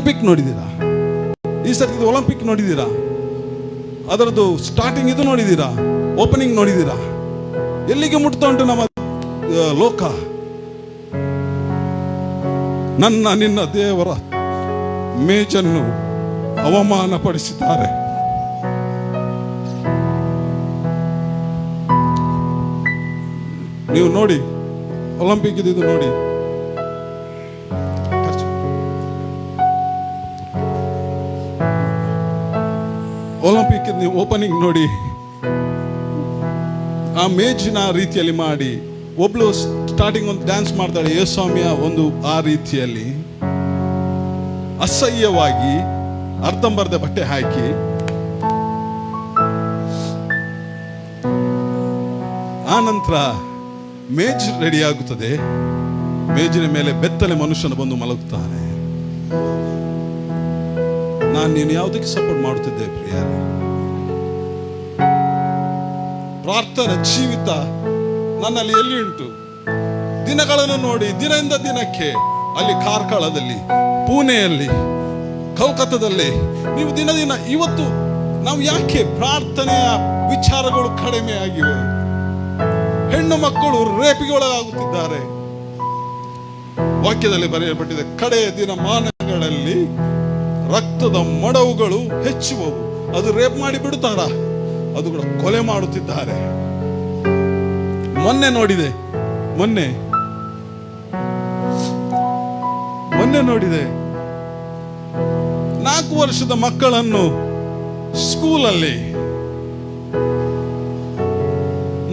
Olympic ನೋಡಿದ್ದೀರಾ? ಈ ಸರ್ತಿ ಒಲಿಂಪಿಕ್ ನೋಡಿದ್ದೀರಾ? ಅದರದ್ದು ಸ್ಟಾರ್ಟಿಂಗ್ ಇದು ನೋಡಿದ್ದೀರಾ? ಓಪನಿಂಗ್ ನೋಡಿದ್ದೀರಾ? ಎಲ್ಲಿಗೆ ಮುಟ್ತಾ ಉಂಟು ನಮ್ಮ ಲೋಕ? ನನ್ನ ನಿನ್ನ ದೇವರ ಮೇಜನ್ನು ಅವಮಾನಪಡಿಸಿದ್ದಾರೆ. ನೀವು ನೋಡಿ, ಒಲಿಂಪಿಕ್ ಇದು ನೋಡಿ. ಒಲಿಂಪಿಕ್ ನೀವು ಓಪನಿಂಗ್ ನೋಡಿ, ಆ ಮೇಜಿನ ರೀತಿಯಲ್ಲಿ ಮಾಡಿ, ಒಬ್ಳು ಸ್ಟಾರ್ಟಿಂಗ್ ಒಂದು ಡ್ಯಾನ್ಸ್ ಮಾಡ್ತಾಳೆ, ಯೇಸ್ವಾಮಿಯ ಒಂದು ಆ ರೀತಿಯಲ್ಲಿ ಅಸಹ್ಯವಾಗಿ ಅರ್ಧಂಬರ್ಧ ಬಟ್ಟೆ ಹಾಕಿ, ಆ ನಂತರ ಮೇಜ್ ರೆಡಿ ಆಗುತ್ತದೆ. ಮೇಜಿನ ಮೇಲೆ ಬೆತ್ತಲೆ ಮನುಷ್ಯನು ಬಂದು ಮಲಗುತ್ತಾನೆ. ನಾನು ನೀನು ಯಾವುದಕ್ಕೆ ಸಪೋರ್ಟ್ ಮಾಡುತ್ತಿದ್ದೆ ಪ್ರಿಯರೇ? ಪ್ರಾರ್ಥನಾ ಜೀವಿತ ನನ್ನಲ್ಲಿ ಎಲ್ಲಿ ಉಂಟು? ದಿನಗಳನ್ನು ನೋಡಿ, ದಿನದಿಂದ ದಿನಕ್ಕೆ ಅಲ್ಲಿ ಕಾರ್ಕಳದಲ್ಲಿ, ಪುಣೆಯಲ್ಲಿ, ಕೋಲ್ಕತ್ತಾದಲ್ಲಿ ನೀವು ದಿನ ದಿನ ಇವತ್ತು ನಾವು ಯಾಕೆ ಪ್ರಾರ್ಥನೆಯ ವಿಚಾರಗಳು ಕಡಿಮೆ ಆಗಿವೆ? ಹೆಣ್ಣು ಮಕ್ಕಳು ರೇಪಿಗೆ ಒಳಗಾಗುತ್ತಿದ್ದಾರೆ. ವಾಕ್ಯದಲ್ಲಿ ಬರೆಯಲ್ಪಟ್ಟಿದೆ, ಕಡೆಯ ದಿನಮಾನಗಳಲ್ಲಿ ರಕ್ತದ ಮೊಡವುಗಳು ಹೆಚ್ಚುವವು. ಅದು ರೇಪ್ ಮಾಡಿ ಬಿಡುತ್ತಾರ, ಅದು ಕೂಡ ಕೊಲೆ ಮಾಡುತ್ತಿದ್ದಾರೆ. ಮೊನ್ನೆ ನೋಡಿದೆ, ಮೊನ್ನೆ ನೋಡಿದೆ, 4 ವರ್ಷದ ಮಕ್ಕಳನ್ನು ಸ್ಕೂಲಲ್ಲಿ.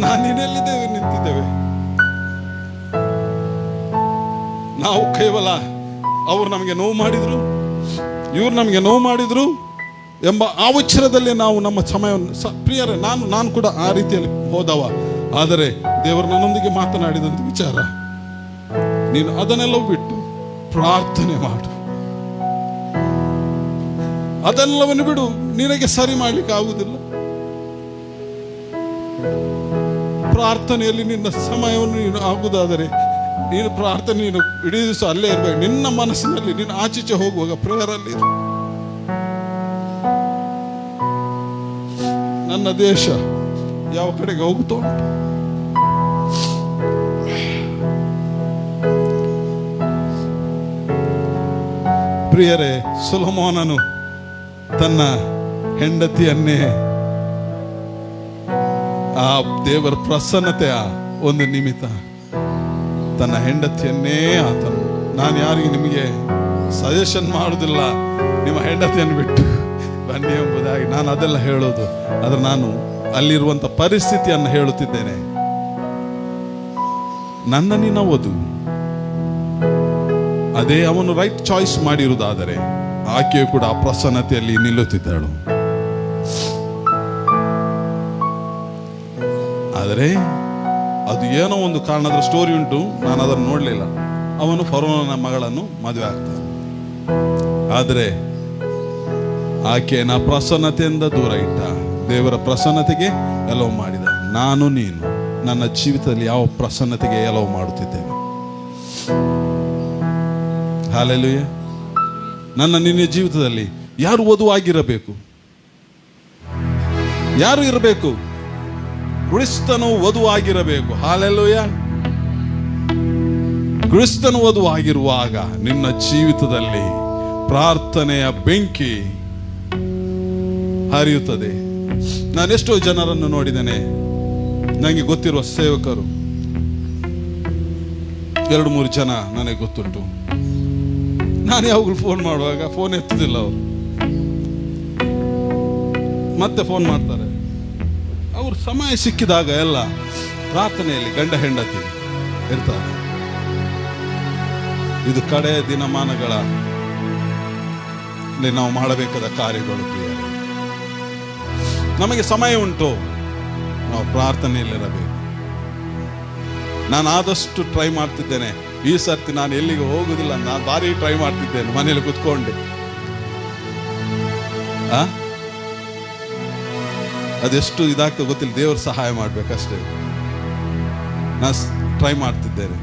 ನಾನಿನೆಲ್ಲಿದ್ದೇವೆ ನಿಂತಿದ್ದೇವೆ? ನಾವು ಕೇವಲ ಅವರು ನಮಗೆ ನೋವು ಮಾಡಿದ್ರು, ಇವ್ರು ನಮಗೆ ನೋವು ಮಾಡಿದ್ರು ಎಂಬ ಆವಚ್ಚರದಲ್ಲಿ ನಾವು ನಮ್ಮ ಸಮಯವನ್ನು ಪ್ರಿಯರೇ, ನಾನು ಕೂಡ ಆ ರೀತಿಯಲ್ಲಿ ಹೋದವ. ಆದರೆ ದೇವರು ನನ್ನೊಂದಿಗೆ ಮಾತನಾಡಿದಂಥ ವಿಚಾರ, ನೀನು ಅದನ್ನೆಲ್ಲವೂ ಬಿಟ್ಟು ಪ್ರಾರ್ಥನೆ ಮಾಡು. ಅದೆಲ್ಲವನ್ನು ಬಿಡು, ನಿನಗೆ ಸರಿ ಮಾಡ್ಲಿಕ್ಕೆ ಆಗುವುದಿಲ್ಲ. ಪ್ರಾರ್ಥನೆಯಲ್ಲಿ ನಿನ್ನ ಸಮಯವನ್ನು ನೀನು ಆಗುವುದಾದರೆ ನೀನು ಪ್ರಾರ್ಥನೆ, ನೀನು ಇಡೀ ದಿವಸ ಅಲ್ಲೇ ಇರಬೇಕು. ನಿನ್ನ ಮನಸ್ಸಿನಲ್ಲಿ ನೀನು ಆಚೀಚೆ ಹೋಗುವಾಗ ಪ್ರೇಯರಲ್ಲಿ ನನ್ನ ದೇಶ ಯಾವ ಕಡೆಗೆ ಹೋಗುತ್ತೋ ಉಂಟು. ಪ್ರಿಯರೇ, ಸೊಲೊಮೋನನು ತನ್ನ ಹೆಂಡತಿಯನ್ನೇ ಆ ದೇವರ ಪ್ರಸನ್ನತೆಯ ಒಂದು ನಿಮಿತ್ತ ತನ್ನ ಹೆಂಡತಿಯನ್ನೇ ಆತನು, ನಾನು ಯಾರಿಗೆ ನಿಮಗೆ ಸಜೆಷನ್ ಮಾಡುವುದಿಲ್ಲ, ನಿಮ್ಮ ಹೆಂಡತಿಯನ್ನು ಬಿಟ್ಟು ಬನ್ನಿ ಎಂಬುದಾಗಿ ನಾನು ಅದೆಲ್ಲ ಹೇಳೋದು. ಆದರೆ ನಾನು ಅಲ್ಲಿರುವಂಥ ಪರಿಸ್ಥಿತಿಯನ್ನು ಹೇಳುತ್ತಿದ್ದೇನೆ. ನನ್ನ ನಿನ್ನ ವಧು, ಅದೇ ಅವನು ರೈಟ್ ಚಾಯ್ಸ್ ಮಾಡಿರುವುದಾದರೆ ಆಕೆಯು ಕೂಡ ಆ ಪ್ರಸನ್ನತೆಯಲ್ಲಿ ನಿಲ್ಲುತ್ತಿದ್ದಳು. ಆದರೆ ಅದು ಏನೋ ಒಂದು ಕಾರಣದ ಸ್ಟೋರಿ ಉಂಟು, ನಾನು ಅದನ್ನು ನೋಡಲಿಲ್ಲ. ಅವನು ಫರೋನನ ಮಗಳನ್ನು ಮದುವೆ ಆಗ್ತಾನೆ. ಆದರೆ ಆಕೆಯ ಪ್ರಸನ್ನತೆಯಿಂದ ದೂರ ಇಟ್ಟ, ದೇವರ ಪ್ರಸನ್ನತೆಗೆ ಎಲವು ಮಾಡಿದ. ನಾನು ನೀನು ನನ್ನ ಜೀವಿತದಲ್ಲಿ ಯಾವ ಪ್ರಸನ್ನತೆಗೆ ಎಲವು ಮಾಡುತ್ತಿದ್ದೇವೆ? ಹಲ್ಲೆಲೂಯಾ. ನನ್ನ ನಿನ್ನ ಜೀವಿತದಲ್ಲಿ ಯಾರು ವಧುವಾಗಿರಬೇಕು? ಯಾರು ಇರಬೇಕು? ಕ್ರಿಸ್ತನು ವಧುವಾಗಿರಬೇಕು. ಹಲ್ಲೆಲೂಯಾ. ಕ್ರಿಸ್ತನು ವಧುವಾಗಿರುವಾಗ ನಿನ್ನ ಜೀವಿತದಲ್ಲಿ ಪ್ರಾರ್ಥನೆಯ ಬೆಂಕಿ ಹರಿಯುತ್ತದೆ. ನಾನೆಷ್ಟೋ ಜನರನ್ನು ನೋಡಿದ್ದೇನೆ, ನನಗೆ ಗೊತ್ತಿರುವ ಸೇವಕರು 2-3 ಜನ ನನಗೆ ಗೊತ್ತುಂಟು. ನಾನು ಯಾವಾಗಲೂ ಫೋನ್ ಮಾಡುವಾಗ ಫೋನ್ ಎತ್ತುದಿಲ್ಲ, ಅವರು ಮತ್ತೆ ಫೋನ್ ಮಾಡ್ತಾರೆ. ಅವ್ರು ಸಮಯ ಸಿಕ್ಕಿದಾಗ ಎಲ್ಲ ಪ್ರಾರ್ಥನೆಯಲ್ಲಿ ಗಂಡ ಹೆಂಡತಿ ಇರ್ತಾರೆ. ಇದು ಕಡೆಯ ದಿನಮಾನಗಳ ನಾವು ಮಾಡಬೇಕಾದ ಕಾರ್ಯಗಳು. ನಮಗೆ ಸಮಯ ಉಂಟು, ನಾವು ಪ್ರಾರ್ಥನೆಯಲ್ಲಿರಬೇಕು. ನಾನು ಆದಷ್ಟು ಟ್ರೈ ಮಾಡ್ತಿದ್ದೇನೆ. ಈ ಸರ್ತಿ ನಾನು ಎಲ್ಲಿಗೆ ಹೋಗುದಿಲ್ಲ, ನಾನು ಭಾರಿ ಟ್ರೈ ಮಾಡ್ತಿದ್ದೇನೆ ಮನೇಲಿ ಕುತ್ಕೊಂಡು. ಅದೆಷ್ಟು ಇದಾಗ್ತದೆ ಗೊತ್ತಿಲ್ಲ, ದೇವರು ಸಹಾಯ ಮಾಡ್ಬೇಕಷ್ಟೇ. ನಾನು ಟ್ರೈ ಮಾಡ್ತಿದ್ದೇನೆ.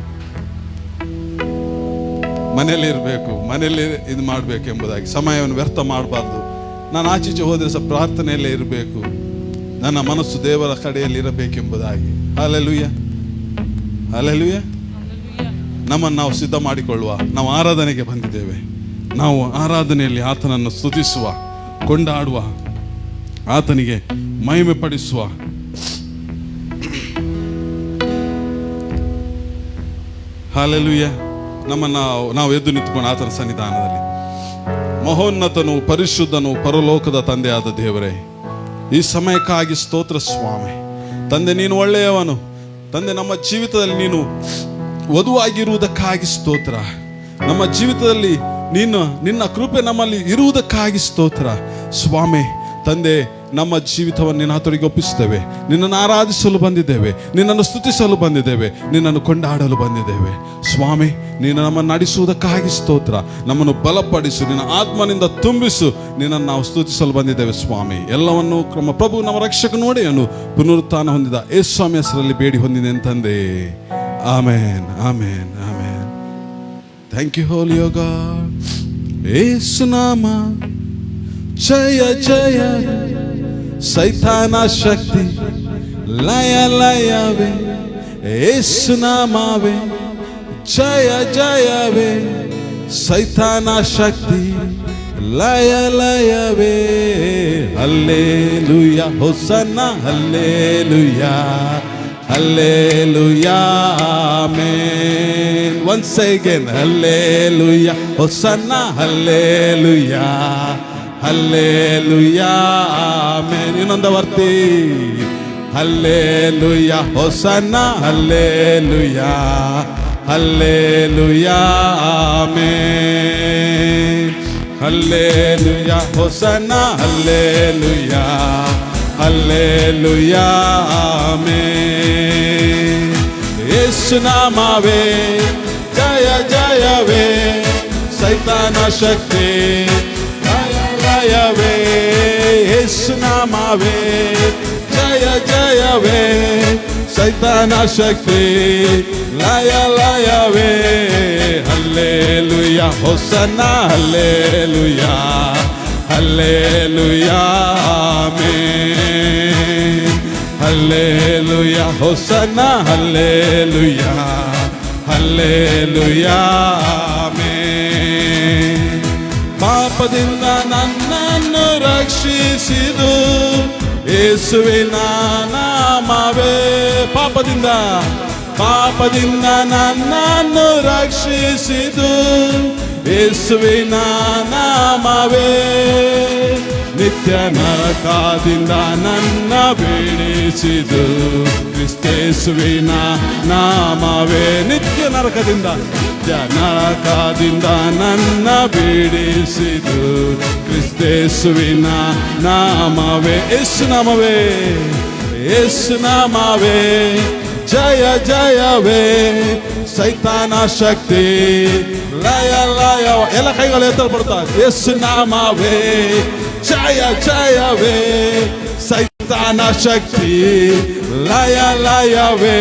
ಮನೇಲಿ ಇರಬೇಕು, ಮನೇಲಿ ಇದು ಮಾಡಬೇಕು ಎಂಬುದಾಗಿ. ಸಮಯವನ್ನು ವ್ಯರ್ಥ ಮಾಡಬಾರ್ದು. ನಾನು ಆಚೀಚೆ ಹೋದರೆ ಸಹ ಪ್ರಾರ್ಥನೆಯಲ್ಲೇ ಇರಬೇಕು, ನನ್ನ ಮನಸ್ಸು ದೇವರ ಕಡೆಯಲ್ಲಿ ಇರಬೇಕೆಂಬುದಾಗಿ. Hallelujah, hallelujah. ನಮ್ಮನ್ನು ನಾವು ಸಿದ್ಧ ಮಾಡಿಕೊಳ್ಳುವ. ನಾವು ಆರಾಧನೆಗೆ ಬಂದಿದ್ದೇವೆ. ನಾವು ಆರಾಧನೆಯಲ್ಲಿ ಆತನನ್ನು ಸ್ತುತಿಸುವ, ಕೊಂಡಾಡುವ, ಆತನಿಗೆ ಮಹಿಮೆ ಪಡಿಸುವ. ಹಲ್ಲೆಲೂಯ. ನಮ್ಮನ್ನು ನಾವು ಎದ್ದು ನಿಂತುಕೊಂಡು ಆತನ ಸನ್ನಿಧಾನದಲ್ಲಿ, ಮಹೋನ್ನತನು, ಪರಿಶುದ್ಧನು, ಪರಲೋಕದ ತಂದೆಯಾದ ದೇವರೇ, ಈ ಸಮಯಕ್ಕಾಗಿ ಸ್ತೋತ್ರ ಸ್ವಾಮಿ. ತಂದೆ, ನೀನು ಒಳ್ಳೆಯವನು. ತಂದೆ, ನಮ್ಮ ಜೀವಿತದಲ್ಲಿ ನೀನು ವಧುವಾಗಿರುವುದಕ್ಕಾಗಿ ಸ್ತೋತ್ರ. ನಮ್ಮ ಜೀವಿತದಲ್ಲಿ ನಿನ್ನ ಕೃಪೆ ನಮ್ಮಲ್ಲಿ ಇರುವುದಕ್ಕಾಗಿ ಸ್ತೋತ್ರ ಸ್ವಾಮಿ. ತಂದೆ, ನಮ್ಮ ಜೀವಿತವನ್ನು ನಿನ್ನ ಹತ್ತಿರಕ್ಕೆ ಒಪ್ಪಿಸ್ತೇವೆ. ನಿನ್ನನ್ನು ಆರಾಧಿಸಲು ಬಂದಿದ್ದೇವೆ, ನಿನ್ನನ್ನು ಸ್ತುತಿಸಲು ಬಂದಿದ್ದೇವೆ, ನಿನ್ನನ್ನು ಕೊಂಡಾಡಲು ಬಂದಿದ್ದೇವೆ ಸ್ವಾಮಿ. ನೀನು ನಮ್ಮನ್ನು ನಡೆಸುವುದಕ್ಕಾಗಿ ಸ್ತೋತ್ರ. ನಮ್ಮನ್ನು ಬಲಪಡಿಸು, ನಿನ್ನ ಆತ್ಮನಿಂದ ತುಂಬಿಸು. ನಿನ್ನನ್ನು ನಾವು ಸ್ತುತಿಸಲು ಬಂದಿದ್ದೇವೆ ಸ್ವಾಮಿ. ಎಲ್ಲವನ್ನು ನಮ್ಮ ಪ್ರಭು, ನಮ್ಮ ರಕ್ಷಕ ನೋಡೆಯನ್ನು ಪುನರುತ್ಥಾನ ಹೊಂದಿದ ಯೇಸು ಸ್ವಾಮಿ ಹೆಸರಲ್ಲಿ ಬೇಡಿ ಹೊಂದಿದೆ ತಂದೆ. Amen, amen, amen. Thank you holy God. Yesu ನಾಮ ಜಯ ಜಯ, ಸೈತಾನ ಶಕ್ತಿ ಲಯ ಲಯವೇ. ಯೇಸು ನಾಮವೇ ಜಯ ಜಯವೇ, ಸೈತಾನ ಶಕ್ತಿ ಲಯ ಲಯವೇ. Hallelujah, hosanna hallelujah, hallelujah, amen. Once again, hallelujah, hosanna, hallelujah, hallelujah, amen. ಇನ್ನೊಂದು ವರ್ತಿ, hallelujah, hosanna, hallelujah, hallelujah, amen. Hallelujah, hosanna, hallelujah, hallelujah, amen. ಯೇಸು ನಾಮವೇ ಜಯ ಜಯವೇ, ಸೈತಾನ ಶಕ್ತಿ ಲಯ ಲಯವೇ. ಯೇಸು ನಾಮವೇ ಜಯ ಜಯವೇ, ಸೈತಾನ ಶಕ್ತಿ ಲಯ ಲಯವೇ. Hallelujah, hosanna hallelujah, hallelujah, amen. Hallelujah, hosanna hallelujah, hallelujah, amen. ಪಾಪದಿಂದ ನನ್ನನ್ನು ರಕ್ಷಿಸಿದು ಯೇಸುವಿನ ನಾಮವೇ. ಪಾಪದಿಂದ ನನ್ನನ್ನು ರಕ್ಷಿಸಿದು ಯೇಸುವಿನ ನಾಮವೇ. ನಿತ್ಯ ನರಕದಿಂದ ನನ್ನ ಬಿಡಿಸಿದು ಕ್ರಿಸ್ತೇಸುವಿನ ನಾಮವೇ. ನಿತ್ಯ ನರಕದಿಂದ ನನ್ನ ಬಿಡಿಸಿದು ಕ್ರಿಸ್ತೇಸುವಿನ ನಾಮವೇ. ಯೇಸು ನಾಮವೇ, ಯೇಸು ನಾಮವೇ ಜಯ ಜಯವೇ, ಸೈತಾನ ಶಕ್ತಿ ಲಯ ಲಯ. ಎಲ್ಲ ಕೈಗಳು ಎತ್ತಲ್ಪಡ್ತಾ. ಯೇಸು ನಾಮವೇ ಜಯ ಜಯವೇ, ಸೈತಾನ ಶಕ್ತಿ ಲಯ ಲಯವೇ.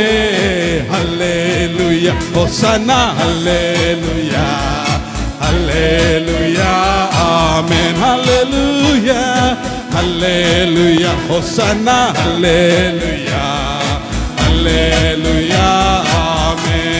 Hallelujah, hosanna hallelujah, hallelujah, amen. Hallelujah, hallelujah, hosanna hallelujah, hallelujah, amen.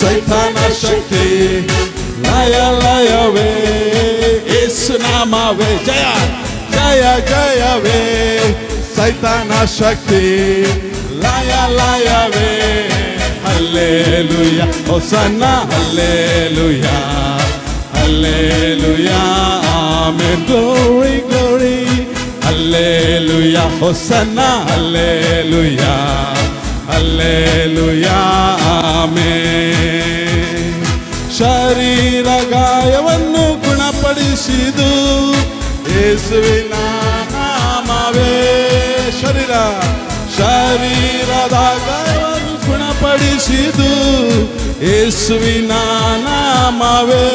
ಸೈತಾನ ಶಕ್ತಿ ಲಯ ಲಯವೇ. ಯೇಸು ನಾಮವೇ ಜಯ ಜಯ ಜಯವೇ, ಸೈತಾನ ಶಕ್ತಿ ಲಯ ಲಯವೇ. Hallelujah, hosanna hallelujah, Hallelujah, Amen. Glory, glory. Hallelujah, Hosanna. Hallelujah, Hallelujah, Amen. ಶರೀರ ಗಾಯವನ್ನು ಗುಣಪಡಿಸಿದು ಯೇಸುವಿನ ನಾಮವೇ. ಶರೀರದ ಗಾಯವನ್ನು ಗುಣಪಡಿಸಿದು ಯೇಸುವಿನ ನಾಮವೇ.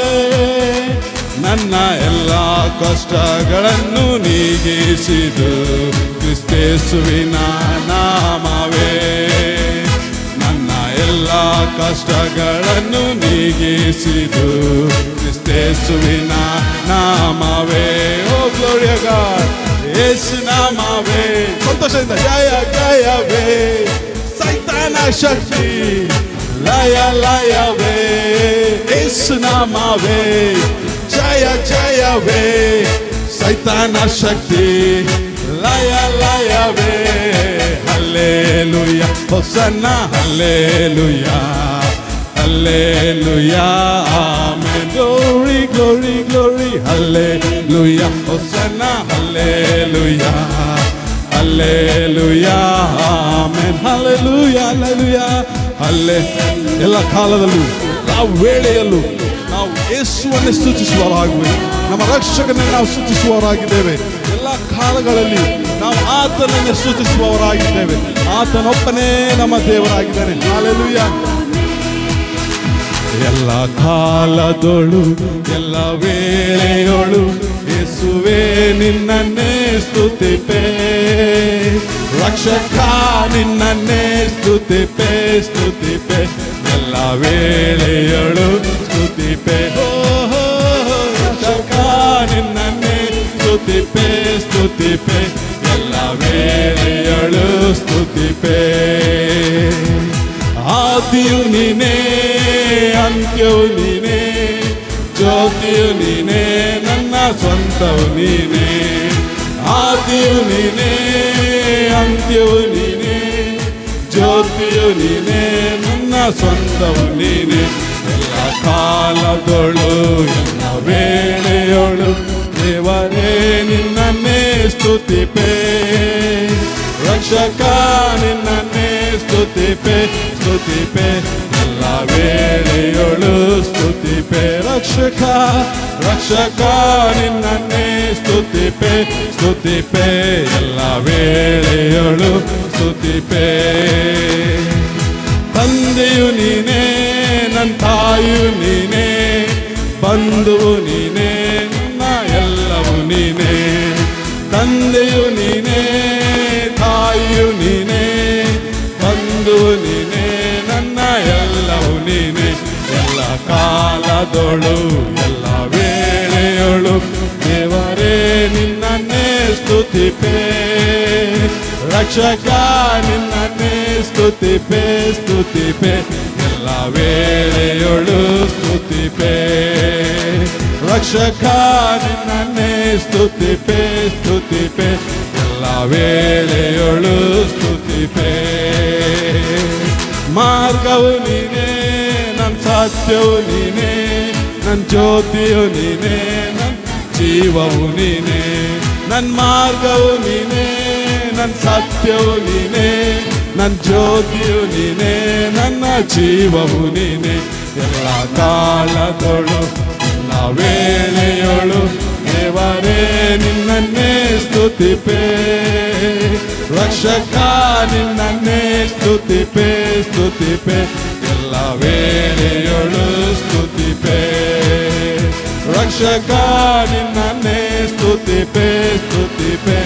ನನ್ನ ಎಲ್ಲ ಕಷ್ಟಗಳನ್ನು ನೀಗಿಸಿದು ಕ್ರಿಸ್ತೇಸುವಿನ ನಾಮವೇ. ನನ್ನ ಎಲ್ಲ ಕಷ್ಟಗಳನ್ನು ನೀಗಿಸಿದು ಕ್ರಿಸ್ತೇಸುವಿನ ನಾಮವೇ. ಓ ಗ್ಲೋರಿ ಟು ಗಾಡ್. ಯೇಸು ನಾಮವೇ ಸಂತೋಷದಿಂದ ಜಯ ಜಯವೇ. ಸೈತಾನ ಶಕ್ತಿ ಲಯ ಲಯವೇ. ಯೇಸು ನಾಮವೇ ಜಯ ಜಯವೇ. ಸೈತಾನ ಶಕ್ತಿ ಲಯ ಲಯವೇ. Hallelujah, Hosanna, Hallelujah, Hallelujah, Amen. Glory, glory, glory, Hallelujah, Hosanna, Hallelujah, Hallelujah, Amen. Hallelujah, Hallelujah, Hallelujah. ಎಲ್ಲ ಕಾಲದಲ್ಲೂ ನಾವು ವೇಳೆಯಲ್ಲೂ ನಾವು ಯೇಸುವನ್ನೇ ಸ್ತುತಿಸುವವರಾಗುವೆ. ನಮ್ಮ ರಕ್ಷಕನನ್ನು ನಾವು ಸ್ತುತಿಸುವವರಾಗಿದ್ದೇವೆ. ಎಲ್ಲ ಕಾಲಗಳಲ್ಲಿ ನಾವು ಆತನನ್ನೇ ಸ್ತುತಿಸುವವರಾಗಿದ್ದೇವೆ. ಆತನೊಬ್ಬನೇ ನಮ್ಮ ದೇವರಾಗಿದ್ದಾನೆ. ಹಲ್ಲೆಲೂಯಾ. ಎಲ್ಲ ಕಾಲದೊಳು ಎಲ್ಲ ವೇಳೆಯೊಳು ಯೇಸುವೇ ನಿನ್ನನ್ನೇ ಸ್ತುತಿಪೆ. ರಕ್ಷಕ ನಿನ್ನನ್ನೇ ಸ್ತುತಿಪೆ ಸ್ತುತಿಪೆ. ಎಲ್ಲ ವೇಳೆಯೊಳು ಸ್ತುತಿಪೆ. ರಕ್ಷಕ ನಿನ್ನನ್ನೇ ಸ್ತುತಿಪೆ ಸ್ತುತಿಪೆ. ಎಲ್ಲ ವೇಳೆಯೊಳು ಸ್ತುತಿಪೆ. ಆದಿಯು ನೀನೇ ಅಂತ್ಯವು ನೀನೇ. ಜ್ಯೋತಿಯು ನೀನೇ ನನ್ನ ಸ್ವಂತವು ನೀನೇ. ಆದಿಯು ನೀನೇ ಅಂತ್ಯವು ನೀನೇ. ಜ್ಯೋತಿಯು ನೀನೇ ನನ್ನ ಸ್ವಂತವು ನೀನೇ. ಎಲ್ಲ ಕಾಲದೊಳು ಎಲ್ಲ ವೇಳೆಯೊಳು ದೇವರೇ ನಿನ್ನನ್ನೇ ಸ್ತುತಿಪೆ. ರಕ್ಷಕ ನಿನ್ನನ್ನೇ ಸ್ತುತಿಪೆ ಸ್ತುತಿಪೆ. ಎಲ್ಲ ವೇಳೆಯೊಳು ಸ್ತುತಿಪೆ. ರಕ್ಷಕ ರಕ್ಷಕ ನಿನ್ನನ್ನೇ ಸ್ತುತಿಪೆ ಸ್ತುತಿಪೆ. ಎಲ್ಲ ವೇಳೆಯೊಳು ಸ್ತುತಿಪೆ. ತಂದೆಯು ನೀನೇ ನನ್ನ ತಾಯಿಯು ನೀನೇ. ಬಂಧುವು ನೀನೇ ನನ್ನ ಎಲ್ಲವೂ ನೀನೇ. ತಂದೆಯು ನೀನೇ ತಾಯಿಯು ನೀನೇ. ಬಂಧುವು ನೀನೇ ನನ್ನ ಎಲ್ಲವೂ ನೀನೇ. ಎಲ್ಲ ಕಾಲದೊಳು ಎಲ್ಲ ವೇಳೆಯೊಳು ದೇವರೇ ನಿನ್ನನ್ನೇ ಸ್ತುತಿಪೆ. ರಕ್ಷಕ ನಿನ್ನನ್ನೇ ಸ್ತುತಿಪೆ ಸ್ತುತಿಪೆ. ಎಲ್ಲ ವೇಳೆಯೊಳು ಸ್ತುತಿಪೆ. ರಕ್ಷಕ ನಿನ್ನನ್ನೇ ಸ್ತುತಿಪೆ ಸ್ತುತಿಪೆ. ಎಲ್ಲ ವೇಳೆಯೊಳು ಸ್ತುತಿಪೆ. ಮಾರ್ಗವು ನೀನೇ ನನ್ನ ಸತ್ಯವು ನೀನೇ. ನನ್ನ ಜ್ಯೋತಿಯು ನೀನೇ ನನ್ನ ಜೀವವು ನೀನೇ. ನನ್ನ ಮಾರ್ಗವು ನೀನೇ ನನ್ನ ಸತ್ಯವು ನೀನೇ. ನನ್ನ ಜ್ಯೋತಿಯು ನೀನೇ ನನ್ನ ಜೀವವು ನೀನೇ. ಎಲ್ಲ ಕಾಲದೊಳು ಎಲ್ಲ ವೇಳೆಯೊಳು ದೇವರೇ ನಿನ್ನನ್ನೇ ಸ್ತುತಿಪೆ. ರಕ್ಷಕ ನಿನ್ನನ್ನೇ ಸ್ತುತಿಪೆ ಸ್ತುತಿಪೆ. ಎಲ್ಲ ವೇಳೆಯೊಳು ಸ್ತುತಿಪೆ. ರಕ್ಷಕ ನಿನ್ನನ್ನೇ ಸ್ತುತಿಪೆ ಸ್ತುತಿಪೆ.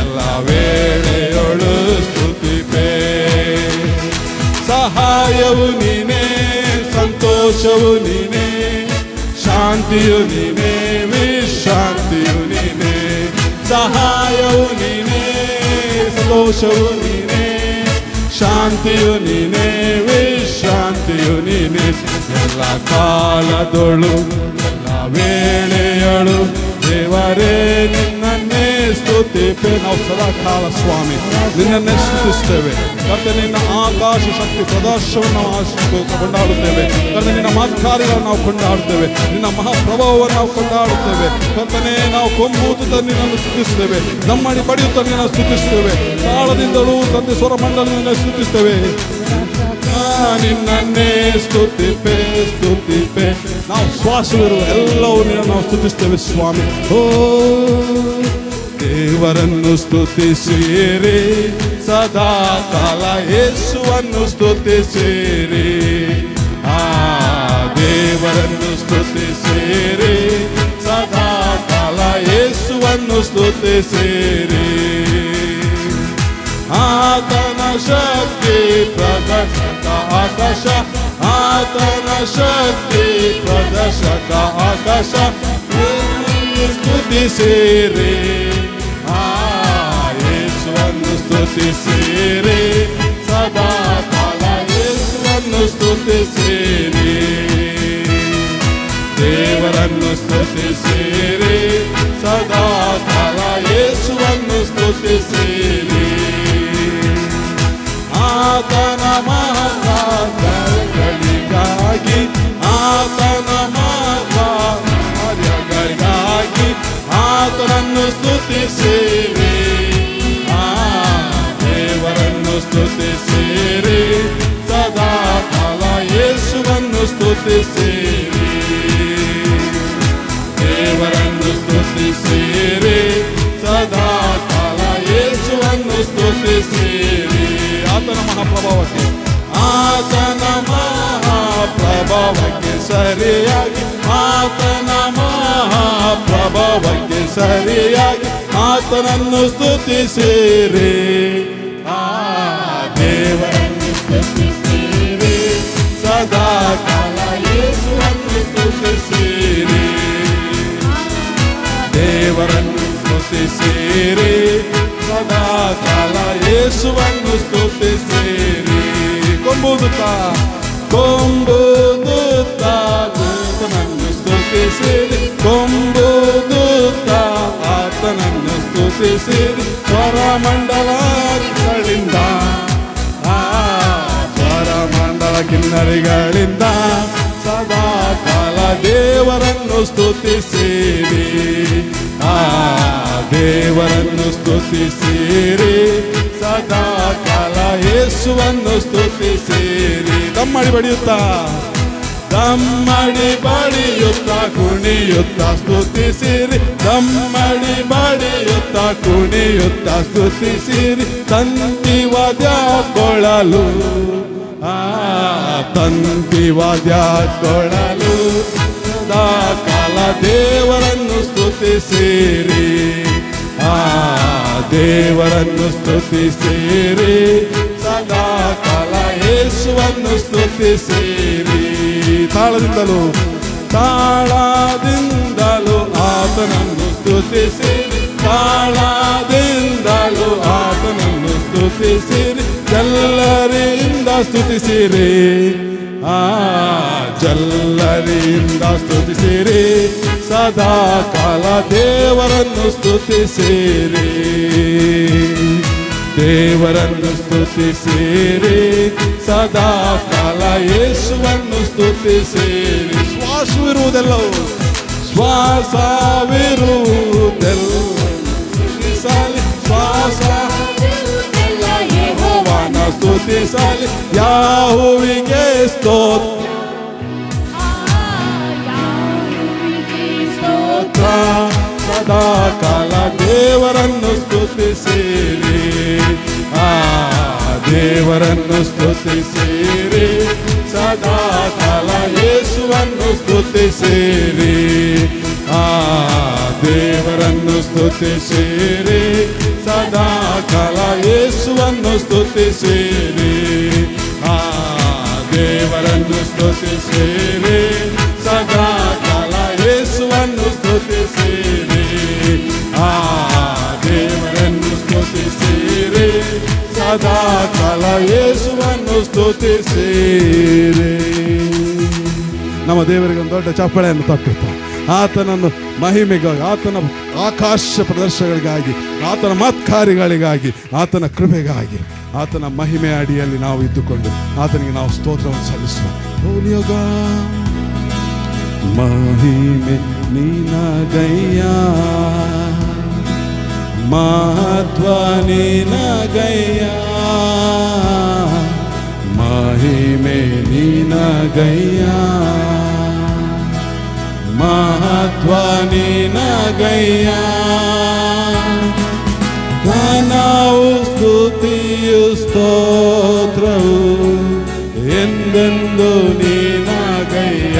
ಎಲ್ಲ ವೇಳೆಯೊಳು ಸ್ತುತಿಪೆ. ಸಹಾಯವು ನೀನೇ ಸಂತೋಷವು ನೀನೇ. ಶಾಂತಿಯು ನೀನೇ ವಿಶ್ರಾಂತಿಯು ನೀನೇ. ಸಹಾಯವು ನೀನೇ ಸಂತೋಷವು ನೀನೇ. ಶಾಂತಿಯು ನೀನೇ ವಿಶ್ರಾಂತಿಯು ನೀನೇ. ಎಲ್ಲ ಕಾಲದೊಳು ಎಲ್ಲ ವೇಳೆಯೊಳು ದೇವರೇ ನಿನ್ನನ್ನೇ ಸ್ತುತಿಪೆ. ನಾವು ಸದಾ ಕಾಲ ಸ್ವಾಮಿ ನಿನ್ನನ್ನೇ ಸ್ತುತಿಸ್ತೇವೆ ಕರ್ತನೆ. ನಿನ್ನ ಆಕಾಶ ಶಕ್ತಿ ಪ್ರದರ್ಶನವನ್ನು ನಾವು ಕೊಂಡಾಡುತ್ತೇವೆ ಕರ್ತನೆ. ನಿನ್ನ ಮಹತ್ಕಾರ್ಯಗಳನ್ನು ನಾವು ಕೊಂಡಾಡುತ್ತೇವೆ. ನಿನ್ನ ಮಹಾಪ್ರಭಾವವನ್ನು ನಾವು ಕೊಂಡಾಡುತ್ತೇವೆ ಕರ್ತನೆ. ನಾವು ಕೊಂಬೂತುತ್ತ ನಿನ್ನನ್ನು ಸ್ತುತಿಸ್ತೇವೆ. ನಮ್ಮಡಿ ಬಡಿಯುತ್ತ ನಿನ್ನನ್ನು ಸ್ತುತಿಸ್ತೇವೆ. ತಾಳದಿಂದಲೂ ತಂದೆ ಸ್ವರಮಂಡಲದಿಂದ ಸ್ತುತಿಸ್ತೇವೆ. ನಿನ್ನನ್ನೇ ಸ್ತುತಿಪೆ ಸ್ತುತಿಪೆ. ನಾವು ಶ್ವಾಸವಿರುವ ಎಲ್ಲವೂ ನಿನ್ನ ನಾವು ಸ್ತುತಿಸ್ತೇವೆ ಸ್ವಾಮಿ. ಓ ದೇವರನ್ನು ಸ್ತುತಿಸಿರಿ ಸದಾ ಕಾಲ. ಯೇಸುವನ್ನು ಸ್ತುತಿಸಿರಿ. ದೇವರನ್ನು ಸ್ತುತಿಸಿರಿ ಸದಾ ಕಾಲ. ಯೇಸುವನ್ನು ಸ್ತುತಿಸಿರಿ. ಆತನ ಶಕ್ತಿ ಪ್ರದರ್ಶಕ ಆಕಾಶ. ಆತನ ಶಕ್ತಿ ಪ್ರದರ್ಶಕ ಆಕಾಶ. ಸ್ತುತಿಸಿರಿ. ಯೇಸುವನ್ನು ಸ್ತುತಿಸಿರಿ ಸದಾ ಕಾಲ. ಯೇಸುವನ್ನು ಸ್ತುತಿಸಿರಿ. ದೇವರನ್ನು ಸ್ತುತಿಸಿರಿ ಸದಾ ಕಾಲ. ಯೇಸುವನ್ನು ಸ್ತುತಿಸಿರಿ. ಆತನ ಮಹಾಕಾರ್ಯಗಳಿಗಾಗಿ ಆತನ ಮಹಾಕಾರ್ಯಗಳಿಗಾಗಿ ಆತನನ್ನು ಸ್ತುತಿಸಿರಿ. ದೇವರನ್ನು ಸ್ತುತಿಸಿರಿ ಸದಾ ಕಾಲ. ಯೇಸುವನ್ನು ಸ್ತುತಿಸಿರಿ. ದೇವರನ್ನು ಸ್ತುತಿಸಿರಿ ಸದಾ ಕಾಲ. ಯೇಸುವನ್ನು ಸ್ತುತಿಸಿರಿ. ಆತನ ಮಹಾಪ್ರಭಾವಕ್ಕೆ ಆತನ ಮಹಾಪ್ರಭಾವಕ್ಕೆ ಸರಿಯಾಗಿ ಆತನ ಮಹಾಪ್ರಭಾವಕ್ಕೆ ಸರಿಯಾಗಿ ಆತನನ್ನು ಸ್ತುತಿಸಿರಿ. ದೇವರನ್ನು ಸ್ತುತಿಸಿರಿ ಸದಾ ಕಾಲ. ಯೇಸುವನ್ನು ಸ್ತುತಿಸಿರಿ. ದೇವರನ್ನು ಸ್ತುತಿಸಿರಿ ಸದಾ ಕಾಲ. ಯೇಸುವನ್ನು ಸ್ತುತಿಸಿರಿ. ಕೊಂಬುದುತ್ತಾ ಆತನನ್ನು ಸ್ತುತಿಸಿರಿ. ಕೊಂಬುದುತ್ತಾ ಆತನನ್ನು ಸ್ತುತಿಸಿರಿ. ಸ್ವರಮಂಡಲಗಳಿಂದ ಸ್ವರಮಂಡಲ ಕಿನ್ನರಿಗಳಿಂದ ಸದಾ ಕಾಲ ದೇವರನ್ನು ಸ್ತುತಿಸಿರಿ. ದೇವರನ್ನು ಸ್ತುತಿಸಿರಿ ಸದಾ ಕಾಲ. ಯೇಸುವನ್ನು ಸ್ತುತಿಸಿರಿ. ದಮ್ಮಡಿ ಬಡಿಯುತ್ತಾ ದಮ್ಮಡಿ ಬಡಿಯುತ್ತ ಕುಣಿಯುತ್ತ ಸ್ತುತಿಸಿರಿ. ದಮ್ಮಡಿ ಬಡಿಯುತ್ತ ಕುಣಿಯುತ್ತ ಸ್ತುತಿಸಿರಿ. ತಂತಿ ವಾದ್ಯ ಕೊಳಲು ತಂತಿ ವಾದ್ಯ ಕೊಳಲು ಸದಾ ಕಾಲ ದೇವರನ್ನು ಸ್ತುತಿಸಿರಿ. ದೇವರನ್ನು ಸ್ತುತಿಸಿರಿ ಸದಾ ಕಾಲ. ಯೇಸುವನ್ನು ಸ್ತುತಿಸಿರಿ. ತಾಳದಿಂದಲೂ ತಾಳದಿಂದಲೂ ಆತನನ್ನು ಸ್ತುತಿಸಿರಿ. ತಾಳದಿಂದಲೂ ಆತನನ್ನು ಸ್ತುತಿಸಿರಿ. ಎಲ್ಲರಿಂದ ಸ್ತುತಿಸಿರಿ. ಜಲ್ಲರಿಯಿಂದ ಸ್ತುತಿಸಿರಿ ಸದಾ ಕಾಲ. ದೇವರನ್ನು ಸ್ತುತಿಸಿರಿ. ದೇವರನ್ನು ಸ್ತುತಿಸಿರಿ ಸದಾ ಕಾಲ. ಯೇಸುವನ್ನು ಸ್ತುತಿಸಿರಿ. ಶ್ವಾಸವಿರುವುದೆಲ್ಲವೂ ಶ್ವಾಸವಿರುವುದೆಲ್ಲ ಸ್ತುತಿಸಲಿ. ಯೆಹೋವನ ಸ್ತುತಿಸಲಿ. ಯಾಹುವಿಗೆ ಸ್ತೋತ್ರ ಸದಾ ಕಾಲ. ದೇವರನ್ನು ಸ್ತುತಿಸಿರಿ. ದೇವರನ್ನು ಸ್ತುತಿಸಿರಿ ಸದಾ ಕಾಲ. ಯೇಸುವನ್ನು ಸ್ತುತಿಸಿರಿ. ದೇವರನ್ನು ಸ್ತುತಿಸಿರಿ ಸದಾ ಕಾಲ. ಯೇಸುವನ್ನು ಸ್ತುತಿಸಿರಿ. ದೇವರನ್ನು ಸ್ತುತಿಸಿರಿ ಸದಾ ಕಾಲ. ಯೇಸುವನ್ನು ಸ್ತುತಿಸಿರಿ. ದೇವರನ್ನು ಸ್ತುತಿಸಿರಿ ಸದಾ ಕಾಲ. ಯೇಸುವನ್ನು ಸ್ತುತಿಸಿರಿ. ನಮ್ಮ ದೇವರಿಗೆ ಒಂದು ದೊಡ್ಡ ಚಪ್ಪಾಳೆಯನ್ನು ತಟ್ಟುತ್ತಾ ಆತನನ್ನು ಮಹಿಮೆಗಾಗಿ, ಆತನ ಆಕಾಶ ಪ್ರದರ್ಶನಗಳಿಗಾಗಿ, ಆತನ ಮತ್ಕಾರ್ಯಗಳಿಗಾಗಿ, ಆತನ ಕೃಪೆಗಾಗಿ, ಆತನ ಮಹಿಮೆ ಅಡಿಯಲ್ಲಿ ನಾವು ಇದ್ದುಕೊಂಡು ಆತನಿಗೆ ನಾವು ಸ್ತೋತ್ರವನ್ನು ಸಲ್ಲಿಸುವ. ಮಹಿಮೆ ನಿನಗಯ್ಯ, ಮಹತ್ವ ನಿನಗಯ್ಯ, ಮಹಿಮೆ ನಿನಗಯ್ಯ, ಮಹತ್ವ ನಿನಗಯ್ಯ. ಘನವು ಸ್ತುತಿಯು ಸ್ತೋತ್ರವು ಎಂದೆಂದು ನಿನಗಯ್ಯ.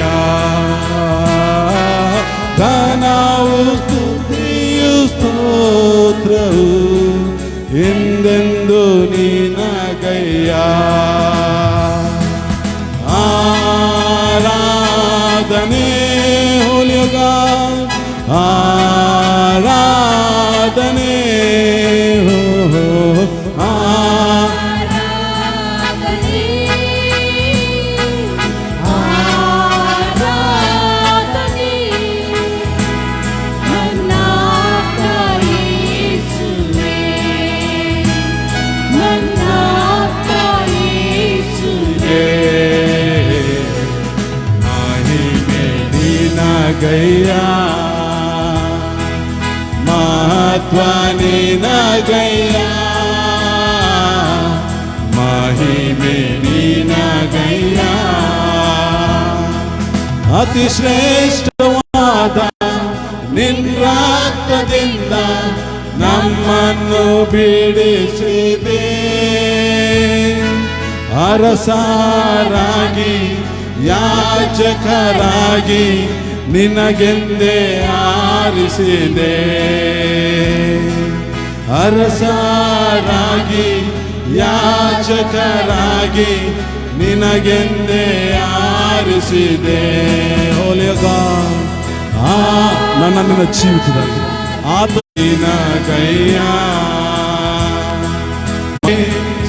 ಘನವು ಸ್ತುತಿಯು ಸ್ತೋತ್ರವು ಎಂದೆಂದು ನಿನಗಯ್ಯ. ಆರಾಧನೆ ಹೋಲಿ ಗಾಡ್, ಆರಾಧನೆ ಗಯ್ಯ, ಮಹತ್ವ ನಿನಗಯ್ಯ, ಮಹಿಮೆ ನಿನಗಯ್ಯ. ಅತಿ ಶ್ರೇಷ್ಠವಾದ ನಿನ್ನ ರಕ್ತದಿಂದ ನಮ್ಮನ್ನು ಬಿಡಿಸಿದೆ. ಅರಸರಾಗಿ ಯಾಜಕರಾಗಿ ನಿನಗೆಂದೇ ಆರಿಸಿದೆ. ಅರಸರಾಗಿ ಯಾಜಕರಾಗಿ ನಿನಗೆಂದೇ ಆರಿಸಿದೆ. ಹೋಲಿ ಗಾಡ್, ನನ್ನ ನಿನ್ನ ಜೀವಿತದಲ್ಲಿ ಆತ ನಿನಗಯ್ಯ,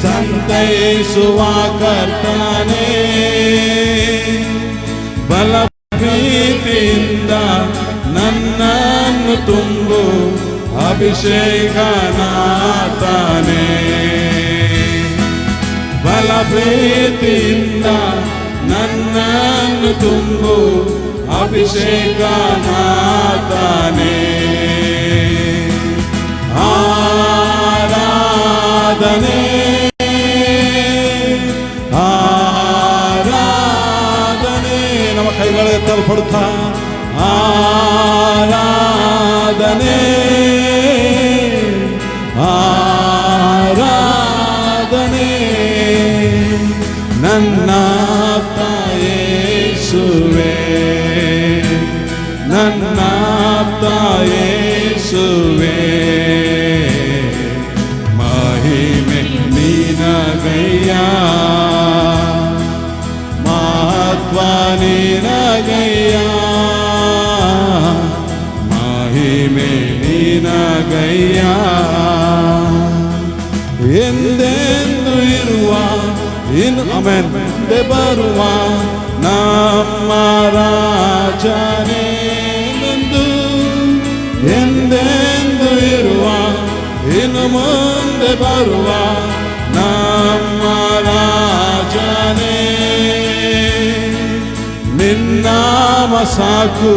ಸಂತೈಸುವ ಕರ್ತನೇ, ಬಲ ಪ್ರೀತಿಯಿಂದ ನನ್ನನ್ನು ತುಂಬು ಅಭಿಷೇಕನಾಥನೇ. ಬಲ ಪ್ರೀತಿಯಿಂದ ನನ್ನನ್ನು ತುಂಬು ಅಭಿಷೇಕನಾಥನೇ. ಆರಾಧನೆ ಕೈಗಳು ಎತ್ತಲ್ಪಡುತ್ತಾ ಆರಾಧನೆ, ಆರಾಧನೆ ನನ್ನ ಯೇಸುವೇ, ನನ್ನ ಯೇಸುವೇ. ಮಹಿಮೆ ನಿನಗಯ್ಯ, ಮಹತ್ವ ನಿನಗಯ್ಯ, ಮಹಿಮೆ ನಿನಗಯ್ಯ. ಎಂದೆಂದು ಇರುವ ಇನ್ನು ಆಮೆನ್ ಮುಂದೆ ಬರುವ ನಮ್ಮ ರಾಜನೇ ಎಂದು, ಎಂದೆಂದು ಇರುವ ಇನ್ನು ಮುಂದೆ ಬರುವ ನಮ್ಮ ರಾಜನೇ. ನಿನ್ನಾಮ ಸಾಕು,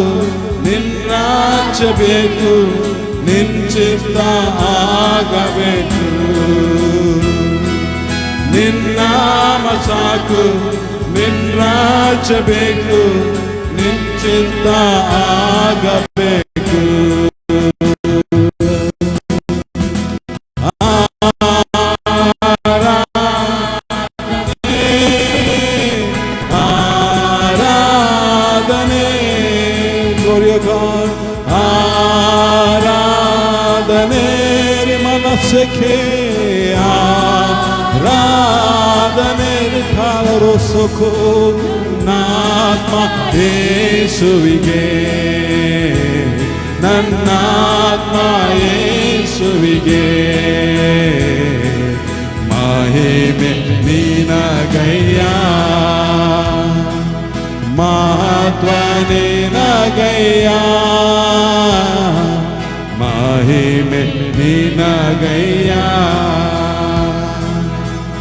ನಿನ್ನಾಚೆ ಬೇಕು, ನಿನ್ಚಿತ್ತ ಆಗಬೇಕು. ನಿನ್ನಾಮ ಸಾಕು, ನಿನ್ನಾಚೆ ಬೇಕು, ನಿನ್ಚಿತ್ತ ಆಗಬೇಕು. ಆರಾಧನೆ ಮನಸ್ಸಕ್ಕೆ ಆರಾಧನೆ ಕಾಲರೊಸಕು ನಾತ್ಮ ಯೇಸುವಿಗೆ, ನನ್ನಾತ್ಮ ಯೇಸುವಿಗೆ. ಮಹಿಮೆ ನಿನಗಯ್ಯ, ಮಹತ್ವ ನಿನಗಯ್ಯ, ಮಹಿಮೆ ನಿನಗಯ್ಯ.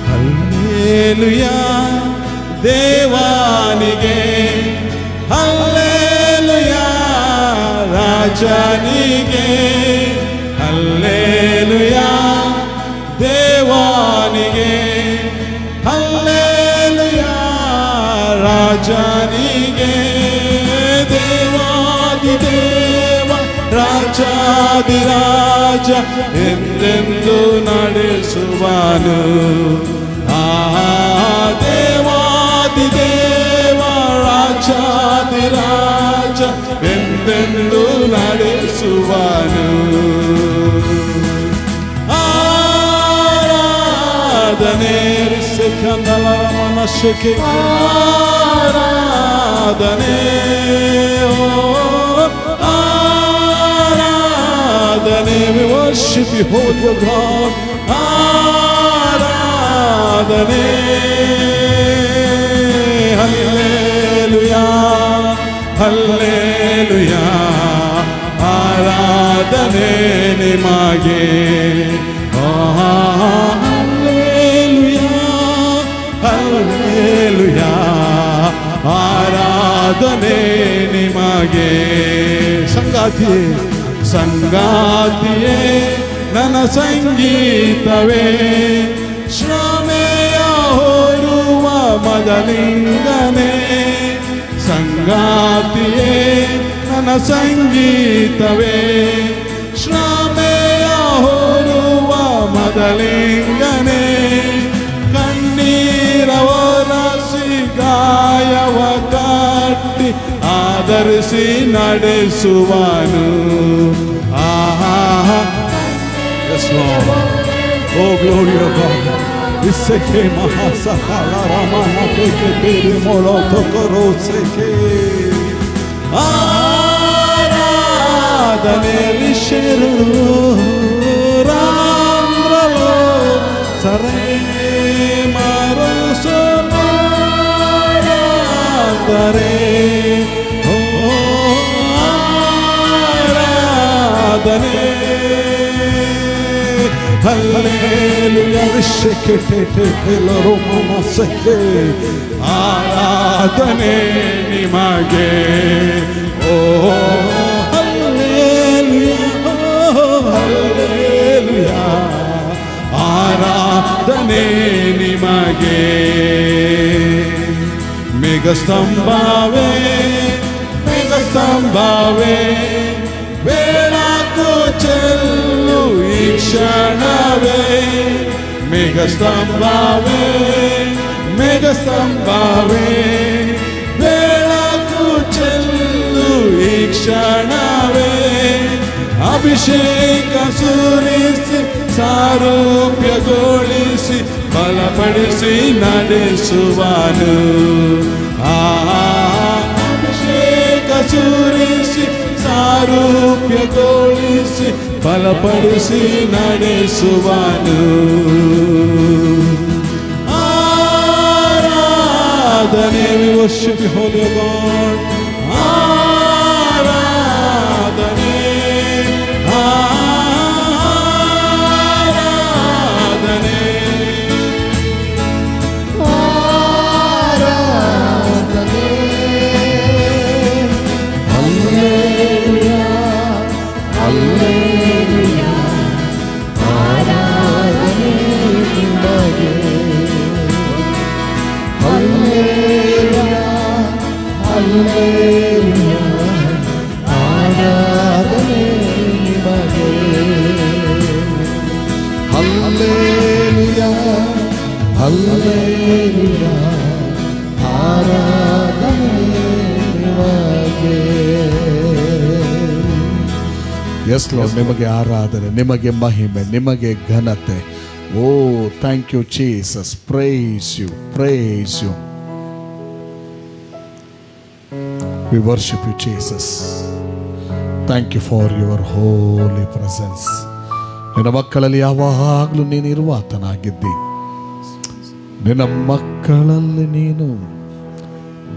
ಹಲ್ಲೆಲೂಯಾ ದೇವಾನಿಗೆ, ಹಲ್ಲೆಲೂಯಾ ರಾಜನಿಗೆ, ಹಲ್ಲೆಲೂಯಾ ದೇವಾನಿಗೆ, ಹಲ್ಲೆಲೂಯಾ ರಾಜನಿಗೆ. ದೇವಾದಿದೇವ ರಾಜಾದಿರಾಜ ಎಂದೆಂದು ನಡೆಸುವನು. ದೇವಾದಿದೇವ ರಾಜಾದಿರಾಜ ಎಂದೆಂದು ನಡೆಸುವನು. ಆರಾಧನೆ ಸಿಕ್ಕಂದಲ ಮನಸ್ಸಿಗೆ ಆರಾಧನೆ, ಆರಾಧನೆ. We worship you, holy God. ಆರಾಧನೆ. ಹಲ್ಲೆಲೂಯಾ, ಹಲ್ಲೆಲೂಯಾ ಆರಾಧನೆ ನಿಮಗೆ. ಹಲ್ಲೆಲೂಯಾ, ಹಲ್ಲೆಲೂಯಾ ಆರಾಧನೆ ನಿಮಗೆ. ಸಂಗಾತಿಯೇ, ಸಂಗಾತಿಯೇ ನನ್ನ ಸಂಗೀತವೇ, ಶ್ರಮೆಯ ಹೊರುವ ಮದಲಿಂಗನೇ. ಸಂಗಾತಿಯೇ ನನ್ನ ಸಂಗೀತವೇ, ಶ್ರಮೆಯ ಹೊರುವ ಮದಲಿಂಗನೇ. ಕಣ್ಣೀರ ಒರೆಸಿ ಗಾಯವ ಕಟ್ಟಿ ಆಧರಿಸಿ ನಡೆಸುವನು. Yes, Lord. Oh, glory of God. Iseke mahasakala ramana teke pere moloto koro seke. Aradane risheru randralo sare maroso aradare. Oh, aradane. Hallelujah, vishekete loroma seke. ಆರಾಧನೆ ನಿಮಗೆ. Oh, hallelujah, hallelujah ಆರಾಧನೆ ನಿಮಗೆ. ಮೇಘಸ್ತಂಭವೇ, ಮೇಘಸ್ತಂಭವೇ ಬೆಳಕು ಚೆಲ್ಲು ಈ ಕ್ಷಣವೇ. ಮೇಘಸ್ತಂಭವೇ, ಮೇಘಸ್ತಂಭವೇ ಬೆಳಕು ಚೆಲ್ಲು ಈ ಕ್ಷಣವೇ. ಅಭಿಷೇಕ ಸುರಿಸಿ ಸಾರೂಪ್ಯಗೊಳಿಸಿ ಬಲಪಡಿಸಿ ನಡೆಸುವನು. ಅಭಿಷೇಕ ಸುರಿಸಿ ಸಾರೂಪ್ಯಗೊಳಿಸಿ ಬಲಪಡಿಸಿ ನಡೆಸುವನು. ಆರಾಧನೆ. We worship you, holy God. ಆರಾಧನೆ, ಆರಾಧನೆ, ಆರಾಧನೆ. ಹಲ್ಲೆಲೂಯಾ, ಹಲ್ಲೆಲೂಯಾ ಆರಾಧನೆ ನಿಮಗೆ. ಹಲ್ಲೆಲೂಯಾ, ಹಲ್ಲೆಲೂಯಾ ಆರಾಧನೆ ನಿಮಗೆ. ಹಲ್ಲೆಲೂಯಾ, ಹಲ್ಲೆಲೂಯಾ ಆರಾಧನೆ ನಿಮಗೆ. ಎಸ್ ಲಾರ್ಡ್, ನಿಮಗೆ ಆರಾಧನೆ, ನಿಮಗೆ ಮಹಿಮೆ, ನಿಮಗೆ ಘನತೆ. Oh thank you Jesus. Praise you, praise you. We worship you Jesus. Thank you for your holy presence. ನಿನ್ನ ಮಕ್ಕಳಲ್ಲಿ ಯಾವಾಗಲೂ ನೀನು ಇರುವಾತನಾಗಿದ್ದಿ. ನಿನ್ನ ಮಕ್ಕಳಲ್ಲಿ ನೀನು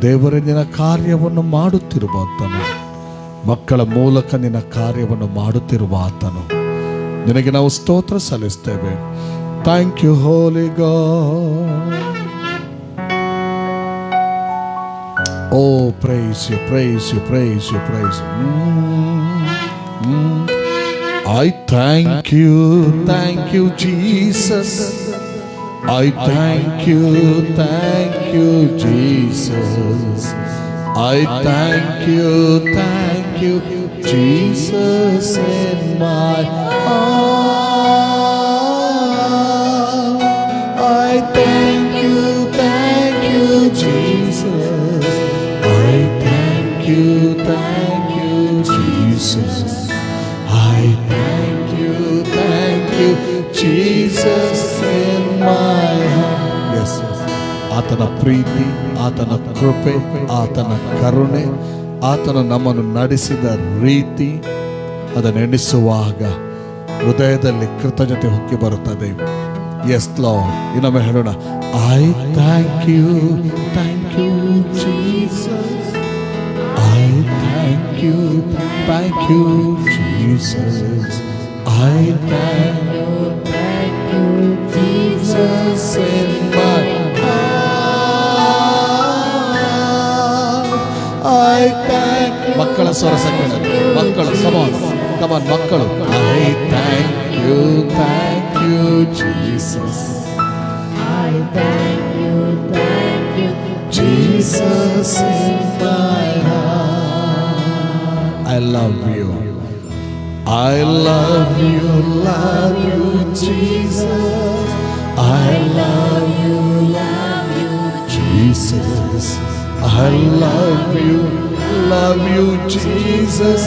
ದೇವರೇ ನಿನ್ನ ಕಾರ್ಯವನ್ನು ಮಾಡುತ್ತಿರುವ ಆತನು, ಮಕ್ಕಳ ಮೂಲಕ ನಿನ್ನ ಕಾರ್ಯವನ್ನು ಮಾಡುತ್ತಿರುವ ಆತನು. ನಿನಗೆ ನಾವು ಸ್ತೋತ್ರ ಸಲ್ಲಿಸ್ತೇವೆ. Thank you holy God. Oh, praise you, praise you, praise you, praise you. I thank you, Jesus. I thank you, Jesus. I thank you, Jesus, in my heart. I thank you, Jesus. I thank you, Jesus. I thank you, Jesus, in my heart. Yes, ಆತನ ಪ್ರೀತಿ, ಆತನ ಕೃಪೆ, ಆತನ ಕರುಣೆ, ಆತನ ನಮ್ಮನ್ನು ನಡೆಸಿದ ರೀತಿ ಅದನ್ನೆಣಿಸುವಾಗ ಹೃದಯದಲ್ಲಿ ಕೃತಜ್ಞತೆ ಹೊಕ್ಕಿ ಬರುತ್ತದೆ. Yes lord. ಇನ್ನೊಮ್ಮೆ ಹೇಳೋಣ. I thank you, Jesus. I thank you, Jesus. I thank you, Jesus, in my heart. I thank you. ಮಕ್ಕಳ ಸ್ವರ ಸಂಗೀತ, ಮಕ್ಕಳು ಕಮಾನ್ ಮಕ್ಕಳು. I thank you, Jesus. I thank you, Jesus, in my heart. I love you. I love you, Jesus. I love you, Jesus. I love you, Jesus,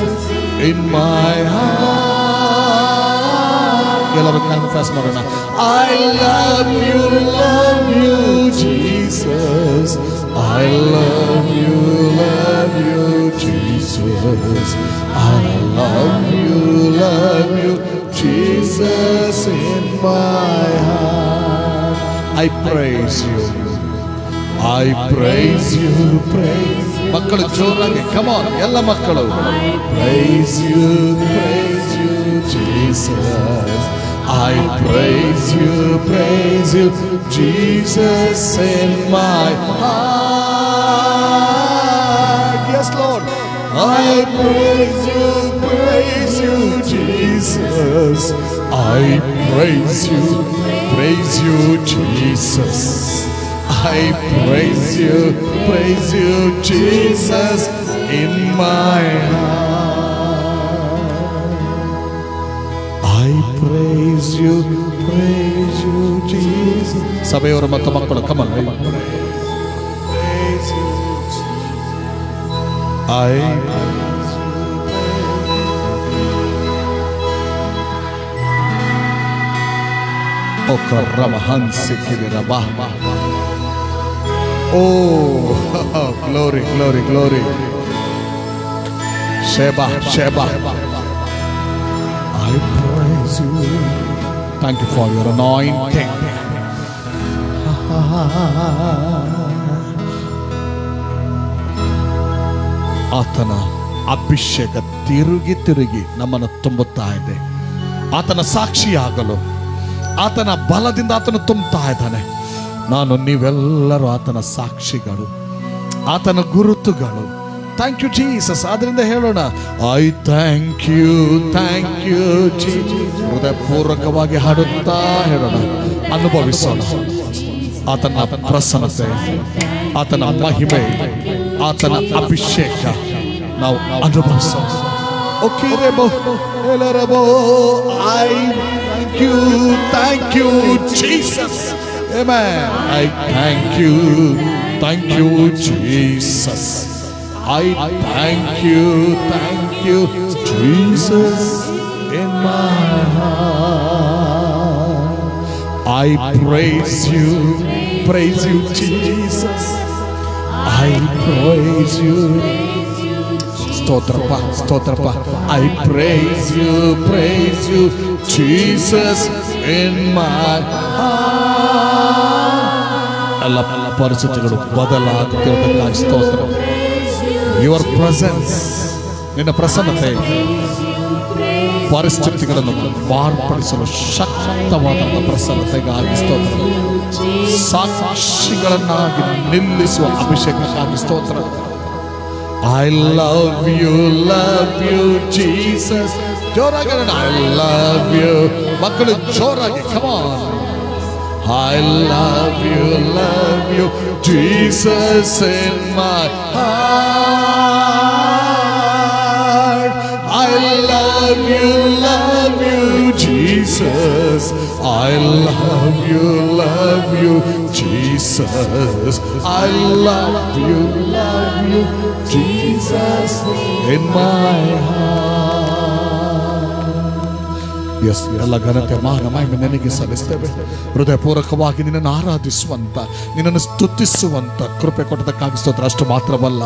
in my heart. ಎಲ್ಲರೂ confess ಮಾಡೋಣ. I love you, Jesus. I love you, Jesus. I love you, Jesus, in my heart. I praise you. I praise you, ಮಕ್ಕಳು ಜೋರಾಗಿ ಕಮಾನ್ ಎಲ್ಲ ಮಕ್ಕಳು. Praise you, Jesus. I praise you, Jesus, in my heart. Yes, Lord. I praise you, Jesus. I praise you, Jesus. I praise you, Jesus, in my heart. I praise you, Jesus. ಸಭೆಯವರು ಮತ್ತು ಮಕ್ಕಳು Kamal. I Okaramahansikiraba. Oh, glory, glory, glory. Sheba, Sheba. I praise you. Thank you for your anointing. ಆತನ ಅಭಿಷೇಕ ತಿರುಗಿ ತಿರುಗಿ ನಮ್ಮನ್ನು ತುಂಬುತ್ತಾ ಇದೆ. ಆತನ ಸಾಕ್ಷಿಯಾಗಲು ಆತನ ಬಲದಿಂದ ಆತನು ತುಂಬುತ್ತಾ ಇದ್ದಾನೆ. ನಾನು ನೀವೆಲ್ಲರೂ ಆತನ ಸಾಕ್ಷಿಗಳು, ಆತನ ಗುರುತುಗಳು. Thank you Jesus. ಆದ್ರಿಂದ ಹೇಳೋಣ, ಐ ಥ್ಯಾಂಕ್ ಯು ಜೀಸಸ್. ಹೃದಯಪೂರ್ವಕವಾಗಿ ಹಾಡುತ್ತಾ ಹೇಳೋಣ, ಅನುಭವಿಸೋಣ ಆತನ ಪ್ರಸನ್ನತೆ, ಆತನ ಮಹಿಮೆ, ಆತನ ಅಭಿಷೇಕ ನಾವು ಅನುಭವಿಸೋಣ. I thank you, Jesus. Amen. I thank you, Jesus. I thank you, Jesus, in my heart. I praise you, Jesus. I praise you. Stotrapa, stotrapa. I praise you, Jesus, in my heart. ಪರಿಸ್ಥಿತಿಗಳು ಬದಲಾಗುತ್ತಿರುವುದಕ್ಕಾಗಿ ಸ್ತೋತ್ರ. Your presence, ನಿನ್ನ ಪ್ರಸನ್ನತೆ ಪರಿಸ್ಥಿತಿಗಳನ್ನು ಮಾರ್ಪಡಿಸಲು ಶಕ್ತವಾದ ಪ್ರಸನ್ನತೆಗಾಗಿ ಸ್ತೋತ್ರ. ಸಾಕ್ಷಿಗಳನ್ನಾಗಿ ನಿಲ್ಲಿಸುವ ಅಭಿಷೇಕಕ್ಕಾಗಿ ಸ್ತೋತ್ರ. I love you Jesus. ಜೋರಾಗಿ ಐ ಲವ್ ಯು. ಮಕ್ಕಳು ಜೋರಾಗಿ come on. I love you, Jesus in my heart. I love you, Jesus. I love you, Jesus. I love you, Jesus in my heart. Yes, ಎಲ್ಲ ಘನತೆ ಮಹಿಮೆ ನಿನಗೆ ಸಲ್ಲಿಸ್ತೇವೆ. ಹೃದಯಪೂರ್ವಕವಾಗಿ ನಿನ್ನನ್ನು ಆರಾಧಿಸುವಂತ, ನಿನ್ನನ್ನು ಸ್ತುತಿಸುವಂತ ಕೃಪೆ ಕೊಟ್ಟದಕ್ಕಾಗಿ ಸ್ತೋತ್ರ. ಅಷ್ಟು ಮಾತ್ರವಲ್ಲ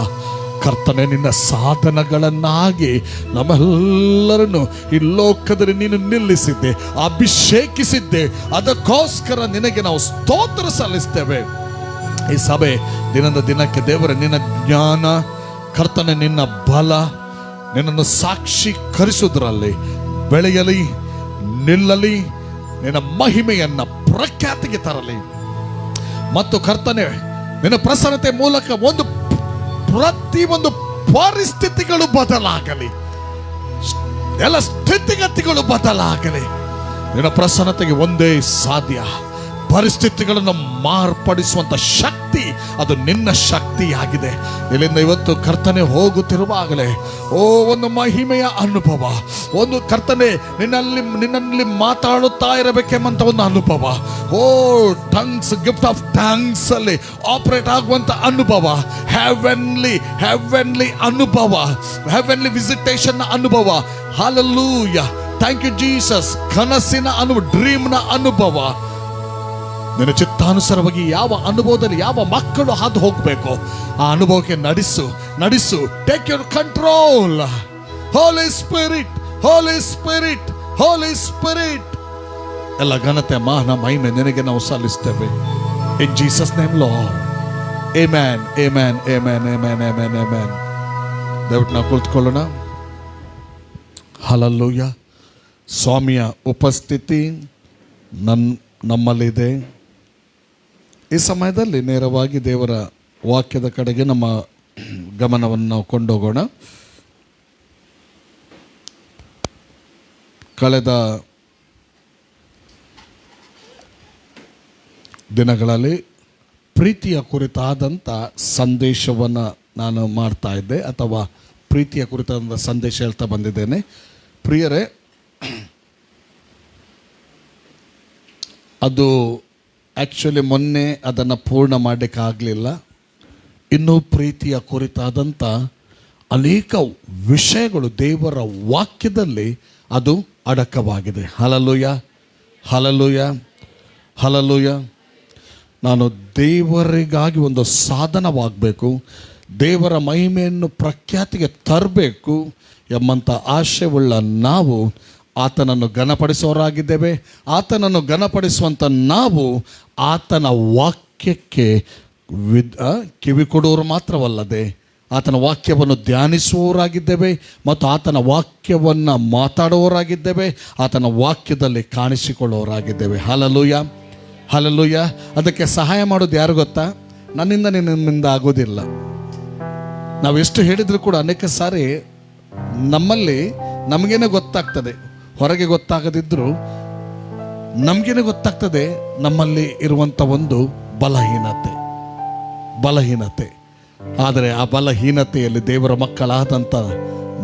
ಕರ್ತನೆ, ನಿನ್ನ ಸಾಧನಗಳನ್ನಾಗಿ ನಮ್ಮೆಲ್ಲರನ್ನು ಈ ಲೋಕದಲ್ಲಿ ನೀನು ನಿಲ್ಲಿಸಿದ್ದೆ, ಅಭಿಷೇಕಿಸಿದ್ದೆ. ಅದಕ್ಕೋಸ್ಕರ ನಿನಗೆ ನಾವು ಸ್ತೋತ್ರ ಸಲ್ಲಿಸ್ತೇವೆ. ಈ ಸಭೆ ದಿನದ ದಿನಕ್ಕೆ ದೇವರ ನಿನ್ನ ಜ್ಞಾನ, ಕರ್ತನೆ ನಿನ್ನ ಬಲ, ನಿನ್ನನ್ನು ಸಾಕ್ಷೀಕರಿಸುವುದರಲ್ಲಿ ಬೆಳೆಯಲಿ, ನಿಲ್ಲಲಿ, ನಿನ್ನ ಮಹಿಮೆಯನ್ನ ಪ್ರಖ್ಯಾತಿಗೆ ತರಲಿ. ಮತ್ತು ಕರ್ತನೆ, ನಿನ್ನ ಪ್ರಸನ್ನತೆ ಮೂಲಕ ಪ್ರತಿಯೊಂದು ಪರಿಸ್ಥಿತಿಗಳು ಬದಲಾಗಲಿ, ಎಲ್ಲ ಸ್ಥಿತಿಗತಿಗಳು ಬದಲಾಗಲಿ. ನಿನ್ನ ಪ್ರಸನ್ನತೆಗೆ ಒಂದೇ ಸಾಧ್ಯ, ಪರಿಸ್ಥಿತಿಗಳನ್ನು ಮಾರ್ಪಡಿಸುವಂತ ಶಕ್ತಿ, ಅದು ನಿನ್ನ ಶಕ್ತಿಯಾಗಿದೆ. ಇಲ್ಲಿಂದ ಇವತ್ತು ಕರ್ತನೆ ಹೋಗುತ್ತಿರುವಾಗಲೇ ಒಂದು ಮಹಿಮೆಯ ಅನುಭವ, ಒಂದು ಕರ್ತನೆ ನಿನ್ನಲ್ಲಿ ಮಾತಾಡುತ್ತಾ ಇರಬೇಕೆಂಬಂತ ಒಂದು ಅನುಭವ, ಟಂಗ್ಸ್, ಗಿಫ್ಟ್ ಆಫ್ ಟಂಗ್ಸ್ ಅಲ್ಲಿ ಆಪರೇಟ್ ಆಗುವಂತ ಅನುಭವ, ಹೆವೆನ್ಲಿ ಅನುಭವ, ಹೆವೆನ್ಲಿ ವಿಸಿಟೇಷನ್ ಅನುಭವ. Hallelujah, thank you Jesus. ಕನಸಿನ ಡ್ರೀಮ್ನ ಅನುಭವ, ನಿನ್ನ ಚಿತ್ತಾನುಸಾರವಾಗಿ ಯಾವ ಅನುಭವದಲ್ಲಿ ಯಾವ ಮಕ್ಕಳು ಹಾದು ಹೋಗಬೇಕು ಆ ಅನುಭವಕ್ಕೆ ನಡೆಸು. Take your control. Holy spirit, holy spirit, holy spirit. ಎಲ್ಲ ಘನತೆ ಮಾನ ಮಹಿಮೆ ನಿನಗೆ ನಾವು ಸಲ್ಲಿಸ್ತೇವೆ. In Jesus name Lord. Amen, amen, amen, amen, amen, amen. ದಯವಿಟ್ಟು ನಾವು ಕುಳಿತುಕೊಳ್ಳೋಣ. ಹಲ್ಲೆಲೂಯಾ. ಸ್ವಾಮಿಯ ಉಪಸ್ಥಿತಿ ನಮ್ಮಲ್ಲಿದೆ. ಈ ಸಮಯದಲ್ಲಿ ನೇರವಾಗಿ ದೇವರ ವಾಕ್ಯದ ಕಡೆಗೆ ನಮ್ಮ ಗಮನವನ್ನು ನಾವು ಕೊಂಡೋಗೋಣ. ಕಳೆದ ದಿನಗಳಲ್ಲಿ ಪ್ರೀತಿಯ ಕುರಿತಾದಂಥ ಸಂದೇಶವನ್ನು ನಾನು ಮಾಡ್ತಾ ಇದ್ದೆ, ಅಥವಾ ಪ್ರೀತಿಯ ಕುರಿತಾದಂಥ ಸಂದೇಶ ಹೇಳ್ತಾ ಬಂದಿದ್ದೇನೆ. ಪ್ರಿಯರೇ, ಅದು ಆ್ಯಕ್ಚುಲಿ ಮೊನ್ನೆ ಅದನ್ನು ಪೂರ್ಣ ಮಾಡಲಿಕ್ಕಾಗಲಿಲ್ಲ. ಇನ್ನೂ ಪ್ರೀತಿಯ ಕುರಿತಾದಂಥ ಅನೇಕ ವಿಷಯಗಳು ದೇವರ ವಾಕ್ಯದಲ್ಲಿ ಅದು ಅಡಕವಾಗಿದೆ. Hallelujah, hallelujah, hallelujah. ನಾನು ದೇವರಿಗಾಗಿ ಒಂದು ಸಾಧನವಾಗಬೇಕು, ದೇವರ ಮಹಿಮೆಯನ್ನು ಪ್ರಖ್ಯಾತಿಗೆ ತರಬೇಕು ಎಂಬಂಥ ಆಶಯವುಳ್ಳ ನಾವು ಆತನನ್ನು ಘನಪಡಿಸೋರಾಗಿದ್ದೇವೆ. ಆತನನ್ನು ಘನಪಡಿಸುವಂಥ ನಾವು ಆತನ ವಾಕ್ಯಕ್ಕೆ ಕಿವಿ ಕೊಡುವವರು ಮಾತ್ರವಲ್ಲದೆ ಆತನ ವಾಕ್ಯವನ್ನು ಧ್ಯಾನಿಸುವವರಾಗಿದ್ದೇವೆ, ಮತ್ತು ಆತನ ವಾಕ್ಯವನ್ನು ಮಾತಾಡುವವರಾಗಿದ್ದೇವೆ, ಆತನ ವಾಕ್ಯದಲ್ಲಿ ಕಾಣಿಸಿಕೊಳ್ಳುವವರಾಗಿದ್ದೇವೆ. Hallelujah, hallelujah. ಅದಕ್ಕೆ ಸಹಾಯ ಮಾಡೋದು ಯಾರು ಗೊತ್ತಾ? ನನ್ನಿಂದ ನಿನ್ನಿಂದ ಆಗೋದಿಲ್ಲ. ನಾವು ಎಷ್ಟು ಹೇಳಿದರೂ ಕೂಡ ಅನೇಕ ಸಾರಿ ನಮಗೇನೆ ಗೊತ್ತಾಗ್ತದೆ, ಹೊರಗೆ ಗೊತ್ತಾಗದಿದ್ದರೂ ನಮಗೇನೆ ಗೊತ್ತಾಗ್ತದೆ ನಮ್ಮಲ್ಲಿ ಇರುವಂಥ ಒಂದು ಬಲಹೀನತೆ. ಆದರೆ ಆ ಬಲಹೀನತೆಯಲ್ಲಿ ದೇವರ ಮಕ್ಕಳಾದಂಥ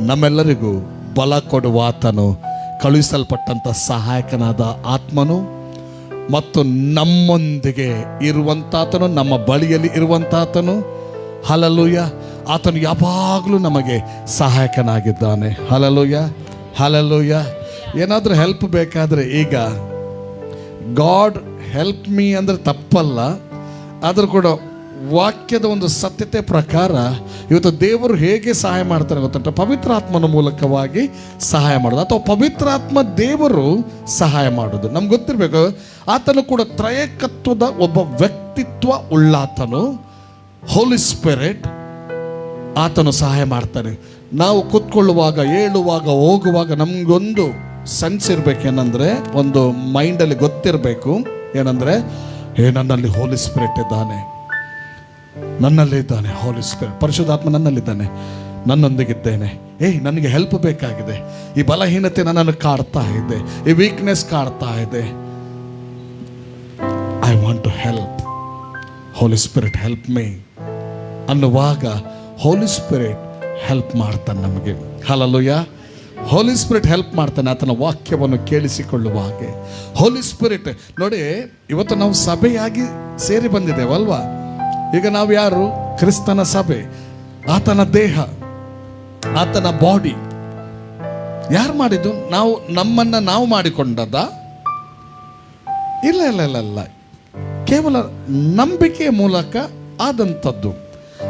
ನಮ್ಮೆಲ್ಲರಿಗೂ ಬಲ ಕೊಡುವ ಆತನು, ಕಳುಹಿಸಲ್ಪಟ್ಟಂಥ ಸಹಾಯಕನಾದ ಆತ್ಮನು ಮತ್ತು ನಮ್ಮೊಂದಿಗೆ ಇರುವಂತಾತನು, ನಮ್ಮ ಬಳಿಯಲ್ಲಿ ಇರುವಂತಾತನು. ಹಲ್ಲೆಲೂಯಾ. ಆತನು ಯಾವಾಗಲೂ ನಮಗೆ ಸಹಾಯಕನಾಗಿದ್ದಾನೆ. Hallelujah, hallelujah. ಏನಾದರೂ ಹೆಲ್ಪ್ ಬೇಕಾದರೆ, ಈಗ ಗಾಡ್ ಹೆಲ್ಪ್ ಮೀ ಅಂದರೆ ತಪ್ಪಲ್ಲ, ಆದರೂ ಕೂಡ ವಾಕ್ಯದ ಒಂದು ಸತ್ಯತೆ ಪ್ರಕಾರ ಇವತ್ತು ದೇವರು ಹೇಗೆ ಸಹಾಯ ಮಾಡ್ತಾರೆ ಗೊತ್ತಂటే ಪವಿತ್ರಾತ್ಮನ ಮೂಲಕವಾಗಿ ಸಹಾಯ ಮಾಡೋದು, ಅಥವಾ ಪವಿತ್ರಾತ್ಮ ದೇವರು ಸಹಾಯ ಮಾಡೋದು. ನಮ್ಗೆ ಗೊತ್ತಿರಬೇಕು, ಆತನು ಕೂಡ ತ್ರಯೇಕತ್ವದ ಒಬ್ಬ ವ್ಯಕ್ತಿತ್ವ ಉಳ್ಳಾತನು. ಹೋಲಿ ಸ್ಪಿರಿಟ್ ಆತನು ಸಹಾಯ ಮಾಡ್ತಾನೆ. ನಾವು ಕೂತ್ಕೊಳ್ಳುವಾಗ, ಏಳುವಾಗ, ಹೋಗುವಾಗ ನಮಗೊಂದು ಸೆನ್ಸ್ ಇರಬೇಕೇನಂದ್ರೆ, ಒಂದು ಮೈಂಡಲ್ಲಿ ಗೊತ್ತಿರಬೇಕು ಏನಂದ್ರೆ, ನನ್ನಲ್ಲಿ ಹೋಲಿ ಸ್ಪಿರಿಟ್ ಇದ್ದಾನೆ, ನನ್ನಲ್ಲಿ ಇದ್ದಾನೆ ಹೋಲಿ ಸ್ಪಿರಿಟ್, ಪರಿಶುದ್ಧಾತ್ಮ ನನ್ನಲ್ಲಿದ್ದಾನೆ, ನನ್ನೊಂದಿಗಿದ್ದೇನೆ. ನನಗೆ ಹೆಲ್ಪ್ ಬೇಕಾಗಿದೆ, ಈ ಬಲಹೀನತೆ ನನ್ನನ್ನು ಕಾಡ್ತಾ ಇದೆ, ಈ ವೀಕ್ನೆಸ್ ಕಾಡ್ತಾ ಇದೆ, I want to help, holy spirit help me ಅನ್ನುವಾಗ ಹೋಲಿ ಸ್ಪಿರಿಟ್ ಹೆಲ್ಪ್ ಮಾಡ್ತಾನೆ ನಮಗೆ. ಹಲ್ಲೆಲೂಯಾ. ಹೋಲಿ ಸ್ಪಿರಿಟ್ ಹೆಲ್ಪ್ ಮಾಡ್ತಾನೆ ಆತನ ವಾಕ್ಯವನ್ನು ಕೇಳಿಸಿಕೊಳ್ಳುವ ಹಾಗೆ. ಹೋಲಿ ಸ್ಪಿರಿಟ್ ನೋಡಿ, ಇವತ್ತು ನಾವು ಸಭೆಯಾಗಿ ಸೇರಿ ಬಂದಿದ್ದೇವಲ್ವಾ? ಈಗ ನಾವು ಯಾರು? ಕ್ರಿಸ್ತನ ಸಭೆ, ಆತನ ದೇಹ, ಆತನ ಬಾಡಿ. ಯಾರು ಮಾಡಿದ್ದು? ನಾವು ನಮ್ಮನ್ನ ನಾವು ಮಾಡಿಕೊಂಡದ? ಇಲ್ಲ ಇಲ್ಲ ಇಲ್ಲ ಇಲ್ಲ, ಕೇವಲ ನಂಬಿಕೆಯ ಮೂಲಕ ಆದಂಥದ್ದು.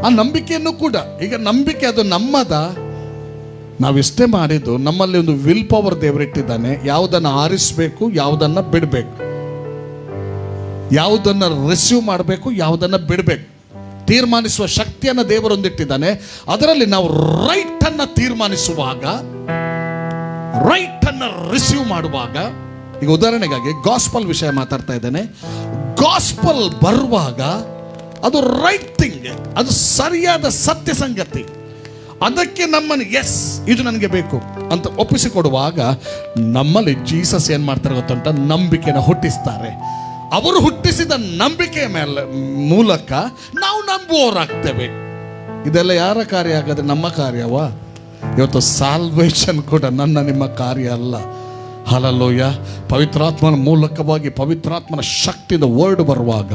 ಆ ನಂಬಿಕೆಯನ್ನು ಕೂಡ, ಈಗ ನಂಬಿಕೆ ಅದು ನಮ್ಮದ, ನಾವಿಷ್ಟೇ ಮಾಡಿದ್ದು. ನಮ್ಮಲ್ಲಿ ಒಂದು ವಿಲ್ ಪವರ್ ದೇವರಿಟ್ಟಿದ್ದಾನೆ, ಯಾವುದನ್ನು ಆರಿಸಬೇಕು, ಯಾವುದನ್ನು ಬಿಡಬೇಕು, ಯಾವುದನ್ನು ರಿಸೀವ್ ಮಾಡಬೇಕು, ಯಾವುದನ್ನು ಬಿಡಬೇಕು, ತೀರ್ಮಾನಿಸುವ ಶಕ್ತಿಯನ್ನು ದೇವರೊಂದಿಟ್ಟಿದ್ದಾನೆ. ಅದರಲ್ಲಿ ನಾವು ರೈಟ್ ಅನ್ನು ತೀರ್ಮಾನಿಸುವಾಗ, ರೈಟ್ ಅನ್ನು ರಿಸೀವ್ ಮಾಡುವಾಗ, ಈಗ ಉದಾಹರಣೆಗಾಗಿ ಗಾಸ್ಪಲ್ ವಿಷಯ ಮಾತಾಡ್ತಾ ಇದ್ದೇನೆ. ಗಾಸ್ಪಲ್ ಬರುವಾಗ ಅದು ರೈಟ್ ಥಿಂಗ್, ಅದು ಸರಿಯಾದ ಸತ್ಯ ಸಂಗತಿ. ಅದಕ್ಕೆ ನಮ್ಮನ್ನು ಎಸ್ ಇದು ನನಗೆ ಬೇಕು ಅಂತ ಒಪ್ಪಿಸಿಕೊಡುವಾಗ ನಮ್ಮಲ್ಲಿ ಜೀಸಸ್ ಏನ್ ಮಾಡ್ತಾರೆ ಗೊತ್ತುಂಟ? ನಂಬಿಕೆನ ಹುಟ್ಟಿಸ್ತಾರೆ. ಅವರು ಹುಟ್ಟಿಸಿದ ನಂಬಿಕೆಯ ಮೇಲೆ ಮೂಲಕ ನಾವು ನಂಬುವವರಾಗ್ತೇವೆ. ಇದೆಲ್ಲ ಯಾರ ಕಾರ್ಯ ಆಗದೆ? ನಮ್ಮ ಕಾರ್ಯವಾ? ಇವತ್ತು ಸಾಲ್ವೇಷನ್ ಕೂಡ ನನ್ನ ನಿಮ್ಮ ಕಾರ್ಯ ಅಲ್ಲ. ಹಲ್ಲೆಲೂಯ. ಪವಿತ್ರಾತ್ಮನ ಮೂಲಕವಾಗಿ, ಪವಿತ್ರಾತ್ಮನ ಶಕ್ತಿಯಿಂದ ವರ್ಡ್ ಬರುವಾಗ,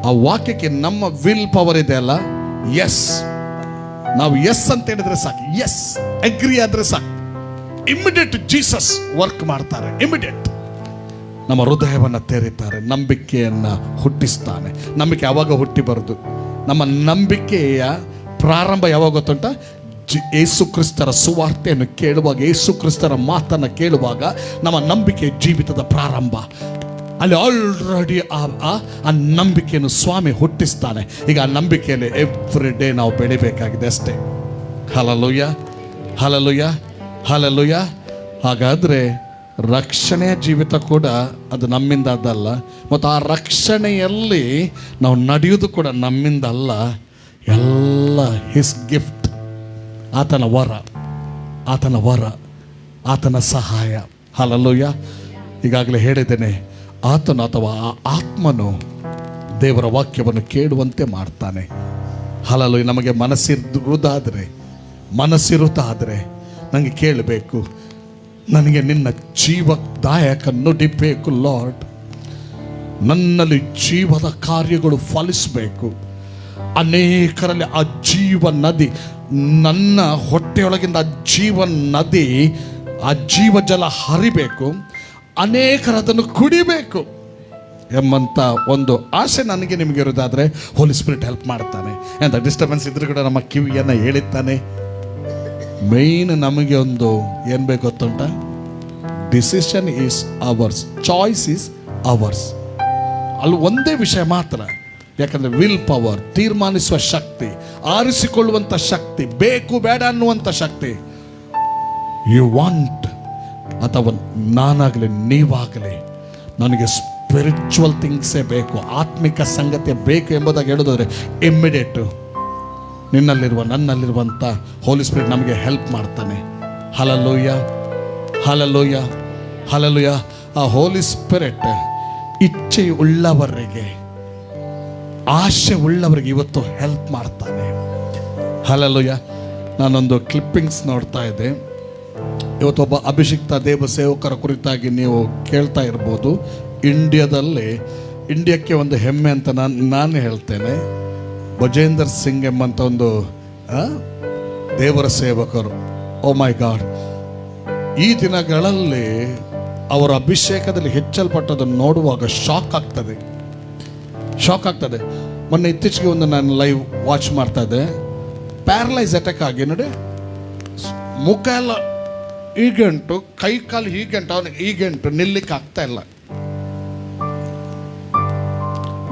ಆ ವಾಕ್ಯಕ್ಕೆ ನಮ್ಮ ವಿಲ್ ಪವರ್ ಇದೆ ಅಲ್ಲ, ಎಸ್, ನಾವು ಎಸ್ ಅಂತ ಹೇಳಿದ್ರೆ ಸಾಕು, ಎಸ್ ಅಗ್ರಿ ಆದ್ರೆ ಸಾಕು, ಇಮಿಡಿಯೇಟ್ ಜೀಸಸ್ ವರ್ಕ್ ಮಾಡ್ತಾರೆ. ಇಮಿಡಿಯೇಟ್ ನಮ್ಮ ಹೃದಯವನ್ನು ತೆರೀತಾರೆ, ನಂಬಿಕೆಯನ್ನು ಹುಟ್ಟಿಸ್ತಾನೆ. ನಂಬಿಕೆ ಯಾವಾಗ ಹುಟ್ಟಿ ಬರೋದು? ನಮ್ಮ ನಂಬಿಕೆಯ ಪ್ರಾರಂಭ ಯಾವಾಗ ಗೊತ್ತುಂಟ? ಯೇಸು ಕ್ರಿಸ್ತರ ಸುವಾರ್ತೆಯನ್ನು ಕೇಳುವಾಗ, ಯೇಸು ಕ್ರಿಸ್ತರ ಮಾತನ್ನು ಕೇಳುವಾಗ ನಮ್ಮ ನಂಬಿಕೆ ಜೀವಿತದ ಪ್ರಾರಂಭ. ಅಲ್ಲಿ ಆಲ್ರೆಡಿ ಆ ನಂಬಿಕೆಯನ್ನು ಸ್ವಾಮಿ ಹುಟ್ಟಿಸ್ತಾನೆ. ಈಗ ಆ ನಂಬಿಕೆಯಲ್ಲಿ ಎವ್ರಿ ಡೇ ನಾವು ಬೆಳಿಬೇಕಾಗಿದೆ ಅಷ್ಟೇ. Hallelujah, hallelujah, hallelujah. ಹಾಗಾದರೆ ರಕ್ಷಣೆಯ ಜೀವಿತ ಕೂಡ ಅದು ನಮ್ಮಿಂದ ಅದಲ್ಲ, ಮತ್ತು ಆ ರಕ್ಷಣೆಯಲ್ಲಿ ನಾವು ನಡೆಯುವುದು ಕೂಡ ನಮ್ಮಿಂದ ಅಲ್ಲ. ಎಲ್ಲ ಹಿಸ್ ಗಿಫ್ಟ್, ಆತನ ವರ, ಆತನ ವರ, ಆತನ ಸಹಾಯ. ಹಲ್ಲೆಲೂಯ. ಈಗಾಗಲೇ ಹೇಳಿದ್ದೇನೆ, ಆತನು ಅಥವಾ ಆ ಆತ್ಮನು ದೇವರ ವಾಕ್ಯವನ್ನು ಕೇಳುವಂತೆ ಮಾಡ್ತಾನೆ. ಹಲ್ಲೆಲೂಯ. ನಮಗೆ ಮನಸ್ಸಿರುತ್ತಾದರೆ ನನಗೆ ಕೇಳಬೇಕು, ನನಗೆ ನಿನ್ನ ಜೀವದಾಯಕ ನುಡಿ ಬೇಕು ಲಾರ್ಡ್, ನನ್ನಲ್ಲಿ ಜೀವದ ಕಾರ್ಯಗಳು ಫಲಿಸಬೇಕು, ಅನೇಕರಲ್ಲಿ ಆ ಜೀವ ನದಿ, ನನ್ನ ಹೊಟ್ಟೆಯೊಳಗಿಂದ ಆ ಜೀವ ನದಿ, ಆ ಜೀವ ಜಲ ಹರಿಬೇಕು, ಅನೇಕರು ಅದನ್ನು ಕುಡಿಬೇಕು ಎಂಬಂಥ ಒಂದು ಆಸೆ ನನಗೆ ನಿಮಗೆ ಇರೋದಾದರೆ ಹೋಲಿ ಸ್ಪಿರಿಟ್ ಹೆಲ್ಪ್ ಮಾಡ್ತಾನೆ. ಎಂತ ಡಿಸ್ಟರ್ಬೆನ್ಸ್ ಇದ್ರೂ ಕೂಡ ನಮ್ಮ ಕಿವಿಯನ್ನು ಹೇಳಿದ್ದಾನೆ. ಮೇಯ್ನ್ ನಮಗೆ ಒಂದು ಏನು ಬೇಕು ಗೊತ್ತುಂಟ? Decision is ours, choice is ours. ಅಲ್ಲಿ ಒಂದೇ ವಿಷಯ ಮಾತ್ರ, ಯಾಕಂದರೆ ವಿಲ್ ಪವರ್, ತೀರ್ಮಾನಿಸುವ ಶಕ್ತಿ, ಆರಿಸಿಕೊಳ್ಳುವಂಥ ಶಕ್ತಿ, ಬೇಕು ಬೇಡ ಅನ್ನುವಂಥ ಶಕ್ತಿ. ಯು ವಾಂಟ್, ಅಥವಾ ನಾನಾಗಲಿ ನೀವಾಗಲಿ ನನಗೆ ಸ್ಪಿರಿಚುವಲ್ ಥಿಂಗ್ಸೇ ಬೇಕು, ಆತ್ಮಿಕ ಸಂಗತಿಯ ಬೇಕು ಎಂಬುದಾಗಿ ಹೇಳೋದಾದ್ರೆ ಇಮ್ಮಿಡಿಯೇಟು ನಿನ್ನಲ್ಲಿರುವ ನನ್ನಲ್ಲಿರುವಂಥ ಹೋಲಿ ಸ್ಪಿರಿಟ್ ನಮಗೆ ಹೆಲ್ಪ್ ಮಾಡ್ತಾನೆ. Hallelujah, hallelujah, hallelujah. ಆ ಹೋಲಿ ಸ್ಪಿರಿಟ್ ಇಚ್ಛೆ ಉಳ್ಳವರಿಗೆ, ಆಶೆ ಉಳ್ಳವರಿಗೆ ಇವತ್ತು ಹೆಲ್ಪ್ ಮಾಡ್ತಾನೆ. ಹಲ್ಲೆಲೂಯ. ನಾನೊಂದು ಕ್ಲಿಪ್ಪಿಂಗ್ಸ್ ನೋಡ್ತಾ ಇದ್ದೆ. ಇವತ್ತೊಬ್ಬ ಅಭಿಷಿಕ್ತ ದೇವ ಸೇವಕರ ಕುರಿತಾಗಿ ನೀವು ಕೇಳ್ತಾ ಇರ್ಬೋದು. ಇಂಡಿಯಾಕ್ಕೆ ಒಂದು ಹೆಮ್ಮೆ ಅಂತ ನಾನು ಹೇಳ್ತೇನೆ. ಭಜೇಂದರ್ ಸಿಂಗ್ ಎಂಬಂಥ ಒಂದು ದೇವರ ಸೇವಕರು, ಓ ಮೈ ಗಾಡ್, ಈ ದಿನಗಳಲ್ಲಿ ಅವರ ಅಭಿಷೇಕದಲ್ಲಿ ಹೆಚ್ಚಲ್ಪಟ್ಟದನ್ನು ನೋಡುವಾಗ ಶಾಕ್ ಆಗ್ತದೆ. ಮೊನ್ನೆ ಇತ್ತೀಚೆಗೆ ಒಂದು ನಾನು ಲೈವ್ ವಾಚ್ ಮಾಡ್ತಾ ಇದ್ದೆ. ಪ್ಯಾರಲೈಸ್ ಅಟ್ಯಾಕ್ ಆಗಿ ನೋಡಿ, ಮುಖ ಎಲ್ಲ ಹೀಗೆಂಟು, ಕೈ ಕಾಲು ಹೀಗೆಂಟು, ಅವನಿಗೆ ಹೀಗೆಂಟು, ನಿಲ್ಲಿಕ್ಕೆ ಆಗ್ತಾ ಇಲ್ಲ.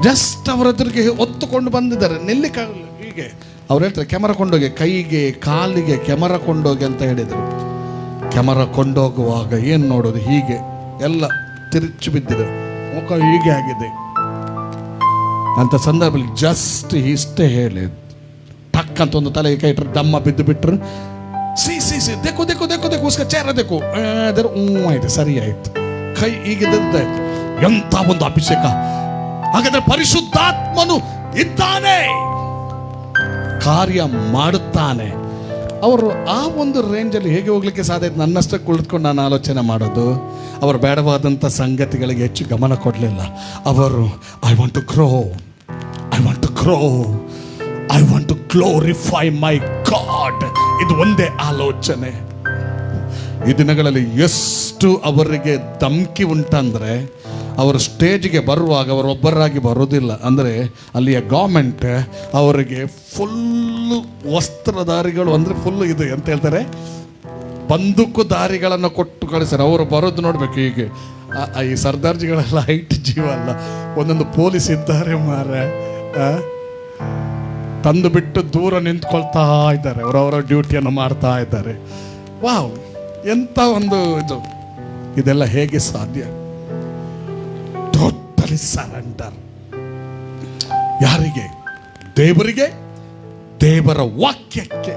ಜಸ್ಟ್ ಅವರ ಎದುರಿಗೆ ಒತ್ತುಕೊಂಡು ಬಂದಿದ್ದಾರೆ, ನಿಲ್ಲಿಕ್ಕಾಗಲ್ಲ. ಹೀಗೆ ಅವ್ರು ಹೇಳ್ತಾರೆ, ಕ್ಯಾಮರಾ ಕೊಂಡೋಗಿ, ಕೈಗೆ ಕಾಲಿಗೆ ಕ್ಯಾಮರಾ ಕೊಂಡೋಗಿ ಅಂತ ಹೇಳಿದರು. ಕ್ಯಾಮರಾ ಕೊಂಡೋಗುವಾಗ ಏನು ನೋಡೋದು, ಹೀಗೆ ಎಲ್ಲ ತಿರುಚಿ ಬಿದ್ದಿದೆ, ಮುಖ ಹೀಗೆ ಆಗಿದೆ ಅಂತ ಸಂದರ್ಭದಲ್ಲಿ ಜಸ್ಟ್ ಇಷ್ಟೇ ಹೇಳಿ ಟಕ್ ಅಂತ ಒಂದು ತಲೆಗೆ ಕೈ ಇಟ್ಟರು, ದಮ್ಮ ಬಿದ್ದು ಬಿಟ್ಟರು. ಸಿ ದೇಕು ದೇಕು ದೇಕು ದೇಕು ಉಸ್ಕ ಚೇರ ದೇಕು ಅದರ ಆಯ್ತು, ಸರಿ ಆಯ್ತು, ಕೈ ಹೀಗಿದ್ದಾಯ್ತು. ಎಂಥ ಒಂದು ಅಭಿಷೇಕ! ಹಾಗಾದ್ರೆ ಪರಿಶುದ್ಧಾತ್ಮನು ಇದ್ದಾನೆ, ಕಾರ್ಯ ಮಾಡುತ್ತಾನೆ. ಅವರು ಆ ಒಂದು ರೇಂಜಲ್ಲಿ ಹೇಗೆ ಹೋಗ್ಲಿಕ್ಕೆ ಸಾಧ್ಯ ಆಯ್ತು? ನನ್ನಷ್ಟಕ್ಕೆ ಕುಳಿತುಕೊಂಡು ನಾನು ಆಲೋಚನೆ ಮಾಡೋದು. ಅವರು ಬೇಡವಾದಂಥ ಸಂಗತಿಗಳಿಗೆ ಹೆಚ್ಚು ಗಮನ ಕೊಡಲಿಲ್ಲ. ಅವರು I want to grow, I want to grow, I want to glorify my God. ಇದು ಒಂದೇ ಆಲೋಚನೆ. ಈ ದಿನಗಳಲ್ಲಿ ಎಷ್ಟು ಅವರಿಗೆ ಧಮ್ಕಿ ಉಂಟಂದರೆ, ಅವರು ಸ್ಟೇಜ್ಗೆ ಬರುವಾಗ ಅವರೊಬ್ಬರಾಗಿ ಬರೋದಿಲ್ಲ. ಅಂದರೆ ಅಲ್ಲಿಯ ಗೌರ್ಮೆಂಟ್ ಅವರಿಗೆ ಫುಲ್ಲು ವಸ್ತ್ರಧಾರಿಗಳು, ಅಂದರೆ ಫುಲ್ಲು ಇದು ಅಂತ ಹೇಳ್ತಾರೆ, ಬಂದೂಕುಧಾರಿಗಳನ್ನು ಕೊಟ್ಟು ಕಳಿಸ್ತಾರೆ. ಅವರು ಬರೋದು ನೋಡ್ಬೇಕು. ಹೀಗೆ ಈ ಸರ್ದಾರ್ಜಿಗಳೆಲ್ಲ ಹೈಟ್ ಜೀವ ಅಲ್ಲ, ಒಂದೊಂದು ಪೊಲೀಸ್ ಇದ್ದಾರೆ ಮಾರೆ, ತಂದು ಬಿಟ್ಟು ದೂರ ನಿಂತ್ಕೊಳ್ತಾ ಇದ್ದಾರೆ, ಅವರವರ ಡ್ಯೂಟಿಯನ್ನು ಮಾಡ್ತಾ ಇದ್ದಾರೆ. ವಾವ್, ಎಂಥ ಒಂದು ಇದು! ಇದೆಲ್ಲ ಹೇಗೆ ಸಾಧ್ಯ? Totally surrender. ಯಾರಿಗೆ? ದೇವರಿಗೆ, ದೇವರ ವಾಕ್ಯಕ್ಕೆ.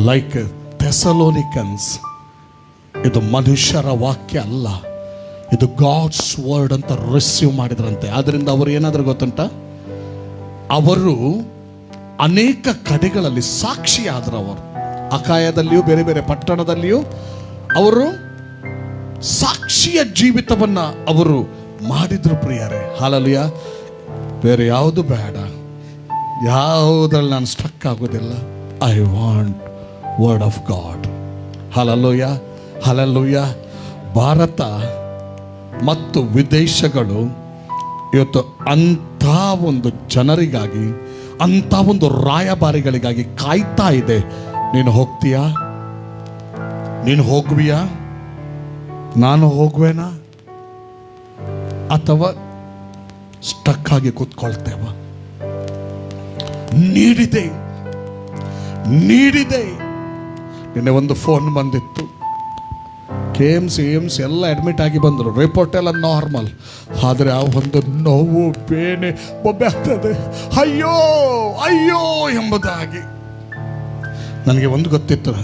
ಲೈಕ್ ಥೆಸಲೋನಿಕನ್ಸ್, ಇದು ಮನುಷ್ಯರ ವಾಕ್ಯ ಅಲ್ಲ, ಇದು ಗಾಡ್ಸ್ ವರ್ಡ್ ಅಂತ ರಿಸೀವ್ ಮಾಡಿದ್ರಂತೆ. ಆದ್ದರಿಂದ ಅವರು ಏನಾದರೂ ಗೊತ್ತುಂಟ, ಅವರು ಅನೇಕ ಕಡೆಗಳಲ್ಲಿ ಸಾಕ್ಷಿಯಾದರು. ಅವರು ಅಕಾಯದಲ್ಲಿಯೂ ಬೇರೆ ಬೇರೆ ಪಟ್ಟಣದಲ್ಲಿಯೂ ಅವರು ಸಾಕ್ಷಿಯ ಜೀವಿತವನ್ನು ಅವರು ಮಾಡಿದ್ರು. ಪ್ರಿಯರೇ, ಹಲ್ಲೆಲೂಯಾ. ಬೇರೆ ಯಾವುದು ಬೇಡ, ಯಾವುದ್ರಲ್ಲಿ ನಾನು ಸ್ಟಕ್ ಆಗೋದಿಲ್ಲ. I want word of god. Hallelujah, hallelujah. Bharat ಮತ್ತು ವಿದೇಶಗಳು ಇವತ್ತು ಅಂಥ ಒಂದು ಜನರಿಗಾಗಿ, ಅಂಥ ಒಂದು ರಾಯಭಾರಿಗಳಿಗಾಗಿ ಕಾಯ್ತಾ ಇದೆ. ನೀನು ಹೋಗ್ತೀಯಾ? ನೀನು ಹೋಗುವಿಯಾ? ನಾನು ಹೋಗುವೇನಾ? ಅಥವಾ ಸ್ಟಕ್ ಆಗಿ ಕೂತ್ಕೊಳ್ತೇವ? ನೀಡಿದೆ. ನಿನ್ನೆ ಒಂದು ಫೋನ್ ಬಂದಿತ್ತು. KMC ಎಲ್ಲ ಅಡ್ಮಿಟ್ ಆಗಿ ಬಂದರು. ರಿಪೋರ್ಟ್ ಎಲ್ಲ ನಾರ್ಮಲ್. ಆದರೆ ಆ ಒಂದು ನೋವು, ಬೇನೆ, ಬೊಬ್ಬೆ ಆಗ್ತದೆ. ಅಯ್ಯೋ ಅಯ್ಯೋ ಎಂಬುದಾಗಿ. ನನಗೆ ಒಂದು ಗೊತ್ತಿತ್ತು,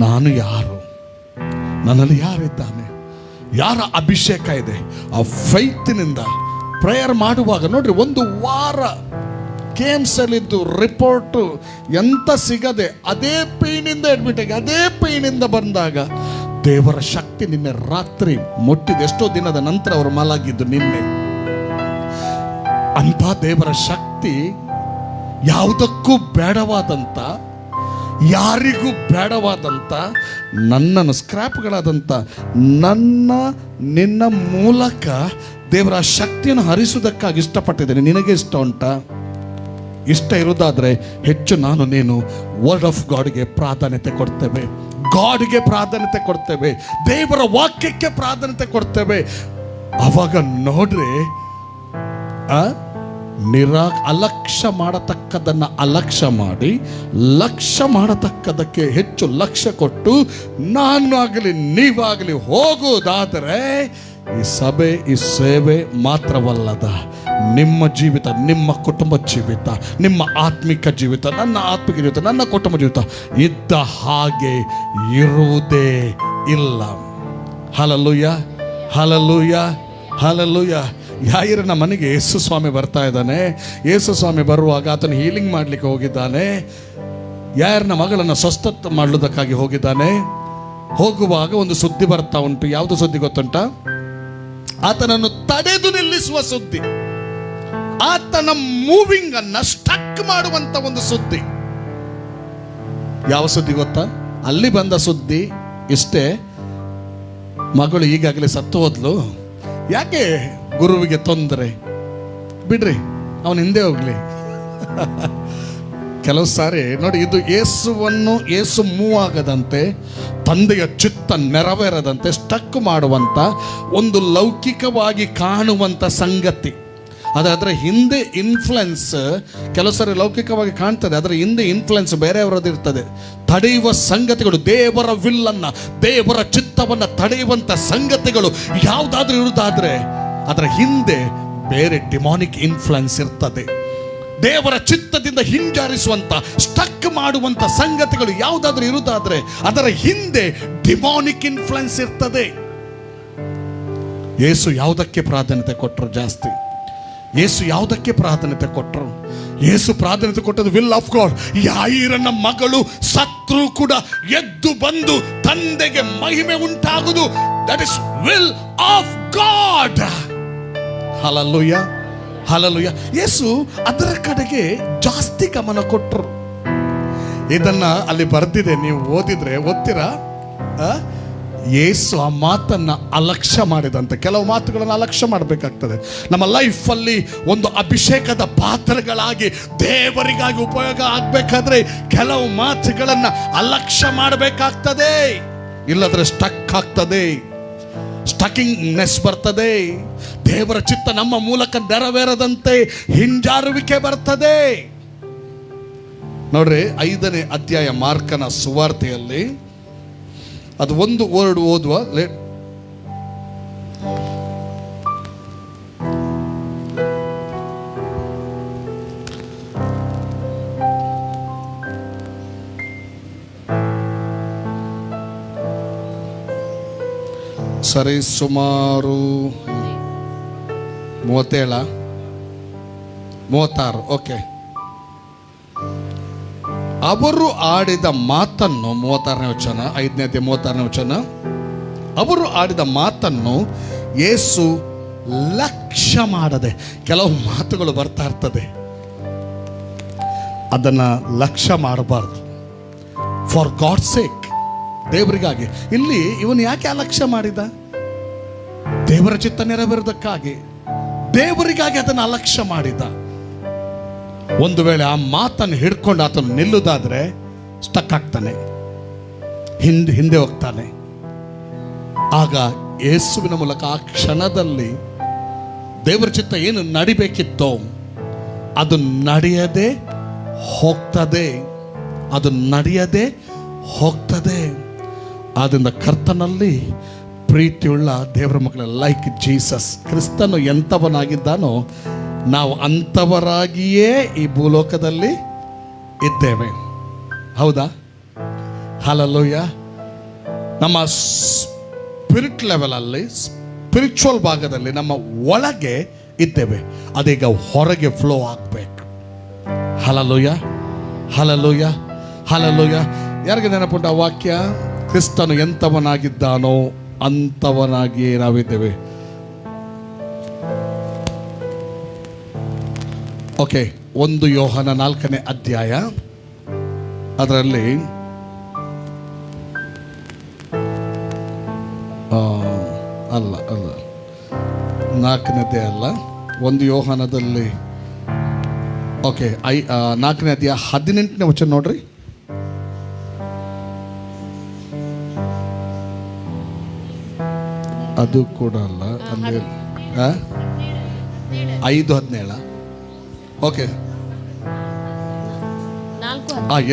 ನಾನು ಯಾರು, ನನ್ನಲ್ಲಿ ಯಾರಿದ್ದಾನೆ, ಯಾರ ಅಭಿಷೇಕ ಇದೆ. ಆ ಫೈತಿನಿಂದ ಪ್ರೇಯರ್ ಮಾಡುವಾಗ ನೋಡ್ರಿ, ಒಂದು ವಾರ KMCಯಲ್ಲಿದ್ದು ರಿಪೋರ್ಟು ಎಂತ ಸಿಗದೆ ಅದೇ ಪೈನಿಂದ ಅಡ್ಮಿಟ್ ಆಗಿ ಅದೇ ಪೈನಿಂದ ಬಂದಾಗ ದೇವರ ಶಕ್ತಿ ನಿನ್ನೆ ರಾತ್ರಿ ಮುಟ್ಟಿದ. ಎಷ್ಟೋ ದಿನದ ನಂತರ ಅವರು ಮಲಗಿದ್ದು ನಿನ್ನೆ. ಅಂಥ ದೇವರ ಶಕ್ತಿ ಯಾವುದಕ್ಕೂ ಬೇಡವಾದಂಥ, ಯಾರಿಗೂ ಬೇಡವಾದಂಥ, ನನ್ನನ್ನು ಸ್ಕ್ರ್ಯಾಪ್ಗಳಾದಂಥ ನಿನ್ನ ಮೂಲಕ ದೇವರ ಶಕ್ತಿಯನ್ನು ಹರಿಸುವುದಕ್ಕಾಗಿ ಇಷ್ಟಪಟ್ಟಿದ್ದೇನೆ. ನಿನಗೆ ಇಷ್ಟ ಉಂಟಾ? ಇಷ್ಟ ಇರೋದಾದರೆ ಹೆಚ್ಚು ನಾನು ನೀನು ವರ್ಡ್ ಆಫ್ ಗಾಡ್ಗೆ ಪ್ರಾಧಾನ್ಯತೆ ಕೊಡ್ತೇವೆ, ಗಾಡ್ಗೆ ಪ್ರಾಧಾನ್ಯತೆ ಕೊಡ್ತೇವೆ, ದೇವರ ವಾಕ್ಯಕ್ಕೆ ಪ್ರಾಧಾನ್ಯತೆ ಕೊಡ್ತೇವೆ. ಅವಾಗ ನೋಡ್ರಿ, ಅಲಕ್ಷ್ಯ ಮಾಡತಕ್ಕದನ್ನು ಅಲಕ್ಷ್ಯ ಮಾಡಿ, ಲಕ್ಷ್ಯ ಮಾಡತಕ್ಕದಕ್ಕೆ ಹೆಚ್ಚು ಲಕ್ಷ್ಯ ಕೊಟ್ಟು, ನಾನು ಆಗಲಿ ನೀವಾಗಲಿ ಹೋಗುವುದಾದರೆ ಈ ಸಭೆ, ಈ ಸೇವೆ ಮಾತ್ರವಲ್ಲದ ನಿಮ್ಮ ಜೀವಿತ, ನಿಮ್ಮ ಕುಟುಂಬ ಜೀವಿತ, ನಿಮ್ಮ ಆತ್ಮಿಕ ಜೀವಿತ, ನನ್ನ ಆತ್ಮಿಕ ಜೀವಿತ, ನನ್ನ ಕುಟುಂಬ ಜೀವಿತ ಇದ್ದ ಹಾಗೆ ಇರುವುದೇ ಇಲ್ಲ. Hallelujah, hallelujah, hallelujah. ಯಾಯಿರನ ಮನೆಗೆ ಯೇಸು ಸ್ವಾಮಿ ಬರ್ತಾ ಇದ್ದಾನೆ. ಯೇಸು ಸ್ವಾಮಿ ಬರುವಾಗ ಆತನು ಹೀಲಿಂಗ್ ಮಾಡಲಿಕ್ಕೆ ಹೋಗಿದ್ದಾನೆ. ಯಾಯರನ ಮಗಳನ್ನು ಸ್ವಸ್ಥ ಮಾಡುವುದಕ್ಕಾಗಿ ಹೋಗಿದ್ದಾನೆ. ಹೋಗುವಾಗ ಒಂದು ಸುದ್ದಿ ಬರ್ತಾ ಉಂಟು. ಯಾವುದು ಸುದ್ದಿ ಗೊತ್ತುಂಟ? ಆತನನ್ನು ತಡೆದು ನಿಲ್ಲಿಸುವ ಸುದ್ದಿ, ಆತನ ಮೂವಿಂಗ್ ಅನ್ನ ಸ್ಟಕ್ ಮಾಡುವಂತ ಒಂದು ಸುದ್ದಿ. ಯಾವ ಸುದ್ದಿ ಗೊತ್ತಾ? ಅಲ್ಲಿ ಬಂದ ಸುದ್ದಿ ಇಷ್ಟೇ, ಮಗಳು ಈಗಾಗಲೇ ಸತ್ತು ಹೋದ್ಲು. ಯಾಕೆ ಗುರುವಿಗೆ ತೊಂದರೆ, ಬಿಡ್ರಿ, ಅವನ ಹಿಂದೆ ಹೋಗ್ಲಿ. ಕೆಲವು ಸಾರಿ ನೋಡಿ, ಇದು ಯೇಸು ಮೂವ್ ಆಗದಂತೆ, ತಂದೆಯ ಚಿತ್ತ ನೆರವೇರದಂತೆ ಸ್ಟಕ್ ಮಾಡುವಂಥ ಒಂದು ಲೌಕಿಕವಾಗಿ ಕಾಣುವಂಥ ಸಂಗತಿ. ಅದರ ಹಿಂದೆ ಇನ್ಫ್ಲುಯೆನ್ಸ್ ಕೆಲವು ಸಾರಿ ಲೌಕಿಕವಾಗಿ ಕಾಣ್ತದೆ, ಅದರ ಹಿಂದೆ ಇನ್ಫ್ಲುಯೆನ್ಸ್ ಬೇರೆಯವರದ್ದು ಇರ್ತದೆ. ತಡೆಯುವ ಸಂಗತಿಗಳು, ದೇವರ ವಿಲ್ಲನ್ನು, ದೇವರ ಚಿತ್ತವನ್ನು ತಡೆಯುವಂಥ ಸಂಗತಿಗಳು ಯಾವುದಾದ್ರೂ ಇರುವುದಾದ್ರೆ ಅದರ ಹಿಂದೆ ಬೇರೆ ಡಿಮಾನಿಕ್ ಇನ್ಫ್ಲುಯೆನ್ಸ್ ಇರ್ತದೆ. ದೇವರ ಚಿತ್ತದಿಂದ ಹಿಂಜಾರಿಸುವಂತ, ಸ್ಟಕ್ ಮಾಡುವಂತ ಸಂಗತಿಗಳು ಯಾವುದಾದ್ರೂ ಇರುವುದಾದ್ರೆ ಅದರ ಹಿಂದೆ ಡಿಮಾನಿಕ್ ಇನ್ಫ್ಲುಯೆನ್ಸ್ ಇರ್ತದೆ. ಯೇಸು ಯಾವುದಕ್ಕೆ ಪ್ರಾಧಾನ್ಯತೆ ಕೊಟ್ಟರು ಜಾಸ್ತಿ? ಯೇಸು ಯಾವುದಕ್ಕೆ ಪ್ರಾಧಾನ್ಯತೆ ಕೊಟ್ಟರು? ಯೇಸು ಪ್ರಾಧಾನ್ಯತೆ ಕೊಟ್ಟದ್ದು ವಿಲ್ ಆಫ್ ಗಾಡ್. ಯಾಯೀರನ ಮಗಳು ಸತ್ರು ಕೂಡ ಎದ್ದು ಬಂದು ತಂದೆಗೆ ಮಹಿಮೆ ಉಂಟಾಗುವುದು. That is will of God. Hallelujah, hallelujah. Yesu ಅದರ ಕಡೆಗೆ ಜಾಸ್ತಿ ಗಮನ ಕೊಟ್ಟರು. ಇದನ್ನ ಅಲ್ಲಿ ಬರ್ದಿದೆ, ನೀವು ಓದ್ತೀರಾ? ಯೇಸು ಆ ಮಾತನ್ನ ಅಲಕ್ಷ್ಯ ಮಾಡಿದಂತೆ. ಕೆಲವು ಮಾತುಗಳನ್ನು ಅಲಕ್ಷ್ಯ ಮಾಡಬೇಕಾಗ್ತದೆ. ನಮ್ಮ ಲೈಫಲ್ಲಿ ಒಂದು ಅಭಿಷೇಕದ ಪಾತ್ರಗಳಾಗಿ ದೇವರಿಗಾಗಿ ಉಪಯೋಗ ಆಗ್ಬೇಕಾದ್ರೆ ಕೆಲವು ಮಾತುಗಳನ್ನು ಅಲಕ್ಷ್ಯ ಮಾಡಬೇಕಾಗ್ತದೆ. ಇಲ್ಲದ್ರೆ ಸ್ಟಕ್ ಆಗ್ತದೆ, ಸ್ಟಕಿಂಗ್ನೆಸ್ ಬರ್ತದೆ. ದೇವರ ಚಿತ್ತ ನಮ್ಮ ಮೂಲಕ ನೆರವೇರದಂತೆ ಹಿಂಜಾರುವಿಕೆ ಬರ್ತದೆ. ನೋಡ್ರಿ, 5ನೇ ಅಧ್ಯಾಯ ಮಾರ್ಕನ ಸುವಾರ್ತೆಯಲ್ಲಿ ಅದು ಒಂದು ವರ್ಡ್ ಓದುವ. ಸರಿ, ಸುಮಾರು 37 36. ಓಕೆ. ಅವರು ಆಡಿದ ಮಾತನ್ನು, 36ನೇ ವಚನ, 5ನೇ ಅಧ್ಯಾಯ 36ನೇ ವಚನ. ಅವರು ಆಡಿದ ಮಾತನ್ನು ಯೇಸು ಲಕ್ಷ್ಯ ಮಾಡದೆ, ಕೆಲವು ಮಾತುಗಳು ಬರ್ತಾ ಇರ್ತದೆ, ಅದನ್ನ ಲಕ್ಷ್ಯ ಮಾಡಬಾರ್ದು. ಫಾರ್ ಗಾಡ್ ಸೇಕ್, ದೇವರಿಗಾಗಿ. ಇಲ್ಲಿ ಇವನು ಯಾಕೆ ಅಲಕ್ಷ್ಯ ಮಾಡಿದ? ದೇವರ ಚಿತ್ತ ನೆರವೇರೋದಕ್ಕಾಗಿ, ದೇವರಿಗಾಗಿ ಅದನ್ನು ಅಲಕ್ಷ್ಯ ಮಾಡಿದ. ಒಂದು ವೇಳೆ ಆ ಮಾತನ್ನು ಹಿಡ್ಕೊಂಡು ಆತನು ನಿಲ್ಲುವುದಾದ್ರೆ ಸ್ಟಕ್ ಆಗ್ತಾನೆ, ಹಿಂದೆ ಹೋಗ್ತಾನೆ. ಆಗ ಯೇಸುವಿನ ಮೂಲಕ ಆ ಕ್ಷಣದಲ್ಲಿ ದೇವರ ಚಿತ್ತ ಏನು ನಡಿಬೇಕಿತ್ತೋ ಅದು ನಡೆಯದೆ ಹೋಗ್ತದೆ, ಅದು ನಡೆಯದೆ ಹೋಗ್ತದೆ. ಆದ್ದರಿಂದ ಕರ್ತನಲ್ಲಿ ಪ್ರೀತಿಯುಳ್ಳ ದೇವರ ಮಕ್ಕಳ, ಲೈಕ್ ಜೀಸಸ್, ಕ್ರಿಸ್ತನು ಎಂಥವನಾಗಿದ್ದಾನೋ ನಾವು ಅಂಥವರಾಗಿಯೇ ಈ ಭೂಲೋಕದಲ್ಲಿ ಇದ್ದೇವೆ. ಹೌದಾ? ಹಲ್ಲೆಲೂಯ. ನಮ್ಮ ಸ್ಪಿರಿಟ್ ಲೆವೆಲಲ್ಲಿ, ಸ್ಪಿರಿಚುವಲ್ ಭಾಗದಲ್ಲಿ ನಮ್ಮ ಒಳಗೆ ಇದ್ದೇವೆ, ಅದೀಗ ಹೊರಗೆ ಫ್ಲೋ ಆಗಬೇಕು. Hallelujah, hallelujah, hallelujah. ಯಾರಿಗೆ ನೆನಪುಂಟ ಆ ವಾಕ್ಯ? ಕ್ರಿಸ್ತನು ಎಂಥವನಾಗಿದ್ದಾನೋ ಅಂಥವನಾಗಿಯೇ ನಾವಿದ್ದೇವೆ. ಓಕೆ, 1 ಯೋಹನ 4ನೇ ಅಧ್ಯಾಯ, ಅದರಲ್ಲಿ ಅಲ್ಲ 4ನೇದೇ ಅಲ್ಲ, 1 ಯೋಹನದಲ್ಲಿ. ಓಕೆ, 4ನೇ ಅಧ್ಯಾಯ 18ನೇ ವಚನ ನೋಡ್ರಿ. ಅದು ಕೂಡ ಅಲ್ಲ, ಅಲ್ಲಿ 5:17. ಓಕೆ,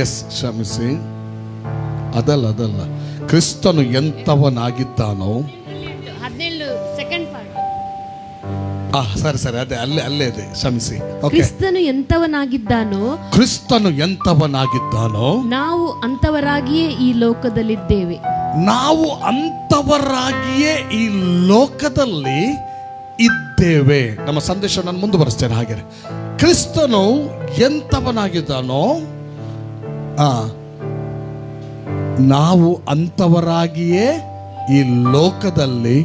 ಎಸ್, ಕ್ಷಮಿಸಿ, ಅದಲ್ಲ. ಕ್ರಿಸ್ತನು ಎಂಥವನಾಗಿದ್ದಾನೋ, ಸರಿ, ಅದೇ ಅಲ್ಲೇ ಇದೆ, ಕ್ಷಮಿಸಿ. ಕ್ರಿಸ್ತನು ಎಂಥವನಾಗಿದ್ದಾನೋ, ಕ್ರಿಸ್ತನು ಎಂಥವನಾಗಿದ್ದಾನೋ ನಾವು ಅಂಥವರಾಗಿಯೇ ಈ ಲೋಕದಲ್ಲಿದ್ದೇವೆ. ನಾವು ಅಂಥವರಾಗಿಯೇ ಈ ಲೋಕದಲ್ಲಿ ಇದ್ದೇವೆ. ನಮ್ಮ ಸಂದೇಶ ನಾನು ಮುಂದುವರಿಸ್ತೇನೆ. ಹಾಗೆ ಕ್ರಿಸ್ತನು ಎಂಥವನಾಗಿದ್ದಾನೋ ನಾವು ಅಂಥವರಾಗಿಯೇ ಈ ಲೋಕದಲ್ಲಿ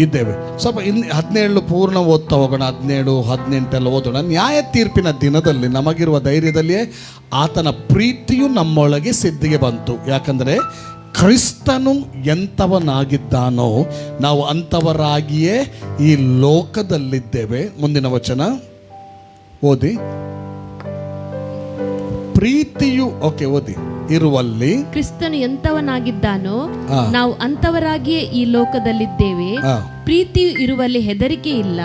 ಇದ್ದೇವೆ. ಸ್ವಲ್ಪ 17 ಪೂರ್ಣ ಓದ್ತಾ ಹೋಗೋಣ. 17, 18 ಓದೋಣ. ನ್ಯಾಯ ತೀರ್ಪಿನ ದಿನದಲ್ಲಿ ನಮಗಿರುವ ಧೈರ್ಯದಲ್ಲಿಯೇ ಆತನ ಪ್ರೀತಿಯು ನಮ್ಮೊಳಗೆ ಸಿದ್ಧಿಗೆ ಬಂತು. ಯಾಕಂದರೆ ಕ್ರಿಸ್ತನು ಎಂಥವನಾಗಿದ್ದಾನೋ ನಾವು ಅಂಥವರಾಗಿಯೇ ಈ ಲೋಕದಲ್ಲಿದ್ದೇವೆ. ಮುಂದಿನ ವಚನ ಓದಿ. ಪ್ರೀತಿಯು ಓದಿ ಇರುವಲ್ಲಿ ಕ್ರಿಸ್ತನು ಎಂತವನಾಗಿದ್ದಾನೋ ಆ. ನಾವು ಅಂತವರಾಗಿಯೇ ಈ ಲೋಕದಲ್ಲಿದ್ದೇವೆ. ಆ. ಪ್ರೀತಿಯು ಇರುವಲ್ಲಿ ಹೆದರಿಕೆ ಇಲ್ಲ.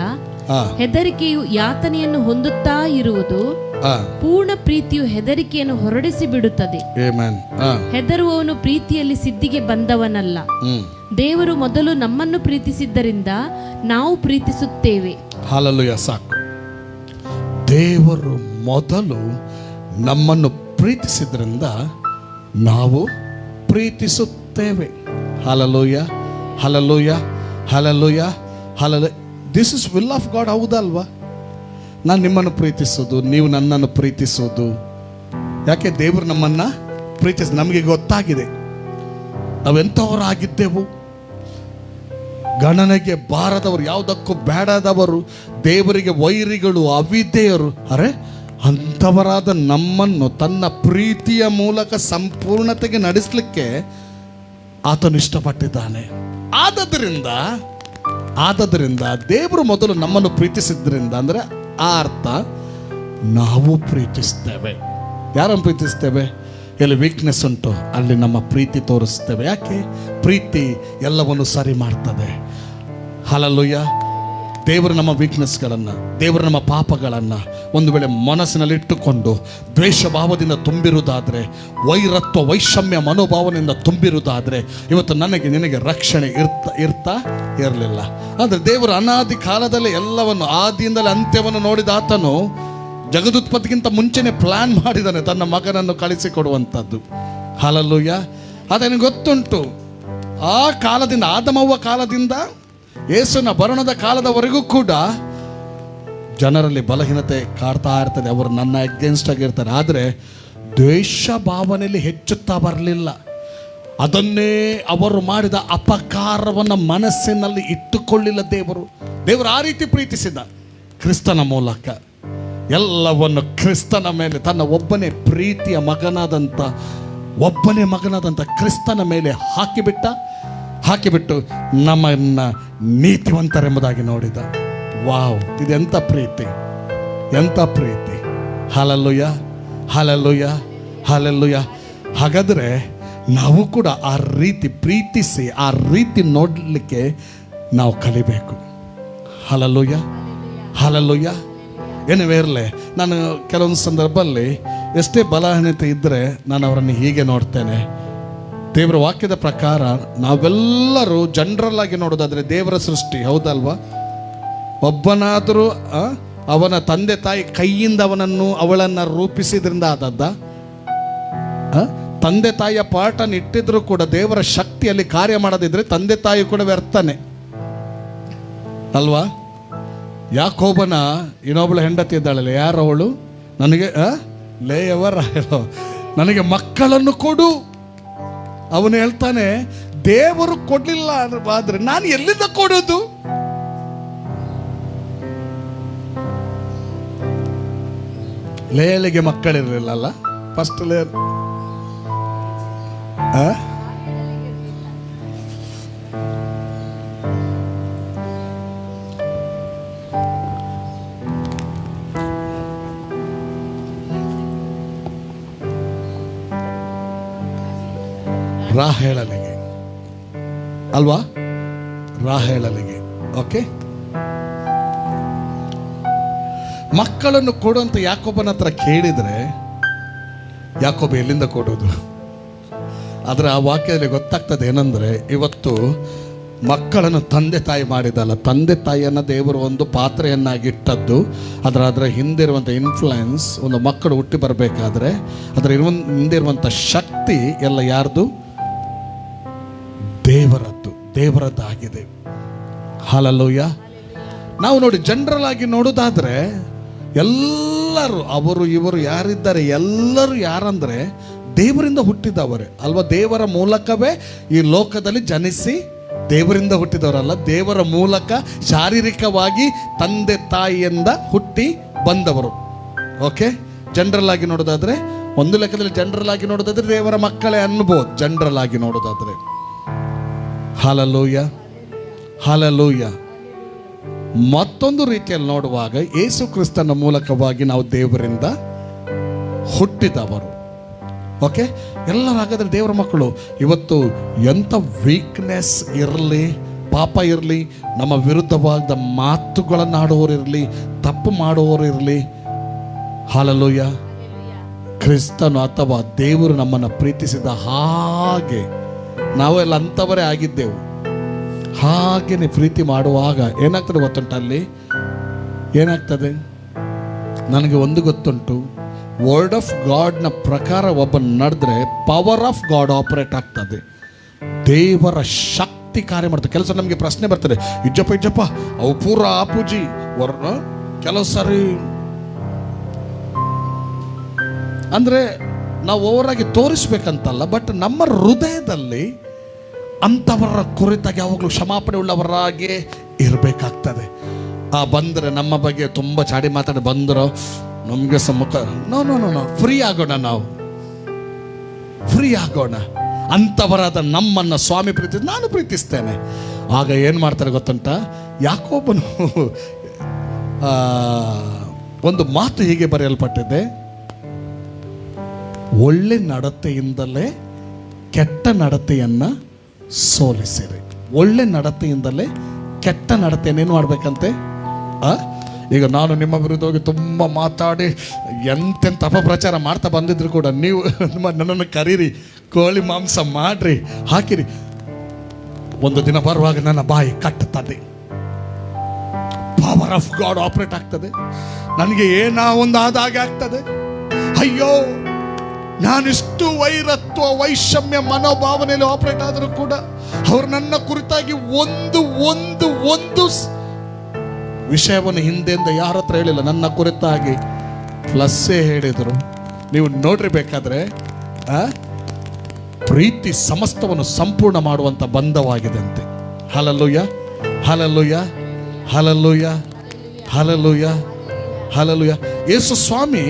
ಆ, ಹೆದರಿಕೆಯು ಯಾತನೆಯನ್ನು ಹೊಂದುತ್ತಾ ಇರುವುದು. ಆ, ಪೂರ್ಣ ಪ್ರೀತಿಯು ಹೆದರಿಕೆಯನ್ನು ಹೊರಡಿಸಿ ಬಿಡುತ್ತದೆ. ಆಮೆನ್. ಆ, ಹೆದರುವವನು ಪ್ರೀತಿಯಲ್ಲಿ ಸಿದ್ಧಿಗೆ ಬಂದವನಲ್ಲ. ದೇವರು ಮೊದಲು ನಮ್ಮನ್ನು ಪ್ರೀತಿಸಿದ್ದರಿಂದ ನಾವು ಪ್ರೀತಿಸುತ್ತೇವೆ. ಹಲ್ಲೆಲೂಯಾ. ಸಾಕು. ದೇವರು ಮೊದಲು ನಮ್ಮನ್ನು ಪ್ರೀತಿಸಿದ್ರಿಂದ ನಾವು ಪ್ರೀತಿಸುತ್ತೇವೆ. Hallelujah, hallelujah, hallelujah, hallelujah. This is will of God. ಹೌದಲ್ವಾ? ನಾನು ನಿಮ್ಮನ್ನು ಪ್ರೀತಿಸೋದು, ನೀವು ನನ್ನನ್ನು ಪ್ರೀತಿಸೋದು. ಯಾಕೆ? ದೇವರು ನಮ್ಮನ್ನು ಪ್ರೀತಿಸಿ ನಮಗೆ ಗೊತ್ತಾಗಿದೆ ನಾವೆಂಥವರಾಗಿದ್ದೆವು. ಗಣನೆಗೆ ಬಾರದವರು, ಯಾವುದಕ್ಕೂ ಬೇಡದವರು, ದೇವರಿಗೆ ವೈರಿಗಳು, ಅವಿಧೇಯರು. ಅರೆ, ಅಂಥವರಾದ ನಮ್ಮನ್ನು ತನ್ನ ಪ್ರೀತಿಯ ಮೂಲಕ ಸಂಪೂರ್ಣತೆಗೆ ನಡೆಸಲಿಕ್ಕೆ ಆತನು ಇಷ್ಟಪಟ್ಟಿದ್ದಾನೆ. ಆದದರಿಂದ ದೇವರು ಮೊದಲು ನಮ್ಮನ್ನು ಪ್ರೀತಿಸಿದ್ರಿಂದ ಅಂದರೆ ಆ ಅರ್ಥ ನಾವು ಪ್ರೀತಿಸ್ತೇವೆ. ಯಾರನ್ನು ಪ್ರೀತಿಸ್ತೇವೆ? ಎಲ್ಲಿ ವೀಕ್ನೆಸ್ ಉಂಟು ಅಲ್ಲಿ ನಮ್ಮ ಪ್ರೀತಿ ತೋರಿಸ್ತೇವೆ. ಯಾಕೆ? ಪ್ರೀತಿ ಎಲ್ಲವನ್ನು ಸರಿ ಮಾಡ್ತದೆ. ಹಲ್ಲೆಲೂಯಾ. ದೇವರು ನಮ್ಮ ವೀಕ್ನೆಸ್ಗಳನ್ನು, ದೇವರು ನಮ್ಮ ಪಾಪಗಳನ್ನು ಒಂದು ವೇಳೆ ಮನಸ್ಸಿನಲ್ಲಿಟ್ಟುಕೊಂಡು ದ್ವೇಷ ಭಾವದಿಂದ ತುಂಬಿರುವುದಾದರೆ, ವೈರತ್ವ ವೈಷಮ್ಯ ಮನೋಭಾವನೆಯಿಂದ ತುಂಬಿರುವುದಾದರೆ ಇವತ್ತು ನನಗೆ ನಿನಗೆ ರಕ್ಷಣೆ ಇರ್ತಾ ಇರಲಿಲ್ಲ. ಆದರೆ ದೇವರು ಅನಾದಿ ಕಾಲದಲ್ಲೇ ಎಲ್ಲವನ್ನು, ಆದಿಯಿಂದಲೇ ಅಂತ್ಯವನ್ನು ನೋಡಿದ ಆತನು ಜಗದುತ್ಪತ್ತಿಗಿಂತ ಮುಂಚೆನೆ ಪ್ಲಾನ್ ಮಾಡಿದ್ದಾನೆ ತನ್ನ ಮಗನನ್ನು ಕಳಿಸಿಕೊಡುವಂಥದ್ದು. ಹಲ್ಲೆಲೂಯಾ. ಅದನ್ನು ಗೊತ್ತುಂಟು. ಆ ಕಾಲದಿಂದ, ಆದಮವ್ವ ಕಾಲದಿಂದ ಯೇಸುವಿನ ಬರಣದ ಕಾಲದವರೆಗೂ ಕೂಡ ಜನರಲ್ಲಿ ಬಲಹೀನತೆ ಕಾಡ್ತಾ ಇರ್ತದೆ. ಅವರು ನನ್ನ ಅಗೇನ್ಸ್ಟ್ ಆಗಿರ್ತಾರೆ. ಆದರೆ ದ್ವೇಷ ಭಾವನೆಯಲ್ಲಿ ಹೆಚ್ಚುತ್ತಾ ಬರಲಿಲ್ಲ. ಅದನ್ನೇ ಅವರು ಮಾಡಿದ ಅಪಕಾರವನ್ನು ಮನಸ್ಸಿನಲ್ಲಿ ಇಟ್ಟುಕೊಳ್ಳಿಲ್ಲ ದೇವರು. ಆ ರೀತಿ ಪ್ರೀತಿಸಿದ ಕ್ರಿಸ್ತನ ಮೂಲಕ ಎಲ್ಲವನ್ನು ಕ್ರಿಸ್ತನ ಮೇಲೆ, ತನ್ನ ಒಬ್ಬನೇ ಪ್ರೀತಿಯ ಮಗನಾದಂಥ ಕ್ರಿಸ್ತನ ಮೇಲೆ ಹಾಕಿಬಿಟ್ಟು ನಮ್ಮನ್ನು ನೀತಿವಂತರೆಂಬುದಾಗಿ ನೋಡಿದ. ವಾವ್, ಇದೆಂಥ ಪ್ರೀತಿ, ಎಂಥ ಪ್ರೀತಿ! Hallelujah, hallelujah, hallelujah. ಹಾಗಾದರೆ ನಾವು ಕೂಡ ಆ ರೀತಿ ಪ್ರೀತಿಸಿ, ಆ ರೀತಿ ನೋಡಲಿಕ್ಕೆ ನಾವು ಕಲಿಬೇಕು. Hallelujah, hallelujah. ಏನೇ ಇರಲಿ, ನಾನು ಕೆಲವೊಂದು ಸಂದರ್ಭದಲ್ಲಿ ಎಷ್ಟೇ ಬಲಹೀನತೆ ಇದ್ದರೆ ನಾನು ಅವರನ್ನು ಹೀಗೆ ನೋಡ್ತೇನೆ. ದೇವರ ವಾಕ್ಯದ ಪ್ರಕಾರ ನಾವೆಲ್ಲರೂ ಜನರಲ್ ಆಗಿ ನೋಡೋದಾದ್ರೆ ದೇವರ ಸೃಷ್ಟಿ, ಹೌದಲ್ವಾ? ಒಬ್ಬನಾದರೂ ಅವನ ತಂದೆ ತಾಯಿ ಕೈಯಿಂದ ಅವಳನ್ನು ರೂಪಿಸಿದ್ರಿಂದ ಆದದ್ದ? ತಂದೆ ತಾಯಿಯ ಪಾಠನ ಇಟ್ಟಿದ್ರು ಕೂಡ ದೇವರ ಶಕ್ತಿಯಲ್ಲಿ ಕಾರ್ಯ ಮಾಡದಿದ್ರೆ ತಂದೆ ತಾಯಿ ಕೂಡ ವ್ಯರ್ಥನೆ ಅಲ್ವಾ? ಯಾಕೋಬನ ಇನ್ನೊಬ್ಬಳು ಹೆಂಡತಿ ಇದ್ದಾಳಲ್ಲ, ಯಾರವಳು? ನನಗೆ ನನಗೆ ಮಕ್ಕಳನ್ನು ಕೊಡು. ಅವನು ಹೇಳ್ತಾನೆ, ದೇವರು ಕೊಡ್ಲಿಲ್ಲ ಆದ್ರೆ ನಾನು ಎಲ್ಲಿಂದ ಕೊಡೋದು? ಲೇಯಲಿಗೆ ಮಕ್ಕಳಿರಲಿಲ್ಲ. ಫಸ್ಟ್ ಲೇಯರ್ ರಾಹೇಳನಿಗೆ ಅಲ್ವಾ? ರಾಹೇಳನಿಗೆ. ಓಕೆ, ಮಕ್ಕಳನ್ನು ಕೊಡುವಂತ ಯಾಕೋಬನ ಹತ್ರ ಕೇಳಿದ್ರೆ ಯಾಕೋಬ ಎಲ್ಲಿಂದ ಕೊಡೋದು? ಆದರೆ ಆ ವಾಕ್ಯದಲ್ಲಿ ಗೊತ್ತಾಗ್ತದೆ ಏನಂದ್ರೆ, ಇವತ್ತು ಮಕ್ಕಳನ್ನು ತಂದೆ ತಾಯಿ ಮಾಡಿದಲ್ಲ, ತಂದೆ ತಾಯಿಯನ್ನು ದೇವರು ಒಂದು ಪಾತ್ರೆಯನ್ನಾಗಿಟ್ಟದ್ದು. ಅದರ ಹಿಂದಿರುವಂಥ ಇನ್ಫ್ಲುಯೆನ್ಸ್, ಒಂದು ಮಕ್ಕಳು ಹುಟ್ಟಿ ಬರಬೇಕಾದ್ರೆ ಅದರ ಹಿಂದೆ ಇರುವಂಥ ಶಕ್ತಿ ಎಲ್ಲ ಯಾರ್ದು? ದೇವರದ್ದಾಗಿದೆ. ಹಲ್ಲೆಲೂಯಾ. ನಾವು ನೋಡಿ ಜನರಲ್ ಆಗಿ ನೋಡೋದಾದ್ರೆ ಎಲ್ಲರೂ, ಅವರು ಇವರು ಯಾರಿದ್ದಾರೆ, ಎಲ್ಲರೂ ಯಾರಂದ್ರೆ ದೇವರಿಂದ ಹುಟ್ಟಿದವರೇ ಅಲ್ವಾ? ದೇವರ ಮೂಲಕವೇ ಈ ಲೋಕದಲ್ಲಿ ಜನಿಸಿ ದೇವರಿಂದ ಹುಟ್ಟಿದವರಲ್ಲ, ದೇವರ ಮೂಲಕ ಶಾರೀರಿಕವಾಗಿ ತಂದೆ ತಾಯಿಯಿಂದ ಹುಟ್ಟಿ ಬಂದವರು. ಓಕೆ, ಜನರಲ್ ಆಗಿ ನೋಡೋದಾದ್ರೆ ಒಂದು ಲೆಕ್ಕದಲ್ಲಿ ಜನರಲ್ ಆಗಿ ನೋಡೋದಾದ್ರೆ ದೇವರ ಮಕ್ಕಳೇ ಅನ್ಬೋದು, ಜನರಲ್ ಆಗಿ ನೋಡೋದಾದ್ರೆ. Hallelujah, hallelujah. ಮತ್ತೊಂದು ರೀತಿಯಲ್ಲಿ ನೋಡುವಾಗ ಯೇಸು ಕ್ರಿಸ್ತನ ಮೂಲಕವಾಗಿ ನಾವು ದೇವರಿಂದ ಹುಟ್ಟಿದವರು. ಓಕೆ, ಎಲ್ಲರೂ ಹಾಗಾದ್ರೆ ದೇವರ ಮಕ್ಕಳು. ಇವತ್ತು ಎಂಥ ವೀಕ್ನೆಸ್ ಇರಲಿ, ಪಾಪ ಇರಲಿ, ನಮ್ಮ ವಿರುದ್ಧವಾದ ಮಾತುಗಳನ್ನು ಆಡುವವರಿರಲಿ, ತಪ್ಪು ಮಾಡುವವರು ಇರಲಿ, ಹಲ್ಲೆಲೂಯ, ಕ್ರಿಸ್ತನು ಅಥವಾ ದೇವರು ನಮ್ಮನ್ನು ಪ್ರೀತಿಸಿದ ಹಾಗೆ ನಾವೆಲ್ಲ ಅಂಥವರೇ ಆಗಿದ್ದೆವು. ಹಾಗೆಯೇ ಪ್ರೀತಿ ಮಾಡುವಾಗ ಏನಾಗ್ತದೆ ಗೊತ್ತುಂಟು? ಅಲ್ಲಿ ಏನಾಗ್ತದೆ? ನನಗೆ ಒಂದು ಗೊತ್ತುಂಟು, ವರ್ಡ್ ಆಫ್ ಗಾಡ್ನ ಪ್ರಕಾರ ಒಬ್ಬ ನಡೆದ್ರೆ ಪವರ್ ಆಫ್ ಗಾಡ್ ಆಪರೇಟ್ ಆಗ್ತದೆ. ದೇವರ ಶಕ್ತಿ ಕಾರ್ಯ ಮಾಡ್ತದೆ. ಕೆಲಸ ನಮಗೆ ಪ್ರಶ್ನೆ ಬರ್ತದೆ, ಇಜ್ಜಪ್ಪ ಅವು ಪೂರ ಆಪೂಜಿ ಕೆಲವು ಸಾರಿ ಅಂದರೆ ನಾವು ಓವರಾಗಿ ತೋರಿಸ್ಬೇಕಂತಲ್ಲ, ಬಟ್ ನಮ್ಮ ಹೃದಯದಲ್ಲಿ ಅಂಥವರ ಕುರಿತಾಗಿ ಯಾವಾಗಲೂ ಕ್ಷಮಾಪಣೆ ಉಳ್ಳವರಾಗಿ ಇರಬೇಕಾಗ್ತದೆ. ಬಂದರೆ ನಮ್ಮ ಬಗ್ಗೆ ತುಂಬ ಚಾಡಿ ಮಾತಾಡಿ ಬಂದರೋ ನಮಗೆ ಸಮ್ಮುಖ ನೋ ಫ್ರೀ ಆಗೋಣ, ನಾವು ಫ್ರೀ ಆಗೋಣ. ಅಂಥವರಾದ ನಮ್ಮನ್ನು ಸ್ವಾಮಿ ಪ್ರೀತಿ, ನಾನು ಪ್ರೀತಿಸ್ತೇನೆ. ಆಗ ಏನು ಮಾಡ್ತಾರೆ ಗೊತ್ತುಂಟ? ಯಾಕೋಬನು ಒಂದು ಮಾತು ಹೀಗೆ ಬರೆಯಲ್ಪಟ್ಟಿದೆ, ಒಳ್ಳೆ ನಡತೆಯಿಂದಲೇ ಕೆಟ್ಟ ನಡತೆಯನ್ನು ಸೋಲಿಸಿರಿ. ಒಳ್ಳೆ ನಡತೆಯಿಂದಲೇ ಕೆಟ್ಟ ನಡತೆಯನ್ನೇನು ಮಾಡ್ಬೇಕಂತೆ? ಈಗ ನಾನು ನಿಮ್ಮ ವಿರುದ್ಧವಾಗಿ ತುಂಬ ಮಾತಾಡಿ ಎಂತೆಂಥ ಅಪಪ್ರಚಾರ ಮಾಡ್ತಾ ಬಂದಿದ್ರು ಕೂಡ ನೀವು ನನ್ನನ್ನು ಕರೀರಿ, ಕೋಳಿ ಮಾಂಸ ಮಾಡ್ರಿ, ಹಾಕಿರಿ, ಒಂದು ದಿನ ಬರುವಾಗ ನನ್ನ ಬಾಯಿ ಕಟ್ಟುತ್ತದೆ. ಪವರ್ ಆಫ್ ಗಾಡ್ ಆಪರೇಟ್ ಆಗ್ತದೆ. ನನಗೆ ಏನೋ ಒಂದು ಆದಾಗೆ ಆಗ್ತದೆ. ಅಯ್ಯೋ, ನಾನಿಷ್ಟು ವೈರತ್ವ ವೈಷಮ್ಯ ಮನೋಭಾವನೆಯಲ್ಲಿ ಆಪರೇಟ್ ಆದರೂ ಕೂಡ ಅವರು ನನ್ನ ಕುರಿತಾಗಿ ಒಂದು ವಿಷಯವನ್ನು ಹಿಂದೆಂದ ಯಾರ ಹತ್ರ ಹೇಳಿಲ್ಲ, ನನ್ನ ಕುರಿತಾಗಿ ಪ್ಲಸ್ಸೇ ಹೇಳಿದರು. ನೀವು ನೋಡ್ರಿ ಬೇಕಾದ್ರೆ ಪ್ರೀತಿ ಸಮಸ್ತವನ್ನು ಸಂಪೂರ್ಣ ಮಾಡುವಂಥ ಬಂಧವಾಗಿದೆ ಅಂತೆ. Hallelujah, hallelujah, hallelujah, hallelujah, hallelujah. Yesu ಸ್ವಾಮಿ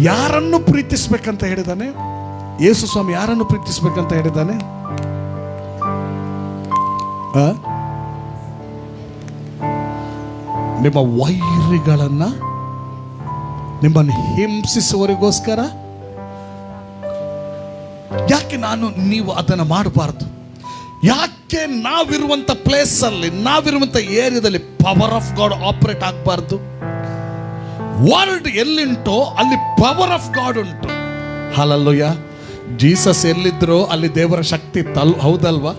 ಯಾರನ್ನು ಪ್ರೀತಿಸ್ಬೇಕಂತ ಹೇಳಿದಾನೆ? ಯೇಸು ಸ್ವಾಮಿ ಯಾರನ್ನು ಪ್ರೀತಿಸ್ಬೇಕಂತ ಹೇಳಿದಾನೆ? ನಿಮ್ಮ ವೈರಿಗಳನ್ನ, ನಿಮ್ಮನ್ನು ಹಿಂಸಿಸುವವರಿಗೋಸ್ಕರ. ಯಾಕೆ ನೀವು ಅದನ್ನು ಮಾಡಬಾರ್ದು? ಯಾಕೆ ನಾವಿರುವಂಥ ಪ್ಲೇಸಲ್ಲಿ, ನಾವಿರುವಂಥ ಏರಿಯಾದಲ್ಲಿ ಪವರ್ ಆಫ್ ಗಾಡ್ ಆಪರೇಟ್ ಆಗಬಾರ್ದು? ವರ್ಲ್ಡ್ ಎಲ್ಲಿಂಟೋ ಅಲ್ಲಿ ಪವರ್ ಆಫ್ ಗಾಡ್ ಉಂಟು. ಹಲ್ಲೆಲೂಯ. ಜೀಸಸ್ ಎಲ್ಲಿದ್ರೋ ಅಲ್ಲಿ ದೇವರ ಶಕ್ತಿ ಇತ್ತು, ಹೌದಲ್ವಾ?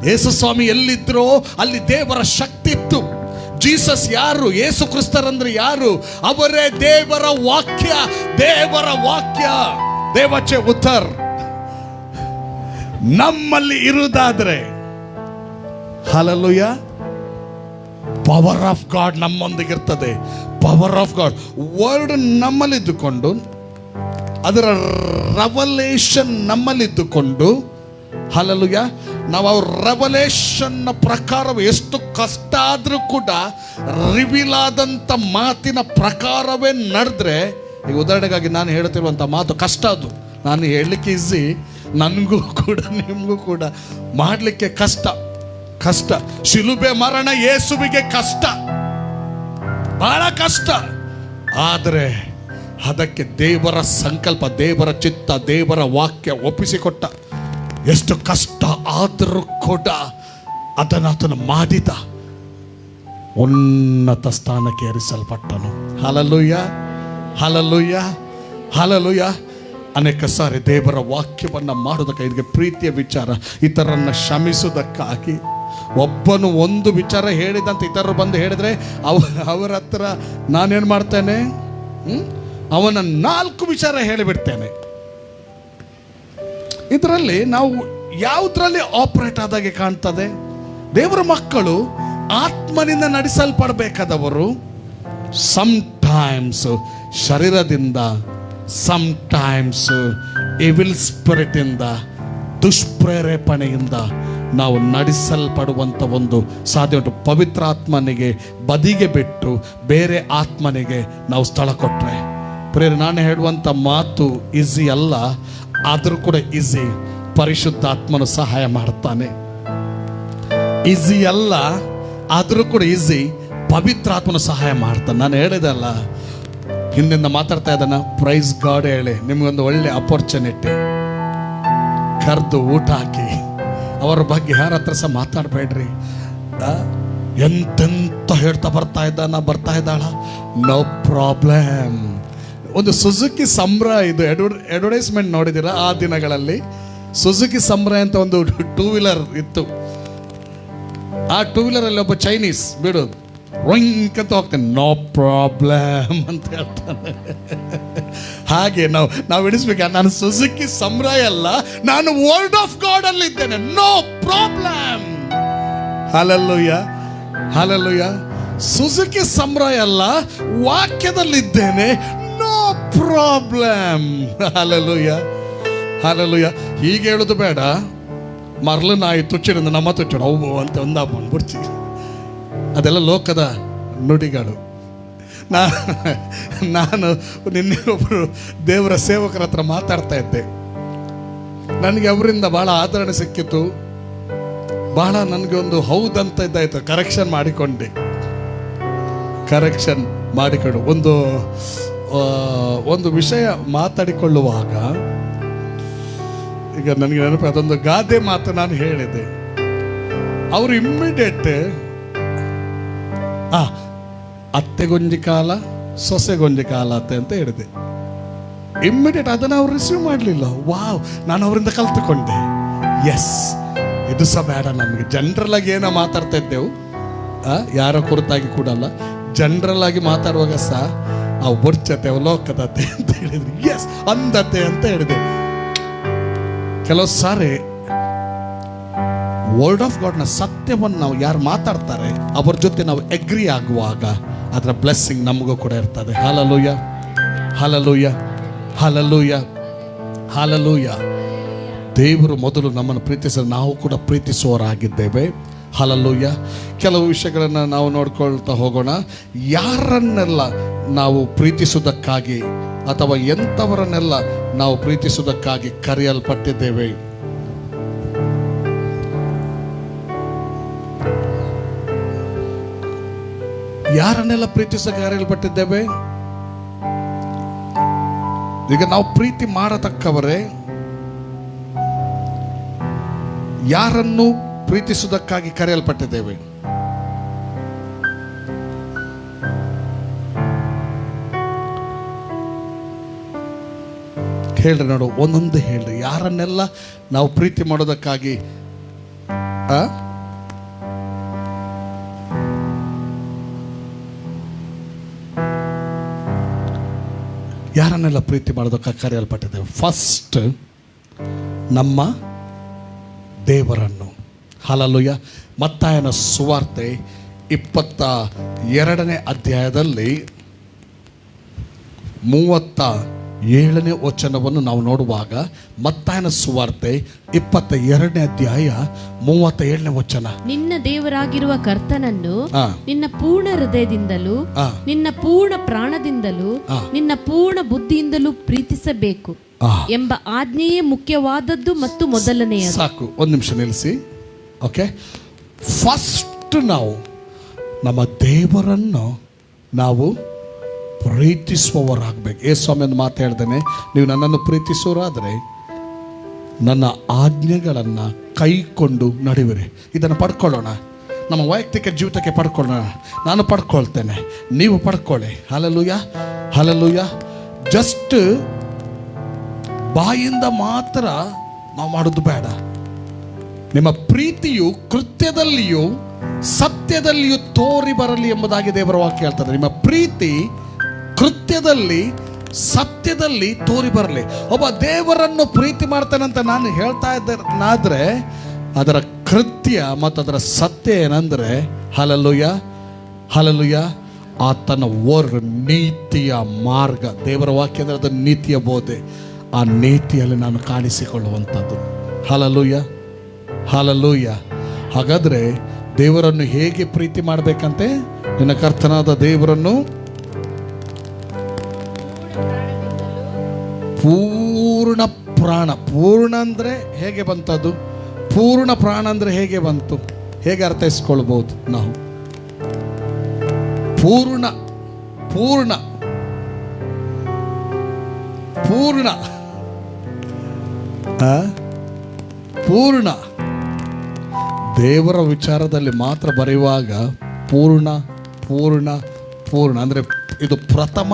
ಯೇಸು ಸ್ವಾಮಿ ಎಲ್ಲಿದ್ರೋ ಅಲ್ಲಿ ದೇವರ ಶಕ್ತಿ ಇತ್ತು. ಜೀಸಸ್ ಯಾರು? ಯೇಸು ಕ್ರಿಸ್ತರಂದ್ರೆ ಯಾರು? ಅವರೇ ದೇವರ ವಾಕ್ಯ. ದೇವರ ವಾಕ್ಯ ದೇವಚೆ ಉತ್ತರ್ ನಮ್ಮಲ್ಲಿ ಇರುವುದಾದ್ರೆ, ಹಲ್ಲೆಲೂಯ, ಪವರ್ ಆಫ್ ಗಾಡ್ ನಮ್ಮೊಂದಿಗಿರ್ತದೆ. ಪವರ್ ಆಫ್ ಗಾಡ್ ವರ್ಡ್ ನಮ್ಮಲ್ಲಿದ್ದುಕೊಂಡು, ಅದರ ರೆವಲೇಷನ್ ನಮ್ಮಲ್ಲಿದ್ದುಕೊಂಡು, ಹಲ್ಲೆಲೂಯ, ನಾವು ಅವ್ರ ರೆವಲೇಷನ್ ಪ್ರಕಾರ ಎಷ್ಟು ಕಷ್ಟ ಆದರೂ ಕೂಡ ರಿವೀಲ್ ಆದಂಥ ಮಾತಿನ ಪ್ರಕಾರವೇ ನಡೆದ್ರೆ, ಈಗ ಉದಾಹರಣೆಗಾಗಿ ನಾನು ಹೇಳ್ತಿರುವಂಥ ಮಾತು ಕಷ್ಟ, ಅದು ನಾನು ಹೇಳಲಿಕ್ಕೆ ಈಸಿ, ನನಗೂ ಕೂಡ ನಿಮಗೂ ಕೂಡ ಮಾಡಲಿಕ್ಕೆ ಕಷ್ಟ. ಶಿಲುಬೆ ಮರಣ ಯೇಸುವಿಗೆ ಕಷ್ಟ, ಬಹಳ ಕಷ್ಟ. ಆದರೆ ಅದಕ್ಕೆ ದೇವರ ಸಂಕಲ್ಪ, ದೇವರ ಚಿತ್ತ, ದೇವರ ವಾಕ್ಯ ಒಪ್ಪಿಸಿಕೊಟ್ಟ. ಎಷ್ಟು ಕಷ್ಟ ಆದರೂ ಕೂಡ ಅದನ್ನು ಮಾಡಿದ, ಉನ್ನತ ಸ್ಥಾನಕ್ಕೆ ಏರಿಸಲ್ಪಟ್ಟನು. Hallelujah, hallelujah, hallelujah. ಅನೇಕ ಸಾರಿ ದೇವರ ವಾಕ್ಯವನ್ನು ಮಾಡೋದಕ್ಕೆ, ಇದಕ್ಕೆ ಪ್ರೀತಿಯ ವಿಚಾರ, ಇತರನ್ನು ಕ್ಷಮಿಸುವುದಕ್ಕಾಗಿ ಒಬ್ಬನು ಒಂದು ವಿಚಾರ ಹೇಳಿದಂತೆ ಇತರರು ಬಂದು ಹೇಳಿದ್ರೆ ಅವರ ಹತ್ರ ನಾನೇನು ಮಾಡ್ತೇನೆ? ಅವನ 4 ವಿಚಾರ ಹೇಳಿಬಿಡ್ತೇನೆ. ಇದರಲ್ಲಿ ನಾವು ಯಾವುದರಲ್ಲಿ ಆಪರೇಟ್ ಆದಾಗೆ ಕಾಣ್ತದೆ? ದೇವರ ಮಕ್ಕಳು ಆತ್ಮನಿಂದ ನಡೆಸಲ್ಪಡಬೇಕಾದವರು ಸಮ್ಟೈಮ್ಸ್ ಶರೀರದಿಂದ, ಸಮ್ಟೈಮ್ಸ್ ಎವಿಲ್ ಸ್ಪಿರಿಟಿಂದ, ದುಷ್ಪ್ರೇರೇಪಣೆಯಿಂದ ನಾವು ನಡೆಸಲ್ಪಡುವಂಥ ಒಂದು ಸಾಧ್ಯ ಉಂಟು. ಪವಿತ್ರ ಆತ್ಮನಿಗೆ ಬದಿಗೆ ಬಿಟ್ಟು ಬೇರೆ ಆತ್ಮನಿಗೆ ನಾವು ಸ್ಥಳ ಕೊಟ್ಟರೆ ಪ್ರೇರೆ, ನಾನು ಹೇಳುವಂಥ ಮಾತು ಈಸಿ ಅಲ್ಲ, ಆದರೂ ಕೂಡ ಈಸಿ. ಪರಿಶುದ್ಧಾತ್ಮನು ಸಹಾಯ ಮಾಡ್ತಾನೆ. ಈಸಿ ಅಲ್ಲ, ಆದರೂ ಕೂಡ ಈಸಿ. ಪವಿತ್ರಾತ್ಮನು ಸಹಾಯ ಮಾಡ್ತಾನೆ. ನಾನು ಹೇಳಿದೆ ಅಲ್ಲ, ಹಿಂದಿಂದ ಮಾತಾಡ್ತಾ ಇದ್ದಾನ, ಪ್ರೈಸ್ ಗಾಡ್ ಹೇಳಿ, ನಿಮಗೊಂದು ಒಳ್ಳೆ ಅಪರ್ಚುನಿಟಿ. ಕರೆದು ಊಟ ಹಾಕಿ ಅವರ ಬಗ್ಗೆ ಯಾರ ಹತ್ರ ಸಹ ಮಾತಾಡಬೇಡ್ರಿ. ಎಂತೆಂತ ಹೇಳ್ತಾ ಬರ್ತಾ ಇದ್ದಾಳ, ನೋ ಪ್ರಾಬ್ಲಮ್. ಒಂದು ಸುಜುಕಿ ಸಂಬ್ರಾ, ಇದು ಅಡ್ವರ್ಟೈಸ್ಮೆಂಟ್ ನೋಡಿದ್ದೀರಾ? ಆ ದಿನಗಳಲ್ಲಿ ಸುಜುಕಿ ಸಂಬ್ರಾ ಅಂತ ಒಂದು 2 ವೀಲರ್ ಇತ್ತು. ಆ 2 ವೀಲರಲ್ಲಿ ಒಬ್ಬ ಚೈನೀಸ್ ಬಿಡೋದು ರಿಂಕ್ ಅಂತ ಹೋಗ್ತಾನೆ, ನೋ ಪ್ರಾಬ್ಲಮ್ ಅಂತ ಹೇಳ್ತಾನೆ. ಹಾಗೆ ನಾವು ಇಡಿಸ್ಬೇಕು, ನಾನು ಸುಜುಕಿ ಸಂಬ್ರಾ ಅಲ್ಲ, ನಾನು ವರ್ಡ್ ಆಫ್ ಗಾಡ್ ಅಲ್ಲಿ ಇದ್ದೇನೆ, no problem. Hallelujah, hallelujah. Suzuki ಸಂಬ್ರಾ ಅಲ್ಲ, ವಾಕ್ಯದಲ್ಲಿದ್ದೇನೆ, ನೋ ಪ್ರಾಬ್ಲಮ್. Hallelujah, hallelujah. ಹೀಗೆ ಹೇಳೋದು ಬೇಡ, ಮರಳು ನಾಯಿ ತುಚ್ಚಿಡಿಂದ ನಮ್ಮ ತುಚ್ಚಿಡ ಅವು ಅಂತ ಒಂದಾಗ್ಬಿಡ್ಚಿ. ಅದೆಲ್ಲ ಲೋಕದ ನುಡಿಗಳು. ನಾನು ನಿನ್ನೆ ಒಬ್ಬರು ದೇವರ ಸೇವಕರ ಹತ್ರ ಮಾತಾಡ್ತಾ ಇದ್ದೆ. ನನಗೆ ಅವರಿಂದ ಭಾಳ ಆದರಣೆ ಸಿಕ್ಕಿತ್ತು. ಭಾಳ ನನಗೆ ಒಂದು ಹೌದಂತ ಇದ್ದಾಯ್ತು. ಕರೆಕ್ಷನ್ ಮಾಡಿಕೊಂಡು ಒಂದು ವಿಷಯ ಮಾತಾಡಿಕೊಳ್ಳುವಾಗ ಈಗ ನನಗೆ ನೆನಪು, ಅದೊಂದು ಗಾದೆ ಮಾತು ನಾನು ಹೇಳಿದೆ. ಅವರು ಇಮ್ಮಿಡಿಯೇಟ್ ಅತ್ತೆಗೊಂಜಿ ಕಾಲ ಸೊಸೆಗೊಂಜಿ ಕಾಲ ಅಂತ ಹೇಳಿದೆ. ಇಮ್ಮಿಡಿಯೇಟ್ ಅದನ್ನು ಅವ್ರು ರಿಸೀವ್ ಮಾಡಲಿಲ್ಲ. ವಾವ್, ನಾನು ಅವರಿಂದ ಕಲ್ತುಕೊಂಡೆ. ಎಸ್, ಇದು ಸಹ ಬೇಡ ನಮಗೆ. ಜನರಲ್ ಆಗಿ ಏನೋ ಮಾತಾಡ್ತಾ ಇದ್ದೆವು, ಯಾರೋ ಕುರಿತಾಗಿ ಕೂಡ ಅಲ್ಲ, ಜನರಲ್ ಆಗಿ ಮಾತಾಡುವಾಗ ಸಹ ಆ ವರ್ಚತೆ ಅವಲೋಕದತೆ ಅಂತ ಹೇಳಿದ್ರು. ಎಸ್, ಅಂಧತೆ ಅಂತ ಹೇಳಿದೆ. ಕೆಲವು ಸಾರಿ ವರ್ಡ್ ಆಫ್ ಗಾಡ್ನ ಸತ್ಯವನ್ನು ನಾವು ಯಾರು ಮಾತಾಡ್ತಾರೆ ಅವ್ರ ಜೊತೆ ನಾವು ಅಗ್ರಿ ಆಗುವಾಗ ಅದರ ಬ್ಲೆಸ್ಸಿಂಗ್ ನಮಗೂ ಕೂಡ ಇರ್ತದೆ. Hallelujah, hallelujah, hallelujah, hallelujah. ದೇವರು ಮೊದಲು ನಮ್ಮನ್ನು ಪ್ರೀತಿಸಿದ, ನಾವು ಕೂಡ ಪ್ರೀತಿಸುವವರಾಗಿದ್ದೇವೆ. ಹಲ್ಲೆಲೂಯಾ. ಕೆಲವು ವಿಷಯಗಳನ್ನು ನಾವು ನೋಡ್ಕೊಳ್ತಾ ಹೋಗೋಣ. ಯಾರನ್ನೆಲ್ಲ ನಾವು ಪ್ರೀತಿಸುವುದಕ್ಕಾಗಿ ಅಥವಾ ಎಂಥವರನ್ನೆಲ್ಲ ನಾವು ಪ್ರೀತಿಸುವುದಕ್ಕಾಗಿ ಕರೆಯಲ್ಪಟ್ಟಿದ್ದೇವೆ? ಯಾರನ್ನೆಲ್ಲ ಪ್ರೀತಿಸಕ್ಕೆ ಕರೆಯಲ್ಪಟ್ಟಿದ್ದೇವೆ? ಈಗ ನಾವು ಪ್ರೀತಿ ಮಾಡತಕ್ಕವರೇ. ಯಾರನ್ನು ಪ್ರೀತಿಸುವುದಕ್ಕಾಗಿ ಕರೆಯಲ್ಪಟ್ಟಿದ್ದೇವೆ? ಹೇಳ್ರಿ ನೋಡು, ಒಂದೊಂದು ಹೇಳ್ರಿ. ಯಾರನ್ನೆಲ್ಲ ನಾವು ಪ್ರೀತಿ ಮಾಡೋದಕ್ಕಾಗಿ ಯಾರನ್ನೆಲ್ಲ ಪ್ರೀತಿ ಮಾಡೋದಕ್ಕಾಗಿ ಕರೆಯಲ್ಪಟ್ಟಿದ್ದೇವೆ? ಫಸ್ಟ್ ನಮ್ಮ ದೇವರನ್ನು. ಹಲ್ಲೆಲೂಯಾ. ಮತ್ತಾಯನ ಸುವಾರ್ತೆ 22ನೇ ಅಧ್ಯಾಯದಲ್ಲಿ 37ನೇ ವಚನವನ್ನು ನಾವು ನೋಡುವಾಗ, ಮತ್ತಾಯನ ಸುವಾರ್ತೆ 22ನೇ ಅಧ್ಯಾಯ 37ನೇ ವಚನ, ನಿನ್ನ ದೇವರಾಗಿರುವ ಕರ್ತನನ್ನು ನಿನ್ನ ಪೂರ್ಣ ಹೃದಯದಿಂದಲೂ ನಿನ್ನ ಪೂರ್ಣ ಪ್ರಾಣದಿಂದಲೂ ನಿನ್ನ ಪೂರ್ಣ ಬುದ್ಧಿಯಿಂದಲೂ ಪ್ರೀತಿಸಬೇಕು ಎಂಬ ಆಜ್ಞೆಯೇ ಮುಖ್ಯವಾದದ್ದು ಮತ್ತು ಮೊದಲನೆಯದು. ಸಾಕು, ಒಂದು ನಿಮಿಷ ನಿಲ್ಲಿಸಿ. ಓಕೆ, ಫಸ್ಟ್ ನಾವು ನಮ್ಮ ದೇವರನ್ನು ನಾವು ಪ್ರೀತಿಸುವವರಾಗಬೇಕು. ಸ್ವಾಮಿ ಒಂದು ಮಾತು ಹೇಳ್ದೇನೆ, ನೀವು ನನ್ನನ್ನು ಪ್ರೀತಿಸುವರಾದರೆ ನನ್ನ ಆಜ್ಞೆಗಳನ್ನು ಕೈಕೊಂಡು ನಡೆಯುವಿರಿ. ಇದನ್ನು ಪಡ್ಕೊಳ್ಳೋಣ, ನಮ್ಮ ವೈಯಕ್ತಿಕ ಜೀವಿತಕ್ಕೆ ಪಡ್ಕೊಳ್ಳೋಣ. ನಾನು ಪಡ್ಕೊಳ್ತೇನೆ, ನೀವು ಪಡ್ಕೊಳ್ಳಿ. Hallelujah, hallelujah. ಜಸ್ಟ್ ಬಾಯಿಂದ ಮಾತ್ರ ನಾವು ಮಾಡೋದು ಬೇಡ. ನಿಮ್ಮ ಪ್ರೀತಿಯು ಕೃತ್ಯದಲ್ಲಿಯೂ ಸತ್ಯದಲ್ಲಿಯೂ ತೋರಿ ಬರಲಿ ಎಂಬುದಾಗಿ ದೇವರ ವಾಕ್ಯ ಹೇಳ್ತದೆ. ನಿಮ್ಮ ಪ್ರೀತಿ ಕೃತ್ಯದಲ್ಲಿ ಸತ್ಯದಲ್ಲಿ ತೋರಿ ಬರಲಿ. ಒಬ್ಬ ದೇವರನ್ನು ಪ್ರೀತಿ ಮಾಡ್ತಾನಂತ ನಾನು ಹೇಳ್ತಾ ಇದ್ದೇನಾದ್ರೆ ಅದರ ಕೃತ್ಯ ಮತ್ತು ಅದರ ಸತ್ಯ ಏನಂದ್ರೆ, ಹಲ್ಲೆಲೂಯಾ, ಹಲ್ಲೆಲೂಯಾ, ಆತನ ನೀತಿಯ ಮಾರ್ಗ. ದೇವರ ವಾಕ್ಯ ಅಂದರೆ ಅದು ನೀತಿಯ ಬೋಧೆ. ಆ ನೀತಿಯಲ್ಲಿ ನಾನು ಕಾಣಿಸಿಕೊಳ್ಳುವಂಥದ್ದು. Hallelujah, hallelujah. ಹಾಗಾದರೆ ದೇವರನ್ನು ಹೇಗೆ ಪ್ರೀತಿ ಮಾಡಬೇಕಂತೆ? ನಿನ್ನ ಕರ್ತನಾದ ದೇವರನ್ನು ಪೂರ್ಣ ಪ್ರಾಣ. ಪೂರ್ಣ ಅಂದರೆ ಹೇಗೆ ಬಂತದು? ಪೂರ್ಣ ಪ್ರಾಣ ಅಂದರೆ ಹೇಗೆ ಬಂತು? ಹೇಗೆ ಅರ್ಥೈಸ್ಕೊಳ್ಬೋದು ನಾವು? ಪೂರ್ಣ ಪೂರ್ಣ ಪೂರ್ಣ ಪೂರ್ಣ ದೇವರ ವಿಚಾರದಲ್ಲಿ ಮಾತ್ರ ಬರೆಯುವಾಗ ಪೂರ್ಣ ಪೂರ್ಣ ಪೂರ್ಣ ಅಂದರೆ ಇದು ಪ್ರಥಮ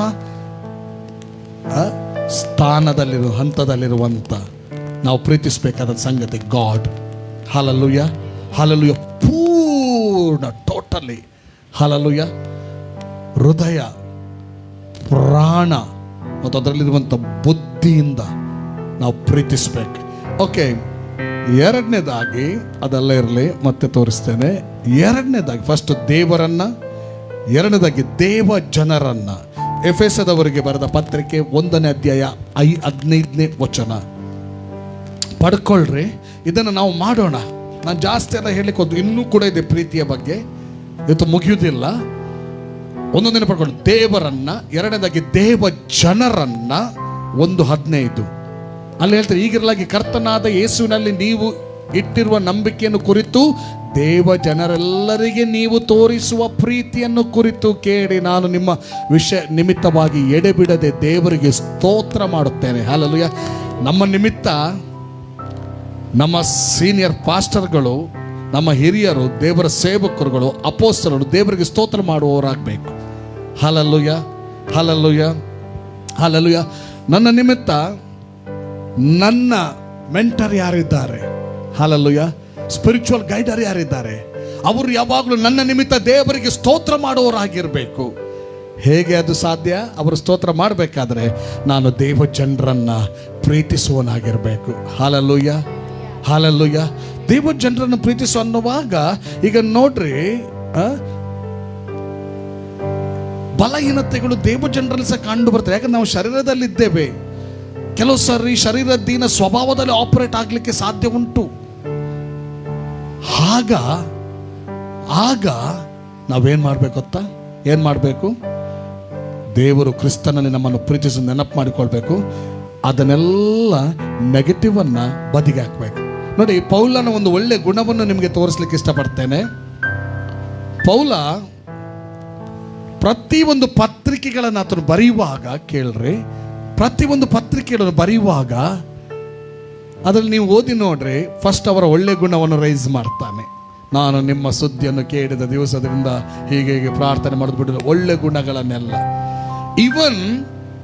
ಸ್ಥಾನದಲ್ಲಿರುವ ಹಂತದಲ್ಲಿರುವಂಥ ನಾವು ಪ್ರೀತಿಸಬೇಕಾದ ಸಂಗತಿ ಗಾಡ್. Hallelujah, hallelujah. ಪೂರ್ಣ, ಟೋಟಲಿ. ಹಲ್ಲೆಲೂಯ. ಹೃದಯ, ಪ್ರಾಣ ಮತ್ತು ಅದರಲ್ಲಿರುವಂಥ ಬುದ್ಧಿಯಿಂದ ನಾವು ಪ್ರೀತಿಸ್ಬೇಕು. ಓಕೆ, ಎರಡನೇದಾಗಿ ಅದೆಲ್ಲ ಇರಲಿ, ಮತ್ತೆ ತೋರಿಸ್ತೇನೆ. ಎರಡನೇದಾಗಿ ಫಸ್ಟ್ ದೇವರನ್ನ, ಎರಡನೇದಾಗಿ ದೇವ ಜನರನ್ನ. ಎಫೆಸದವರಿಗೆ ಬರೆದ ಪತ್ರಿಕೆ 1ನೇ ಅಧ್ಯಾಯ 15ನೇ ವಚನ ಪಡ್ಕೊಳ್ರಿ. ಇದನ್ನು ನಾವು ಮಾಡೋಣ. ನಾನು ಜಾಸ್ತಿ ಎಲ್ಲ ಹೇಳಲಿಕ್ಕೆ ಹೋದ್ದು, ಇನ್ನೂ ಕೂಡ ಇದೆ ಪ್ರೀತಿಯ ಬಗ್ಗೆ, ಇವತ್ತು ಮುಗಿಯುವುದಿಲ್ಲ. ಒಂದೊಂದಿನ ಪಡ್ಕೊಂಡು ದೇವರನ್ನ, ಎರಡನೇದಾಗಿ ದೇವ ಜನರನ್ನ. 1:15 ಅಲ್ಲಿ ಹೇಳ್ತಾರೆ, ಈಗಿರಲಾಗಿ ಕರ್ತನಾದ ಯೇಸುವಿನಲ್ಲಿ ನೀವು ಇಟ್ಟಿರುವ ನಂಬಿಕೆಯನ್ನು ಕುರಿತು ದೇವ ಜನರೆಲ್ಲರಿಗೆ ನೀವು ತೋರಿಸುವ ಪ್ರೀತಿಯನ್ನು ಕುರಿತು ಕೇಳಿ ನಾನು ನಿಮ್ಮ ವಿಷಯ ನಿಮಿತ್ತವಾಗಿ ಎಡೆಬಿಡದೆ ದೇವರಿಗೆ ಸ್ತೋತ್ರ ಮಾಡುತ್ತೇನೆ. ಹಲ್ಲೆಲೂಯಾ. ನಮ್ಮ ನಿಮಿತ್ತ ನಮ್ಮ ಸೀನಿಯರ್ ಪಾಸ್ಟರ್ಗಳು, ನಮ್ಮ ಹಿರಿಯರು, ದೇವರ ಸೇವಕರುಗಳು, ಅಪೋಸ್ತಲರು ದೇವರಿಗೆ ಸ್ತೋತ್ರ ಮಾಡುವವರಾಗಬೇಕು. Hallelujah, hallelujah, hallelujah. ನನ್ನ ನಿಮಿತ್ತ ನನ್ನ ಮೆಂಟರ್ ಯಾರಿದ್ದಾರೆ, ಹಲ್ಲೆಲೂಯಾ, ಸ್ಪಿರಿಚುವಲ್ ಗೈಡರ್ ಯಾರಿದ್ದಾರೆ, ಅವರು ಯಾವಾಗಲೂ ನನ್ನ ನಿಮಿತ್ತ ದೇವರಿಗೆ ಸ್ತೋತ್ರ ಮಾಡುವವರಾಗಿರಬೇಕು. ಹೇಗೆ ಅದು ಸಾಧ್ಯ? ಅವರು ಸ್ತೋತ್ರ ಮಾಡಬೇಕಾದ್ರೆ ನಾನು ದೇವ ಜನರನ್ನ ಪ್ರೀತಿಸುವನಾಗಿರಬೇಕು. Hallelujah, hallelujah. ದೇವ ಜನರನ್ನು ಪ್ರೀತಿಸು ಅನ್ನುವಾಗ ಈಗ ನೋಡ್ರಿ, ಬಲಹೀನತೆಗಳು ದೇವ ಜನರಲ್ಲಿ ಸಹ ಕಂಡು ಬರ್ತದೆ. ಯಾಕಂದ್ರೆ ನಾವು ಶರೀರದಲ್ಲಿದ್ದೇವೆ. ಕೆಲವು ಸರಿ ಶರೀರದೀನ ಸ್ವಭಾವದಲ್ಲಿ ಆಪರೇಟ್ ಆಗಲಿಕ್ಕೆ ಸಾಧ್ಯ ಉಂಟು. ಆಗ ನಾವೇನು ಮಾಡಬೇಕು ಗೊತ್ತಾ? ಏನು ಮಾಡಬೇಕು? ದೇವರು ಕ್ರಿಸ್ತನಲ್ಲಿ ನಮ್ಮನ್ನು ಪ್ರೀತಿಸಿ ನೆನಪು ಮಾಡಿಕೊಳ್ಬೇಕು. ಅದನ್ನೆಲ್ಲ ನೆಗೆಟಿವ್ ಅನ್ನ ಬದಿಗೆ ಹಾಕಬೇಕು. ನೋಡಿ, ಪೌಲನ ಒಂದು ಒಳ್ಳೆ ಗುಣವನ್ನು ನಿಮಗೆ ತೋರಿಸ್ಲಿಕ್ಕೆ ಇಷ್ಟಪಡ್ತೇನೆ. ಪೌಲ ಪ್ರತಿಯೊಂದು ಪತ್ರಿಕೆಗಳನ್ನು ಆತನು ಬರೆಯುವಾಗ, ಕೇಳ್ರಿ, ಪ್ರತಿಯೊಂದು ಪತ್ರಿಕೆಗಳನ್ನು ಬರೆಯುವಾಗ ಅದರಲ್ಲಿ ನೀವು ಓದಿ ನೋಡ್ರಿ, ಫಸ್ಟ್ ಅವರ ಒಳ್ಳೆ ಗುಣವನ್ನು ರೈಸ್ ಮಾಡ್ತಾನೆ. ನಾನು ನಿಮ್ಮ ಸುದ್ದಿಯನ್ನು ಕೇಳಿದ ದಿವಸದಿಂದ ಹೀಗೆ ಪ್ರಾರ್ಥನೆ ಮಾಡಿದ್ಬಿಟ್ಟು ಒಳ್ಳೆ ಗುಣಗಳನ್ನೆಲ್ಲ. ಇವನ್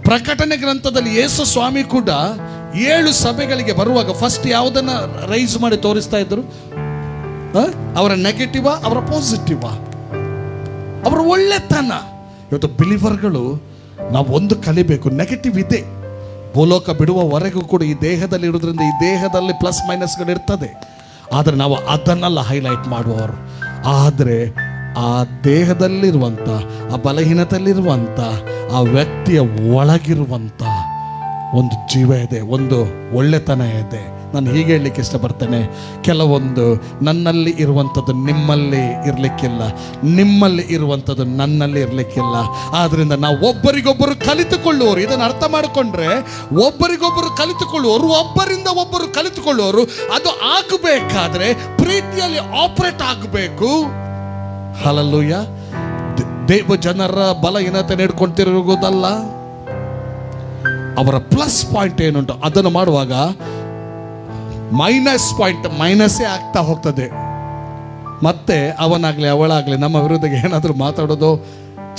ಪ್ರಕಟಣೆ ಗ್ರಂಥದಲ್ಲಿ ಯೇಸು ಸ್ವಾಮಿ ಕೂಡ 7 ಸಭೆಗಳಿಗೆ ಬರುವಾಗ ಫಸ್ಟ್ ಯಾವುದನ್ನ ರೈಸ್ ಮಾಡಿ ತೋರಿಸ್ತಾ ಇದ್ರು? ಅವರ ನೆಗೆಟಿವಾ, ಅವರ ಪಾಸಿಟಿವಾ, ಅವರ ಒಳ್ಳೆತನ. ಇವತ್ತು ಬಿಲಿವರ್ಗಳು ನಾವು ಒಂದು ಕಲಿಬೇಕು. ನೆಗೆಟಿವ್ ಇದೆ, ಭೂಲೋಕ ಬಿಡುವವರೆಗೂ ಕೂಡ ಈ ದೇಹದಲ್ಲಿ ಇರೋದ್ರಿಂದ ಈ ದೇಹದಲ್ಲಿ ಪ್ಲಸ್ ಮೈನಸ್ಗಳು ಇರ್ತದೆ. ಆದರೆ ನಾವು ಅದನ್ನೆಲ್ಲ ಹೈಲೈಟ್ ಮಾಡುವವರು. ಆದರೆ ಆ ದೇಹದಲ್ಲಿರುವಂಥ, ಆ ಬಲಹೀನತೆಯಲ್ಲಿರುವಂಥ ಆ ವ್ಯಕ್ತಿಯ ಒಳಗಿರುವಂಥ ಒಂದು ಜೀವ ಇದೆ, ಒಂದು ಒಳ್ಳೆತನ ಇದೆ. ನಾನು ಹೀಗೆ ಹೇಳಲಿಕ್ಕೆ ಇಷ್ಟಪಡ್ತೇನೆ, ಕೆಲವೊಂದು ನನ್ನಲ್ಲಿ ಇರುವಂಥದ್ದು ನಿಮ್ಮಲ್ಲಿ ಇರಲಿಕ್ಕಿಲ್ಲ, ನಿಮ್ಮಲ್ಲಿ ಇರುವಂಥದ್ದು ನನ್ನಲ್ಲಿ ಇರಲಿಕ್ಕಿಲ್ಲ. ಆದ್ದರಿಂದ ನಾವು ಒಬ್ಬರಿಗೊಬ್ಬರು ಕಲಿತುಕೊಳ್ಳುವವರು. ಇದನ್ನು ಅರ್ಥ ಮಾಡಿಕೊಂಡ್ರೆ, ಒಬ್ಬರಿಗೊಬ್ಬರು ಕಲಿತುಕೊಳ್ಳುವವರು, ಒಬ್ಬರಿಂದ ಒಬ್ಬರು ಕಲಿತುಕೊಳ್ಳುವವರು. ಅದು ಆಗಬೇಕಾದ್ರೆ ಪ್ರೀತಿಯಲ್ಲಿ ಆಪರೇಟ್ ಆಗಬೇಕು. ಹಲ್ಲೆಲೂಯಾ. ದೇವ ಜನರ ಬಲಹೀನತೆ ನೀಡ್ಕೊಳ್ತಿರೋದಲ್ಲ, ಅವರ ಪ್ಲಸ್ ಪಾಯಿಂಟ್ ಏನುಂಟು ಅದನ್ನು ಮಾಡುವಾಗ ಮೈನಸ್ ಪಾಯಿಂಟ್ ಮೈನಸ್ಸೇ ಆಗ್ತಾ ಹೋಗ್ತದೆ. ಮತ್ತೆ ಅವನಾಗಲಿ ಅವಳಾಗಲಿ ನಮ್ಮ ವಿರುದ್ಧಗೆ ಏನಾದರೂ ಮಾತಾಡೋದು,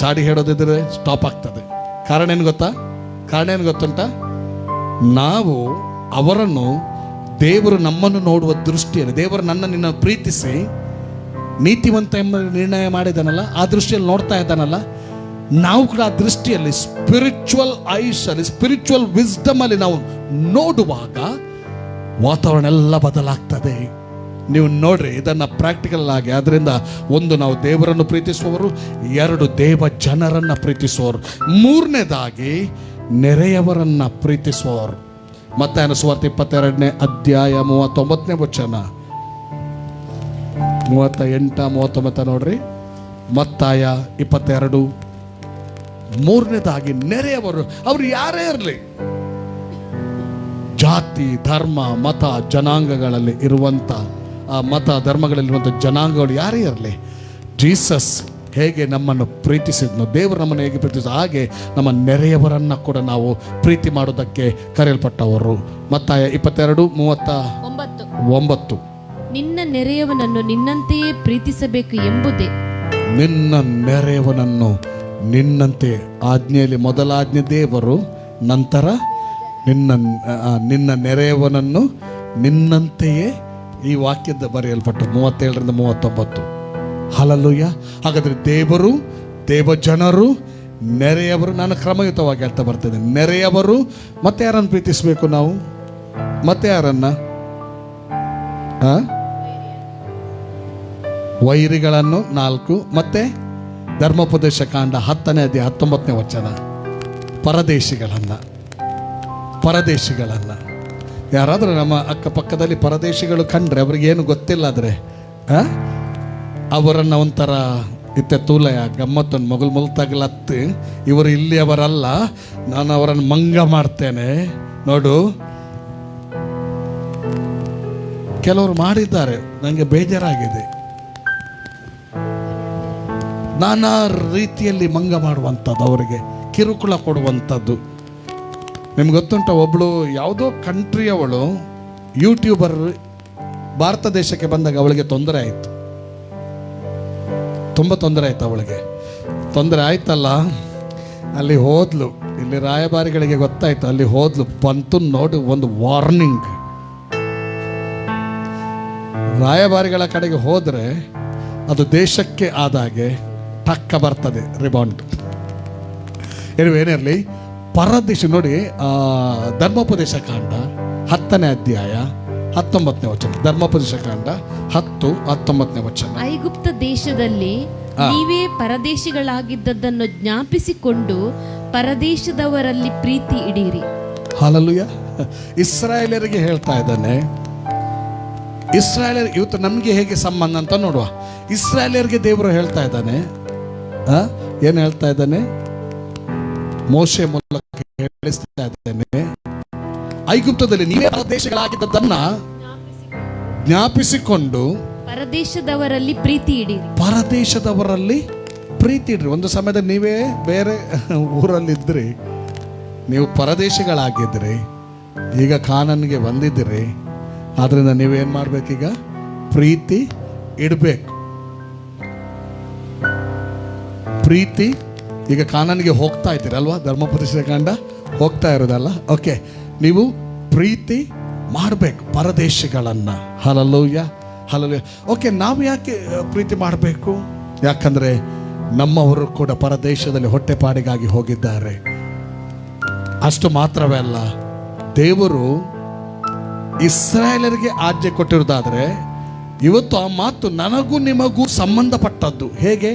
ಚಾಡಿ ಹೇಳೋದಿದ್ರೆ ಸ್ಟಾಪ್ ಆಗ್ತದೆ. ಕಾರಣ ಏನು ಗೊತ್ತಾ? ಕಾರಣ ಏನು ಗೊತ್ತುಂಟ? ನಾವು ಅವರನ್ನು, ದೇವರು ನಮ್ಮನ್ನು ನೋಡುವ ದೃಷ್ಟಿಯಲ್ಲಿ, ದೇವರು ನಿನ್ನ ಪ್ರೀತಿಸಿ ನೀತಿವಂತ ಎಂಬ ನಿರ್ಣಯ ಮಾಡಿದಾನಲ್ಲ, ಆ ದೃಷ್ಟಿಯಲ್ಲಿ ನೋಡ್ತಾ ಇದ್ದಾನಲ್ಲ. ನಾವು ಕೂಡ ಆ ದೃಷ್ಟಿಯಲ್ಲಿ ಸ್ಪಿರಿಚುವಲ್ ಐಶಲ್ಲಿ, ಸ್ಪಿರಿಚುವಲ್ ವಿಸ್ಡಮ್ ಅಲ್ಲಿ ನಾವು ನೋಡುವಾಗ ವಾತಾವರಣ ಎಲ್ಲ ಬದಲಾಗ್ತದೆ. ನೀವು ನೋಡ್ರಿ ಇದನ್ನು ಪ್ರಾಕ್ಟಿಕಲ್ ಆಗಿ. ಅದರಿಂದ ಒಂದು, ನಾವು ದೇವರನ್ನು ಪ್ರೀತಿಸುವವರು; 2, ದೇವ ಜನರನ್ನು ಪ್ರೀತಿಸುವವರು; 3ನೇದಾಗಿ ನೆರೆಯವರನ್ನು ಪ್ರೀತಿಸುವವರು. ಮತ್ತಾಯನ ಸುವಾರ್ತೆ 22ನೇ ಅಧ್ಯಾಯ 39ನೇ ವಚನ, 38, 39 ನೋಡ್ರಿ. ಮತ್ತಾಯ 22. 3ನೇದಾಗಿ ನೆರೆಯವರು. ಅವರು ಯಾರೇ ಇರಲಿ, ಜಾತಿ, ಧರ್ಮ, ಮತ, ಜನಾಂಗಗಳಲ್ಲಿ ಇರುವಂಥ ಆ ಮತ ಧರ್ಮಗಳಲ್ಲಿರುವಂಥ ಜನಾಂಗಗಳು ಯಾರೇ ಇರಲಿ, ಜೀಸಸ್ ಹೇಗೆ ನಮ್ಮನ್ನು ಪ್ರೀತಿಸಿದ್ನು, ದೇವರು ನಮ್ಮನ್ನು ಹೇಗೆ ಪ್ರೀತಿಸಿದ ಹಾಗೆ ನಮ್ಮ ನೆರೆಯವರನ್ನು ಕೂಡ ನಾವು ಪ್ರೀತಿ ಮಾಡೋದಕ್ಕೆ ಕರೆಯಲ್ಪಟ್ಟವರು. ಮತ್ತಾಯ 22:39. ನಿನ್ನ ನೆರೆಯವನನ್ನು ನಿನ್ನಂತೆಯೇ ಪ್ರೀತಿಸಬೇಕು ಎಂಬುದೇ. ನಿನ್ನ ನೆರೆಯವನನ್ನು ನಿನ್ನಂತೆ ಆಜ್ಞೆಯಲ್ಲಿ ಮೊದಲ ಆಜ್ಞೆ ದೇವರು, ನಂತರ ನಿನ್ನ ನೆರೆಯವನನ್ನು ನಿನ್ನಂತೆಯೇ ಈ ವಾಕ್ಯದ ಬರೆಯಲ್ಪಟ್ಟು 37-39. ಹಲ್ಲೆಲೂಯಾ. ಹಾಗಾದರೆ ದೇವರು, ದೇವಜನರು, ನೆರೆಯವರು, ನಾನು ಕ್ರಮಯುತವಾಗಿ ಹೇಳ್ತಾ ಬರ್ತೇನೆ. ನೆರೆಯವರು ಮತ್ತೆ ಯಾರನ್ನು ಪ್ರೀತಿಸಬೇಕು ನಾವು? ಮತ್ತೆ ಯಾರನ್ನ? ವೈರಿಗಳನ್ನು 4. ಮತ್ತೆ ಧರ್ಮೋಪದೇಶ ಕಾಂಡ 10:19 ಪರದೇಶಿಗಳನ್ನು ಯಾರಾದರೂ ನಮ್ಮ ಅಕ್ಕಪಕ್ಕದಲ್ಲಿ ಪರದೇಶಿಗಳು ಕಂಡ್ರೆ ಅವ್ರಿಗೇನು ಗೊತ್ತಿಲ್ಲ ಆದರೆ ಅವರನ್ನು ಒಂಥರ ತೂಲಯ ಗಮ್ಮತ್ತೊಂದು ಮೊಗಲು ತಗಲತ್ತು, ಇವರು ಇಲ್ಲಿ ಅವರಲ್ಲ, ನಾನು ಅವರನ್ನು ಮಂಗ ಮಾಡ್ತೇನೆ ನೋಡು. ಕೆಲವರು ಮಾಡಿದ್ದಾರೆ, ನನಗೆ ಬೇಜಾರಾಗಿದೆ. ನಾನಾ ರೀತಿಯಲ್ಲಿ ಮಂಗ ಮಾಡುವಂಥದ್ದು, ಅವರಿಗೆ ಕಿರುಕುಳ ಕೊಡುವಂಥದ್ದು. ನಿಮ್ಗೆ ಗೊತ್ತುಂಟ, ಒಬ್ಬಳು ಯಾವುದೋ ಕಂಟ್ರಿಯವಳು ಯೂಟ್ಯೂಬರ್ ಭಾರತ ದೇಶಕ್ಕೆ ಬಂದಾಗ ಅವಳಿಗೆ ತೊಂದರೆ ಆಯಿತು, ತುಂಬ ತೊಂದರೆ ಆಯ್ತು ಅವಳಿಗೆ. ತೊಂದರೆ ಆಯ್ತಲ್ಲ, ಅಲ್ಲಿ ಹೋದ್ಲು. ಇಲ್ಲಿ ರಾಯಭಾರಿಗಳಿಗೆ ಗೊತ್ತಾಯ್ತು, ಅಲ್ಲಿ ಹೋದ್ಲು. ಬಂತು ನೋಡಿ ಒಂದು ವಾರ್ನಿಂಗ್. ರಾಯಭಾರಿಗಳ ಕಡೆಗೆ ಹೋದರೆ ಅದು ದೇಶಕ್ಕೆ ಆದಾಗೆ ಟಕ್ಕ ಬರ್ತದೆ ರಿಬೌಂಡ್. ಏನಿರಲಿ, ಪರದೇಶ ನೋಡಿ, ಧರ್ಮೋಪದೇಶ ಕಾಂಡ 10:19. ಧರ್ಮೋಪದೇಶ ಕಾಂಡ 10:19. ಐಗುಪ್ತ ದೇಶದಲ್ಲಿ ನೀವೇ ಪರದೇಶಿಗಳಾಗಿದ್ದದ್ದನ್ನು ಜ್ಞಾಪಿಸಿಕೊಂಡು ಪರದೇಶದವರಲ್ಲಿ ಪ್ರೀತಿ ಇಡೀರಿ. ಹಲ್ಲೆಲೂಯಾ. ಇಸ್ರಾಯೇಲರಿಗೆ ಹೇಳ್ತಾ ಇದ್ದಾನೆ. ಇಸ್ರಾಯೇಲರ್ ಇವತ್ತು ನಮಗೆ ಹೇಗೆ ಸಂಬಂಧ ಅಂತ ನೋಡುವ. ಇಸ್ರಾಯೇಲರಿಗೆ ದೇವರು ಹೇಳ್ತಾ ಇದ್ದಾನೆ, ಏನು ಹೇಳ್ತಾ ಇದ್ದಾನೆ? ಮೋಶೆ ಮೂಲಕ ಹೇಳಿಸ್ತಾ ಇದ್ದಾನೆ, ಐಗುಪ್ತದಲ್ಲಿ ನೀವೇ ಪರದೇಶಗಳಾಗಿದ್ದದನ್ನ ಜ್ಞಾಪಿಸಿಕೊಂಡು ಪರದೇಶದವರಲ್ಲಿ ಪ್ರೀತಿ ಇಡ್ರಿ. ಒಂದು ಸಮಯದಲ್ಲಿ ನೀವೇ ಬೇರೆ ಊರಲ್ಲಿದ್ರಿ, ನೀವು ಪರದೇಶಗಳಾಗಿದ್ರಿ, ಈಗ ಕಾನಾನ್ಗೆ ಬಂದಿದ್ದೀರಿ. ಆದ್ರಿಂದ ನೀವೇನು ಮಾಡ್ಬೇಕೀಗ? ಪ್ರೀತಿ ಇಡಬೇಕು. ಪ್ರೀತಿ ಈಗ ಕಾನಾನ್ಗೆ ಹೋಗ್ತಾ ಇದ್ದೀರಲ್ವಾ? ಧರ್ಮೋಪದೇಶ ಕಾಂಡ ಹೋಗ್ತಾ ಇರೋದಲ್ಲ? ಓಕೆ, ನೀವು ಪ್ರೀತಿ ಮಾಡಬೇಕು ಪರದೇಶಗಳನ್ನು. ಹಲ್ಲೆಲೂಯಾ. ಓಕೆ, ನಾವು ಯಾಕೆ ಪ್ರೀತಿ ಮಾಡಬೇಕು? ಯಾಕಂದರೆ ನಮ್ಮವರು ಕೂಡ ಪರದೇಶದಲ್ಲಿ ಹೊಟ್ಟೆಪಾಡಿಗಾಗಿ ಹೋಗಿದ್ದಾರೆ. ಅಷ್ಟು ಮಾತ್ರವೇ ಅಲ್ಲ, ದೇವರು ಇಸ್ರಾಯೇಲರಿಗೆ ಆಜ್ಞೆ ಕೊಟ್ಟಿರೋದಾದರೆ ಇವತ್ತು ಆ ಮಾತು ನನಗೂ ನಿಮಗೂ ಸಂಬಂಧಪಟ್ಟದ್ದು. ಹೇಗೆ?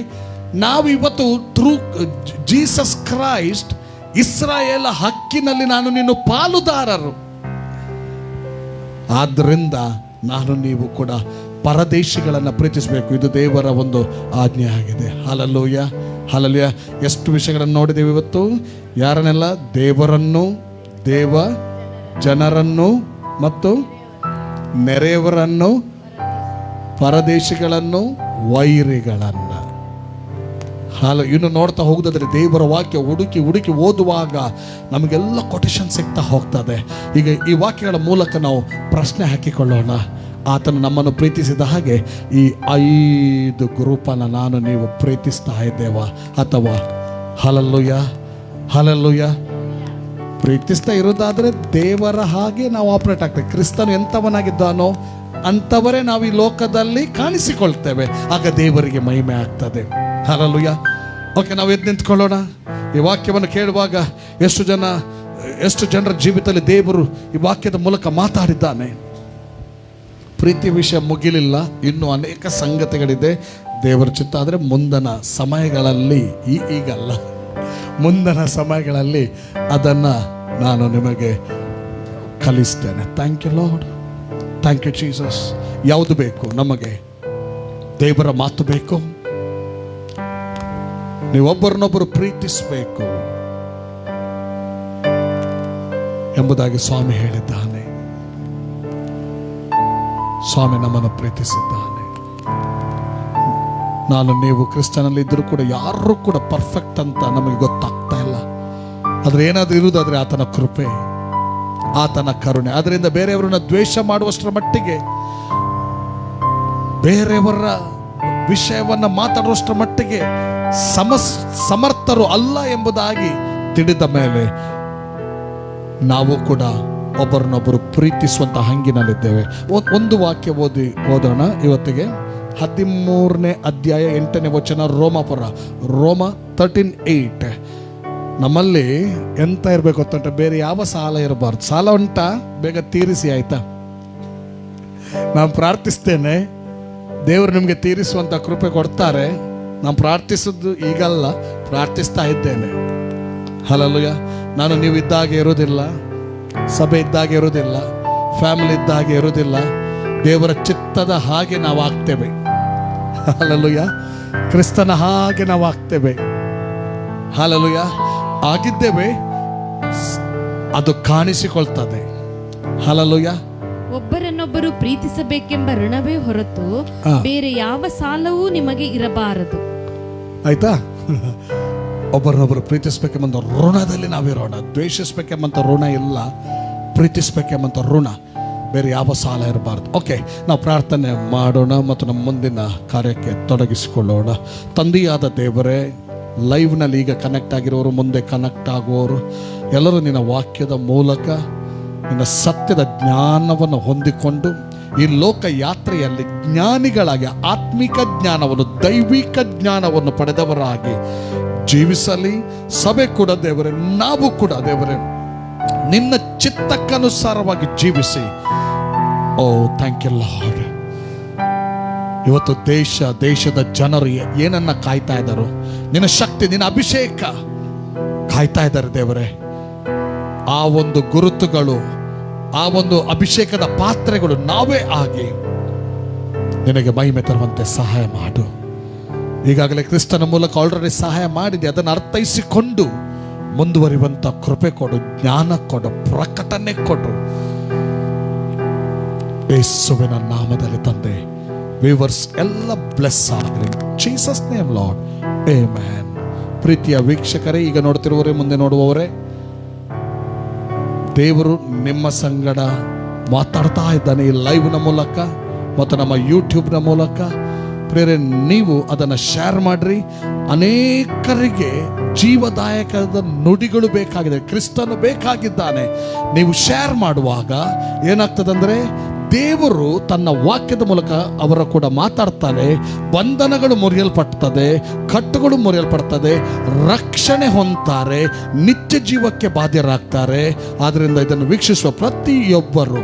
ನಾವಿವತ್ತು ಥ್ರೂ ಜೀಸಸ್ ಕ್ರೈಸ್ಟ್ ಇಸ್ರಾಯೇಲ ಹಕ್ಕಿನಲ್ಲಿ ನಾನು ನಿನ್ನ ಪಾಲುದಾರರು. ಆದ್ದರಿಂದ ನಾನು ನೀವು ಕೂಡ ಪರದೇಶಿಗಳನ್ನು ಪ್ರೀತಿಸಬೇಕು. ಇದು ದೇವರ ಒಂದು ಆಜ್ಞೆ ಆಗಿದೆ. ಹಲ್ಲೆಲೂಯಾ. ಎಷ್ಟು ವಿಷಯಗಳನ್ನು ನೋಡಿದ್ದೇವೆ ಇವತ್ತು. ಯಾರನ್ನೆಲ್ಲ? ದೇವರನ್ನು, ದೇವ ಜನರನ್ನು ಮತ್ತು ನೆರೆಯವರನ್ನು, ಪರದೇಶಿಗಳನ್ನು, ವೈರಿಗಳನ್ನು. ಇನ್ನು ನೋಡ್ತಾ ಹೋಗೋದಾದ್ರೆ ದೇವರ ವಾಕ್ಯ ಹುಡುಕಿ ಓದುವಾಗ ನಮಗೆಲ್ಲ ಕೊಟೇಶನ್ ಸಿಗ್ತಾ ಹೋಗ್ತದೆ. ಈಗ ಈ ವಾಕ್ಯಗಳ ಮೂಲಕ ನಾವು ಪ್ರಶ್ನೆ ಹಾಕಿಕೊಳ್ಳೋಣ. ಆತನು ನಮ್ಮನ್ನು ಪ್ರೀತಿಸಿದ ಹಾಗೆ ಈ 5 ಗ್ರೂಪನ್ನು ನಾನು ನೀವು ಪ್ರೀತಿಸ್ತಾ ಇದ್ದೇವಾ? ಅಥವಾ ಹಲ್ಲೆಲೂಯಾ ಪ್ರೀತಿಸ್ತಾ ಇರೋದಾದರೆ ದೇವರ ಹಾಗೆ ನಾವು ಆಪರೇಟ್ ಆಗ್ತೇವೆ. ಕ್ರಿಸ್ತನು ಎಂಥವನಾಗಿದ್ದಾನೋ ಅಂಥವರೇ ನಾವು ಈ ಲೋಕದಲ್ಲಿ ಕಾಣಿಸಿಕೊಳ್ತೇವೆ. ಆಗ ದೇವರಿಗೆ ಮಹಿಮೆ ಆಗ್ತದೆ. ಹಲ್ಲೆಲೂಯಾ. ಓಕೆ, ನಾವು ಎದ್ದು ನಿಂತ್ಕೊಳ್ಳೋಣ. ಈ ವಾಕ್ಯವನ್ನು ಕೇಳುವಾಗ ಎಷ್ಟು ಜನರ ಜೀವಿತದಲ್ಲಿ ದೇವರು ಈ ವಾಕ್ಯದ ಮೂಲಕ ಮಾತಾಡಿದ್ದಾನೆ. ಪ್ರೀತಿ ವಿಷಯ ಮುಗಿಲಿಲ್ಲ, ಇನ್ನೂ ಅನೇಕ ಸಂಗತಿಗಳಿದೆ. ದೇವರ ಚಿತ್ತ ಆದರೆ ಮುಂದಿನ ಸಮಯಗಳಲ್ಲಿ, ಈಗಲ್ಲ, ಮುಂದಿನ ಸಮಯಗಳಲ್ಲಿ ಅದನ್ನು ನಾನು ನಿಮಗೆ ಕಲಿಸ್ತೇನೆ. Thank you Lord, thank you Jesus. ಯಾವುದು ಬೇಕು ನಮಗೆ? ದೇವರ ಮಾತು ಬೇಕು. ನೀವೊಬ್ಬರನ್ನೊಬ್ಬರು ಪ್ರೀತಿಸಬೇಕು. ಎಂಬುದಾಗಿ ಸ್ವಾಮಿ ಹೇಳಿದ್ದಾನೆ. ಸ್ವಾಮಿ ನಮ್ಮನ್ನು ಪ್ರೀತಿಸಿದ್ದಾನೆ. ನಾನು ನೀವು ಕ್ರಿಸ್ತನಲ್ಲಿ ಇದ್ದರೂ ಕೂಡ ಯಾರೂ ಕೂಡ ಪರ್ಫೆಕ್ಟ್ ಅಂತ ನಮಗೆ ಗೊತ್ತಾಗ್ತಾ ಇಲ್ಲ. ಆದ್ರೆ ಏನಾದರೂ ಇರುವುದಾದ್ರೆ ಆತನ ಕೃಪೆ, ಆತನ ಕರುಣೆ. ಅದರಿಂದ ಬೇರೆಯವರನ್ನ ದ್ವೇಷ ಮಾಡುವಷ್ಟರ ಮಟ್ಟಿಗೆ, ಬೇರೆಯವರ ವಿಷಯವನ್ನ ಮಾತಾಡುವಷ್ಟರ ಮಟ್ಟಿಗೆ ಸಮರ್ಥರು ಅಲ್ಲ ಎಂಬುದಾಗಿ ತಿಳಿದ ಮೇಲೆ ನಾವು ಕೂಡ ಒಬ್ಬರನ್ನೊಬ್ಬರು ಪ್ರೀತಿಸುವಂತ ಹಂಗಿನಲ್ಲಿದ್ದೇವೆ. ಒಂದು ವಾಕ್ಯ ಓದೋಣ ಇವತ್ತಿಗೆ. 13ನೇ ಅಧ್ಯಾಯ 8ನೇ ವಚನ, ರೋಮ 13:8. ನಮ್ಮಲ್ಲಿ ಎಂತ ಇರಬೇಕು ಅಂತಂದ್ರೆ ಬೇರೆ ಯಾವ ಸಾಲ ಇರಬಾರ್ದು. ಸಾಲ ಉಂಟಾ ಬೇಗ ತೀರಿಸಿ, ಆಯ್ತಾ? ನಾನು ಪ್ರಾರ್ಥಿಸ್ತೇನೆ, ದೇವರು ನಿಮಗೆ ತೀರಿಸುವಂತ ಕೃಪೆ ಕೊಡ್ತಾರೆ. ನಾನು ಪ್ರಾರ್ಥಿಸಿದ್ದು ಈಗಲ್ಲ, ಪ್ರಾರ್ಥಿಸ್ತಾ ಇದ್ದೇನೆ. ಹಲ್ಲೆಲೂಯಾ. ನಾನು ನೀವು ಇದ್ದಾಗೆ ಇರೋದಿಲ್ಲ, ಸಭೆ ಇದ್ದಾಗೆ ಇರೋದಿಲ್ಲ, ಫ್ಯಾಮಿಲಿ ಇದ್ದಾಗೆ ಇರೋದಿಲ್ಲ. ದೇವರ ಚಿತ್ತದ ಹಾಗೆ ನಾವು ಆಗ್ತೇವೆ. ಹಲ್ಲೆಲೂಯಾ. ಕ್ರಿಸ್ತನ ಹಾಗೆ ನಾವು ಆಗ್ತೇವೆ. ಹಲ್ಲೆಲೂಯಾ. ಆಗಿದ್ದೇವೆ, ಅದು ಕಾಣಿಸಿಕೊಳ್ತದೆ. ಹಲ್ಲೆಲೂಯಾ. ಒಬ್ಬರನ್ನೊಬ್ಬರು ಪ್ರೀತಿಸಬೇಕೆಂಬ ಋಣವೇ ಹೊರತು ಬೇರೆ ಯಾವ ಸಾಲವೂ ನಿಮಗೆ ಇರಬಾರದು. ಆಯ್ತಾ? ಒಬ್ಬರನ್ನೊಬ್ಬರು ಪ್ರೀತಿಸ್ಬೇಕೆಂಬ ಋಣದಲ್ಲಿ ನಾವಿರೋಣ. ದ್ವೇಷಿಸ್ಬೇಕೆಂಬಂತ ಋಣ ಇಲ್ಲ, ಪ್ರೀತಿಸ್ಬೇಕೆಂಬಂತ ಋಣ, ಬೇರೆ ಯಾವ ಸಾಲ ಇರಬಾರ್ದು. ಓಕೆ, ನಾವು ಪ್ರಾರ್ಥನೆ ಮಾಡೋಣ ಮತ್ತು ನಮ್ಮ ಮುಂದಿನ ಕಾರ್ಯಕ್ಕೆ ತೊಡಗಿಸಿಕೊಳ್ಳೋಣ. ತಂದೆಯಾದ ದೇವರೇ, ಲೈವ್ನಲ್ಲಿ ಈಗ ಕನೆಕ್ಟ್ ಆಗಿರೋರು, ಮುಂದೆ ಕನೆಕ್ಟ್ ಆಗುವವರು ಎಲ್ಲರೂ ನಿನ್ನ ವಾಕ್ಯದ ಮೂಲಕ ನಿನ್ನ ಸತ್ಯದ ಜ್ಞಾನವನ್ನು ಹೊಂದಿಕೊಂಡು ಈ ಲೋಕ ಯಾತ್ರೆಯಲ್ಲಿ ಜ್ಞಾನಿಗಳಾಗಿ ಆತ್ಮಿಕ ಜ್ಞಾನವನ್ನು, ದೈವಿಕ ಜ್ಞಾನವನ್ನು ಪಡೆದವರಾಗಿ ಜೀವಿಸಲಿ. ಸಭೆ ಕೂಡ ದೇವರೇ, ನಾವು ಕೂಡ ದೇವರೇ ನಿನ್ನ ಚಿತ್ತಕ್ಕನುಸಾರವಾಗಿ ಜೀವಿಸಿ. ಓ ಥ್ಯಾಂಕ್ ಯು ಲಾರ್ಡ್. ಇವತ್ತು ದೇಶದ ಜನರು ಏನನ್ನ ಕಾಯ್ತಾ ಇದ್ದಾರೋ, ನಿನ್ನ ಶಕ್ತಿ, ನಿನ್ನ ಅಭಿಷೇಕ ಕಾಯ್ತಾ ಇದ್ದಾರೆ ದೇವರೇ. ಆ ಒಂದು ಗುರುತುಗಳು, ಆ ಒಂದು ಅಭಿಷೇಕದ ಪಾತ್ರೆಗಳು ನಾವೇ ಆಗಿ ನಿನಗೆ ಮಹಿಮೆ ತರುವಂತೆ ಸಹಾಯ ಮಾಡು. ಈಗಾಗಲೇ ಕ್ರಿಸ್ತನ ಮೂಲಕ ಆಲ್ರೆಡಿ ಸಹಾಯ ಮಾಡಿದೆ, ಅದನ್ನು ಅರ್ಥೈಸಿಕೊಂಡು ಮುಂದುವರಿಯುವಂತ ಕೃಪೆ ಕೊಡು, ಜ್ಞಾನ ಕೊಡು, ಪ್ರಕಟಣೆ ಕೊಡು. ಯೇಸುವಿನ ನಾಮದಲ್ಲಿ ತಂದೆ, ವ್ಯೂವರ್ಸ್ ಎಲ್ಲ ಬ್ಲೆಸ್ ಆಗಲಿ. Jesus name Lord, amen. ಪ್ರೀತಿಯ ವೀಕ್ಷಕರೇ, ಈಗ ನೋಡ್ತಿರುವವರೇ, ಮುಂದೆ ನೋಡುವವರೇ, ದೇವರು ನಿಮ್ಮ ಸಂಗಡ ಮಾತಾಡ್ತಾ ಇದ್ದಾನೆ ಈ ಲೈವ್ನ ಮೂಲಕ ಮತ್ತು ನಮ್ಮ ಯೂಟ್ಯೂಬ್ನ ಮೂಲಕ. ಪ್ರೇರೆ, ನೀವು ಅದನ್ನು ಶೇರ್ ಮಾಡ್ರಿ. ಅನೇಕರಿಗೆ ಜೀವದಾಯಕದ ನುಡಿಗಳು ಬೇಕಾಗಿದೆ, ಕ್ರಿಸ್ತನು ಬೇಕಾಗಿದ್ದಾನೆ. ನೀವು ಶೇರ್ ಮಾಡುವಾಗ ಏನಾಗ್ತದಂದ್ರೆ, ದೇವರು ತನ್ನ ವಾಕ್ಯದ ಮೂಲಕ ಅವರ ಕೂಡ ಮಾತಾಡ್ತಾನೆ. ಬಂಧನಗಳು ಮುರಿಯಲ್ಪಡ್ತದೆ, ಕಟ್ಟುಗಳು ಮುರಿಯಲ್ಪಡ್ತದೆ, ರಕ್ಷಣೆ ಹೊಂದ್ತಾರೆ, ನಿತ್ಯ ಜೀವಕ್ಕೆ ಬಾಧ್ಯರಾಗ್ತಾರೆ. ಆದ್ರಿಂದ ಇದನ್ನು ವೀಕ್ಷಿಸುವ ಪ್ರತಿಯೊಬ್ಬರು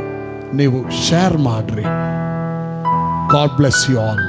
ನೀವು ಶೇರ್ ಮಾಡ್ರಿ. God bless you all.